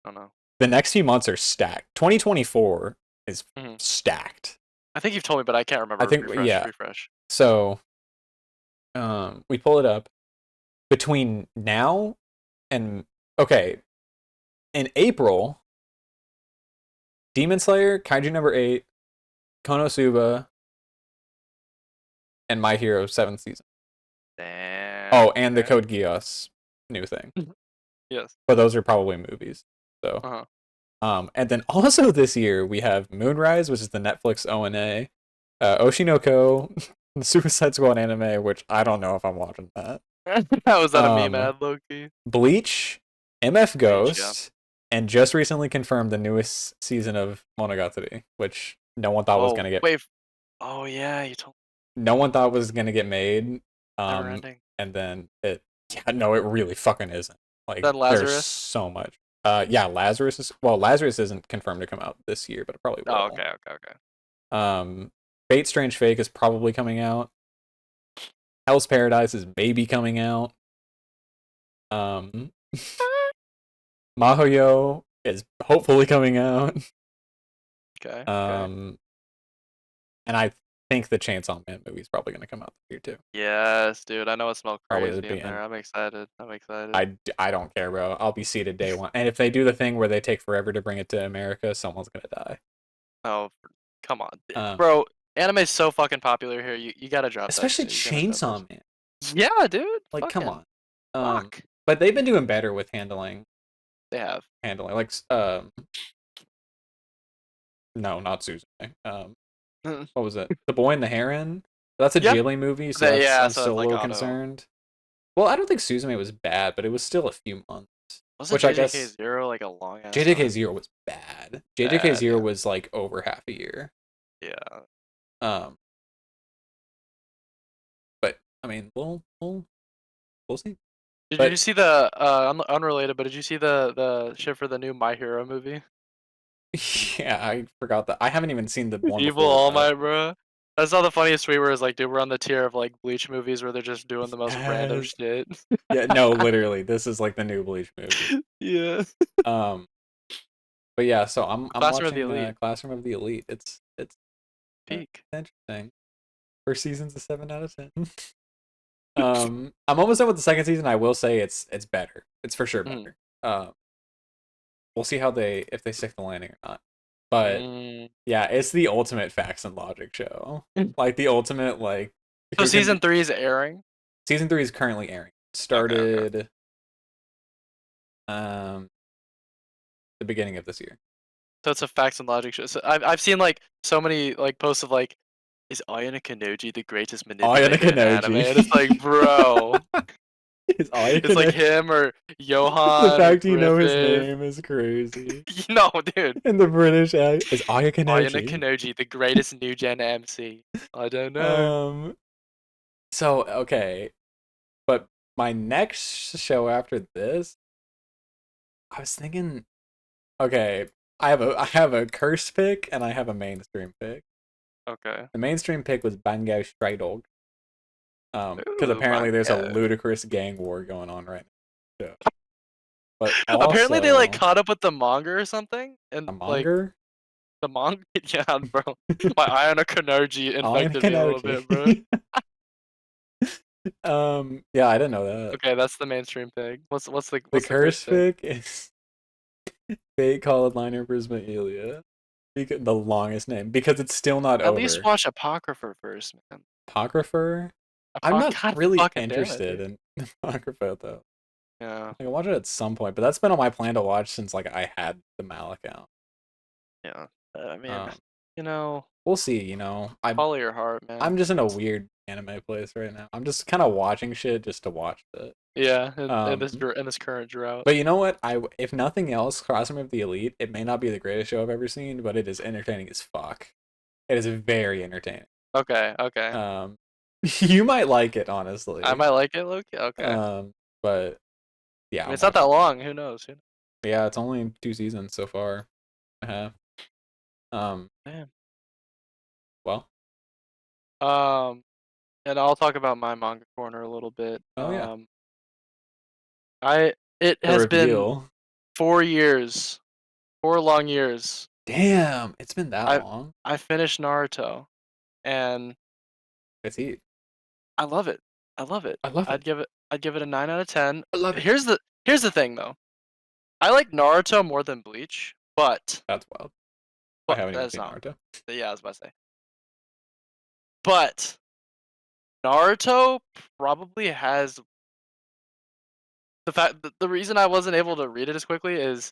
I don't know. the next few months are stacked. 2024 is Hmm. stacked. I think you've told me, but I can't I remember. think Refresh, yeah. refresh. So, we pull it up between now and okay, in April, Demon Slayer, Kaiju number 8, Konosuba, and My Hero 7th season. Damn. Oh, and the Okay. Code Geass new thing. Yes. But those are probably movies. So, Uh huh. and then also this year we have Moonrise, which is the Netflix ONA, Oshinoko, the Suicide Squad anime, which I don't know if I'm watching that. Was that a meme Um, ad, Loki? Bleach, MF Bleach, yeah. Ghost, and just recently confirmed the newest season of Monogatari, which no one thought was Whoa, gonna get wait. Oh yeah, you told no one thought was gonna get made. never ending. And then yeah, no, it really fucking isn't. Like Then there's Lazarus. so much. Yeah, Lazarus isn't confirmed to come out this year, but it probably Oh, will. okay, okay, okay. Um, Fate Strange Fake is probably coming out. Hell's Paradise is maybe coming out. Um, Mahoyo is hopefully coming out. Okay, okay. Um, and I think the Chainsaw Man movie is probably going to come out this year too. Yes, dude. I know it smelled Probably crazy would be, in there. and I'm excited. I'm excited. I don't care, bro. I'll be seated day one. And if they do the thing where they take forever to bring it to America, someone's gonna die. Oh, come on, Um, bro. Anime is so fucking popular here. You gotta drop that especially shit. You gotta drop that Chainsaw shit. Man. Yeah, dude. Like, come Fucking on. fuck. But they've been doing better with handling They have. like no, not Susan. What was it? The Boy and the Heron. That's a Yeah. Ghibli movie, so They, that's yeah. I'm So still it's a like little auto. concerned. Well, I don't think Suzume was bad, but it was still a few months. Wasn't Which I JJK guess Zero like a long ass JJK time? Zero was bad. JJK Bad. Zero Yeah. was like over half a year. Yeah. Um, but I mean, we'll see. Did you But see the unrelated? But did you see the shit for the new My Hero movie? yeah, I forgot that. I haven't even seen the one Evil before All that. Might, bro. I saw the funniest tweet where it's like, dude, we're on the tier of like Bleach movies where they're just doing the most random Yes. shit. Yeah, no, literally, this is like the new Bleach movie. Yeah. Um, but yeah, so I'm Classroom of the watching Elite. Classroom of the Elite. It's Peak. interesting. First season's a 7 out of 10. I'm almost done with the second season. I will say it's better. It's for sure Mm. better. We'll see how if they stick the landing or not. But Mm. yeah, it's the ultimate facts and logic show. Like the ultimate like So here's season 3 is airing. season 3 is currently airing. Okay, okay. Started um the beginning of this year. So it's a facts and logic show. So I've seen like so many like posts of like, is Ayano Kanoji the greatest Ayana manipulator in anime? And it's like, Kanoji. bro, Is Ayana it's like Kanoji. him or The Johan or fact you know his Griffith. name is crazy. No, dude. And the British is Ayana Ayano Kanoji. Kanoji, the greatest new gen MC. I don't know. Um So okay, but my next show after this, I was thinking, okay, I have a curse pick and I have a mainstream pick. Okay. The mainstream pick was Bango Stray Dog. Because Ooh, apparently there's a manga. ludicrous gang war going on right now. Yeah. But Apparently they like also caught up with the manga or something, and a like manga. the manga. Yeah, bro. My eye on a Kanergi Iron infected me a little bit, bro. Kaneki. Yeah, I didn't know that. Okay, that's the mainstream thing. The What's the curse curse thing? pick is Fate Called Liner Prismaelia. The longest name because it's still not At least over. watch Apocrypha first, man. Apocrypher. I'm not God really fucking damn it, interested dude. in Apocrypha though. Yeah, I can watch it at some point, but that's been on my plan to watch since like I had the Mal account. yeah. I mean, Um, you know, we'll see. You know, follow your heart, man. I'm just in a weird anime place right now. I'm just kind of watching shit just to watch it. Yeah, Um, in this current drought. but you know what? If nothing else, Crossing of the Elite, it may not be the greatest show I've ever seen, but it is entertaining as fuck. It is very entertaining. Okay, okay. Um, you might like it I honestly. might like it, Loki. Okay. But yeah, I mean, I'm it's not that watching. long. Who knows? Yeah, it's only 2 seasons so far. I have. Um, Damn. well, And I'll talk about my manga corner a little bit. oh yeah, I it the has been reveal. 4 years, 4 long years. Damn, it's been that I long. I finished Naruto, and It's heat. I love it. I love it. I love it. I'd give it a 9 out of 10. I love it. Here's the thing though. I like Naruto more than Bleach, That's wild. I but haven't even that's seen not. Naruto. Yeah, I was about to say. But Naruto probably has the reason I wasn't able to read it as quickly is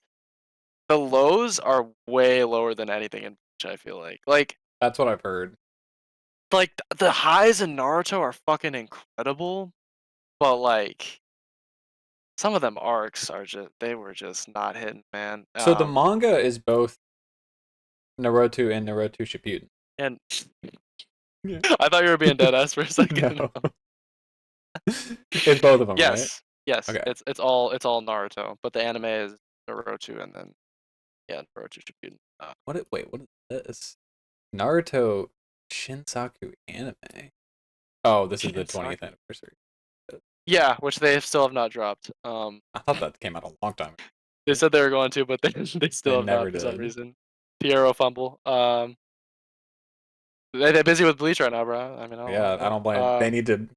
the lows are way lower than anything in Bleach, I feel like. That's what I've heard. The highs in Naruto are fucking incredible, but like some of them arcs are just they were just not hitting, man. So the manga is both Naruto and Naruto Shippuden. And Yeah. I thought you were being dead ass for a second. No. It's both of them, right? Yes, yes, Okay. it's all Naruto, but the anime is Naruto and then yeah, Naruto Shippuden. Wait, what is this? Naruto Shinsaku anime. Oh, this is the 20th Shinsaki. anniversary. Yeah, which they still have not dropped. I thought that came out a long time They ago. said they were going to, but they They still have never not for some did. reason. Piero fumble. They're busy with Bleach right now, bro. I mean, I don't Yeah, I know. don't blame. They need to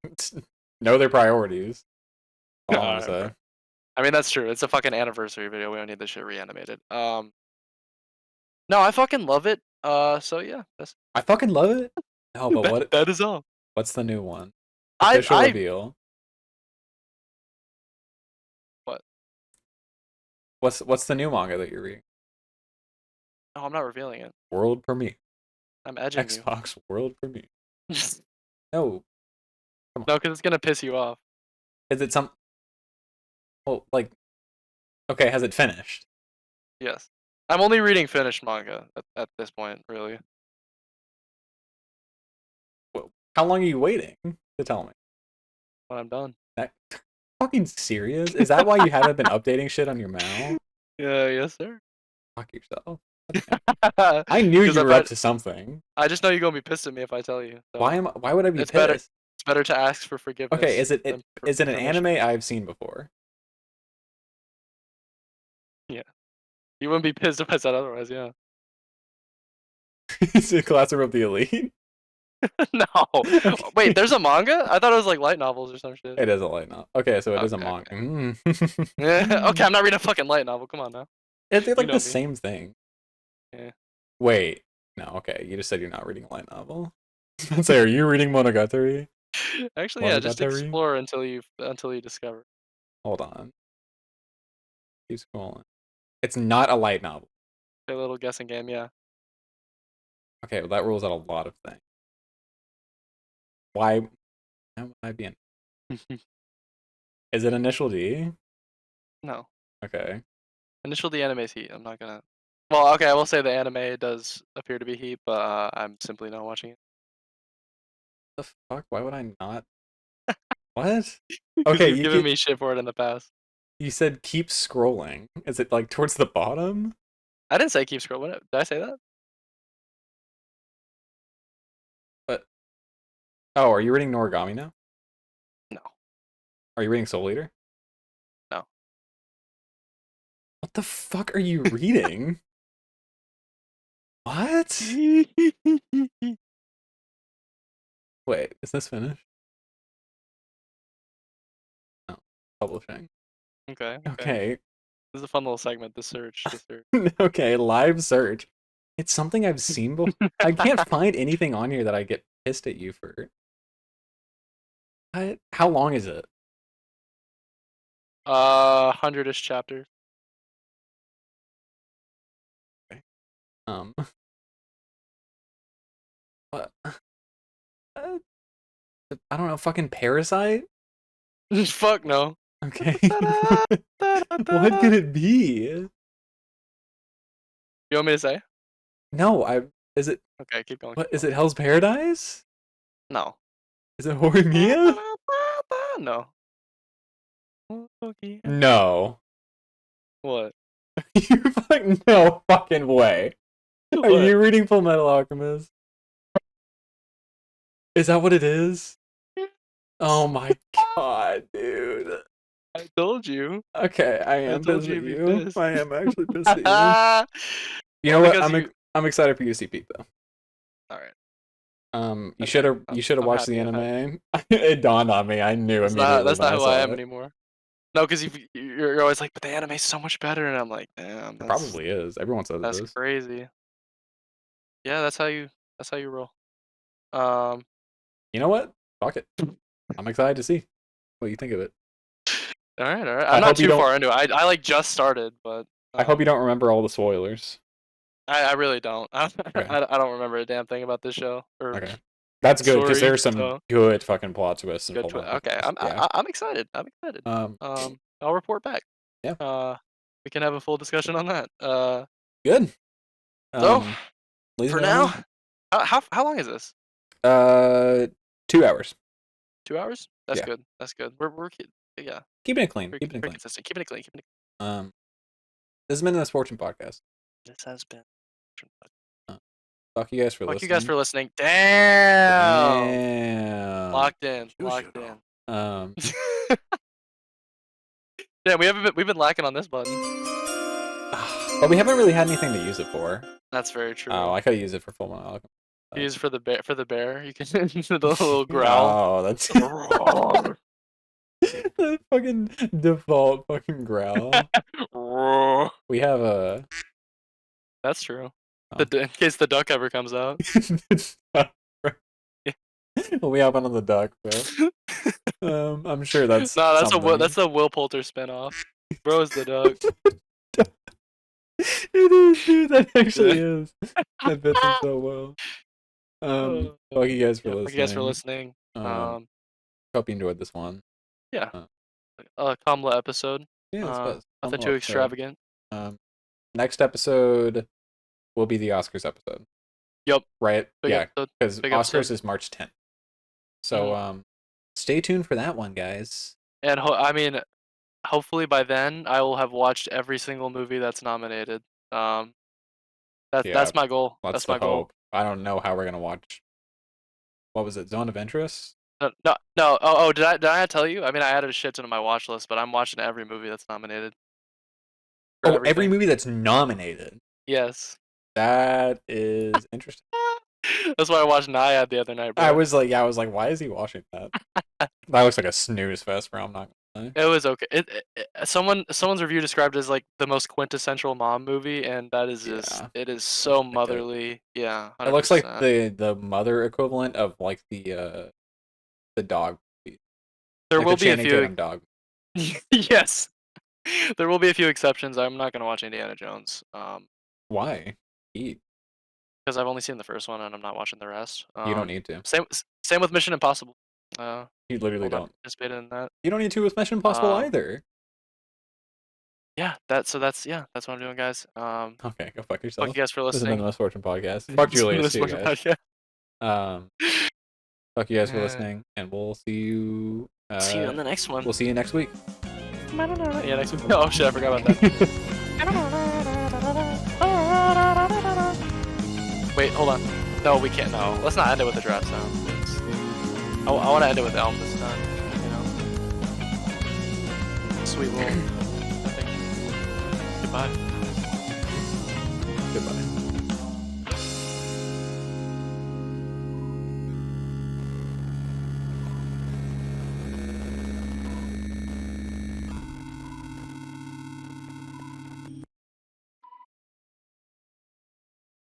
know their priorities. That's all I'm gonna Alright, bro. say. I mean, that's true. It's a fucking anniversary video. We don't need this shit reanimated. No, I fucking love it. So yeah, I fucking love it. No, but that is all. what's the new one? I Official I reveal. what? What's the new manga that you're reading? No, I'm not revealing it. World premiere. I'm edging you. Xbox World premiere. No, No, come on. because it's gonna piss you off. Is it some? Well, like, okay, has it finished? Yes. I'm only reading finished manga at this point, really. Well, how long are you waiting to tell me? When I'm done. That fucking serious? Is that why you haven't been updating shit on your Mal? Yeah, yes, sir. Fuck yourself. I knew Because you if were up to something. I just know you're gonna be pissed at me if I tell you. So Why would I be it's better. pissed? It's better to ask for Okay, forgiveness than is it an anime permission. I've seen before? Yeah, you wouldn't be pissed if I said otherwise. Yeah. Is it Classroom of the Elite? No. Wait, Okay. there's a manga? I thought it was like light novels or some shit. It is a light novel. Okay, so it is a Okay, manga. okay. Yeah, okay, I'm not reading a fucking light novel. Come on now. It's You like the know me. same thing. Yeah. Wait, no, okay. You just said you're not reading a light novel. Let's say, are you reading Monogatari? Actually, yeah, just Monogatari? explore until you discover. Hold on. Keep scrolling. It's not a light novel. A little guessing game, yeah. Okay, well, that rules out a lot of things. Why would I be in? Is it Initial D? No. Okay. Initial the anime's heat. I'm not gonna. Well, okay, I will say the anime does appear to be heat, but I'm simply not watching it. The fuck? Why would I not? What? Because Okay, you've given me shit for it in the past. you said keep scrolling. Is it like towards the bottom? I didn't say keep scrolling. Did I say that? But oh, are you reading Noragami now? No, Are you reading Soul Eater? no. What the fuck are you reading? What? Wait, is this finished? No. Publishing. Okay, okay. Okay. This is a fun little segment. The search, the search. Okay, live search. It's something I've seen before. I can't find anything on here that I get pissed at you for. What? How long is it? 100-ish chapters. Okay. Um, what? I don't know. Fucking Parasite. Fuck no. Okay. Ta-da, What ta-da-da. could it be? You want me to say? No, I. Is it? Okay, keep going, What keep is going. it? Hell's Paradise? No. Is it Horimiya? No. Okay. No. What? You fucking no fucking way. Are What? you reading Full Metal Alchemist? Is that what it is? Oh my god, dude. I told you. Okay, I I am told pissed you at you'd be you. pissed. I am actually pissed at you. You know Only what? because you. I'm excited for you to see Pete though. All right. You Okay. should have I'm watched the happy. I'm happy. anime. It dawned on me. I knew That's not. immediately That's when not I who I saw am it. anymore. No, because you're always like, but the anime's so much better, and I'm like, damn, It probably is. Everyone says it that's is. crazy. Yeah, that's how you roll. Um. You know what? Fuck it. I'm excited to see what you think of it. All right. All right. I'm I not hope you too don't. far into it. I like just started, but I hope you um. don't remember all the spoilers. I really don't. Okay. I don't remember a damn thing about this show or Okay. That's good because story. there's some So good fucking plot twists in good. Full Metal Okay. Alchemist. Yeah. I'm excited. I'm excited. Um. I'll report back. Yeah. Uh, we can have a full discussion on that. Good. So Please for know now, me. how long is this? Uh, 2 hours. 2 hours? That's Yeah. good. That's good. Yeah. Keeping it clean. Pretty, Keeping it pretty clean. consistent. Keeping it clean. Keeping it. Um, this has been the Misfortune Podcast. This has been. Uh, Fuck you guys for Fuck you guys listening. for listening. Damn. Damn. Locked in. Locked in. Um, Damn, we've been lacking on this button. but we haven't really had anything to use it for. That's very Oh, true. I could use it for Full Metal Alchemist. Use for the bear. For the bear, you can the little growl. Oh, that's the fucking default fucking growl. We have a. That's true. Oh. In case the duck ever comes out. We have one on the duck, bro. I'm sure that's No, something. that's a Will Poulter spinoff. Bro is the duck. It is, dude. That actually Yeah. is. That fits him so well. Fuck you guys for Yeah, thank you guys for listening. listening. Hope you enjoyed this one. Yeah, Uh, Kamla episode. yeah, it's best. Nothing too extravagant. Next episode will be the Oscars episode. Yup. Right? Big Yeah, episode. because Big Oscars episode. is March 10th. So stay tuned for that one, guys. And I mean, hopefully by then I will have watched every single movie that's nominated. Yeah, That's my goal. that's That's the my goal. hope. I don't know how we're gonna watch. What was it? Zone of Interest? No, no, no. Oh, did I not tell you? I mean, I added a shit ton to my watch list, but I'm watching every movie that's nominated for Oh, every everything. movie that's nominated. Yes. That is interesting. That's why I watched Naiad the other night, bro. I was like, why is he watching that? That looks like a snooze fest, bro. I'm not gonna lie. It was okay. Someone's review described it as like the most quintessential mom movie, and that is just Yeah, it is so like it. motherly. Yeah, It looks like 100%. the mother equivalent of like the dog movie. There Like will the be a Channing few. Tatum dog. Yes, there will be a few exceptions. I'm not gonna watch Indiana Jones. Why? Eat. Because I've only seen the first one and I'm not watching the rest. You don't need to. Same with Mission Impossible. You literally Will not don't. participate in that. You don't need to with Mission Impossible Um, either. yeah, that's what I'm doing, guys. Okay, go fuck Fuck yourself. you guys for This has been the listening. Misfortune Podcast. Fuck Julius This too, fucking guys. podcast. Um, fuck you guys for Yeah. listening, and we'll see you See you on the next one. We'll see you next week. Yeah, next week. Oh shit, I forgot about that. Wait, hold on. No, we can't. No, let's not end it with the draft sound. I want to end it with Elm this time. You know. Sweet little. Goodbye. Goodbye.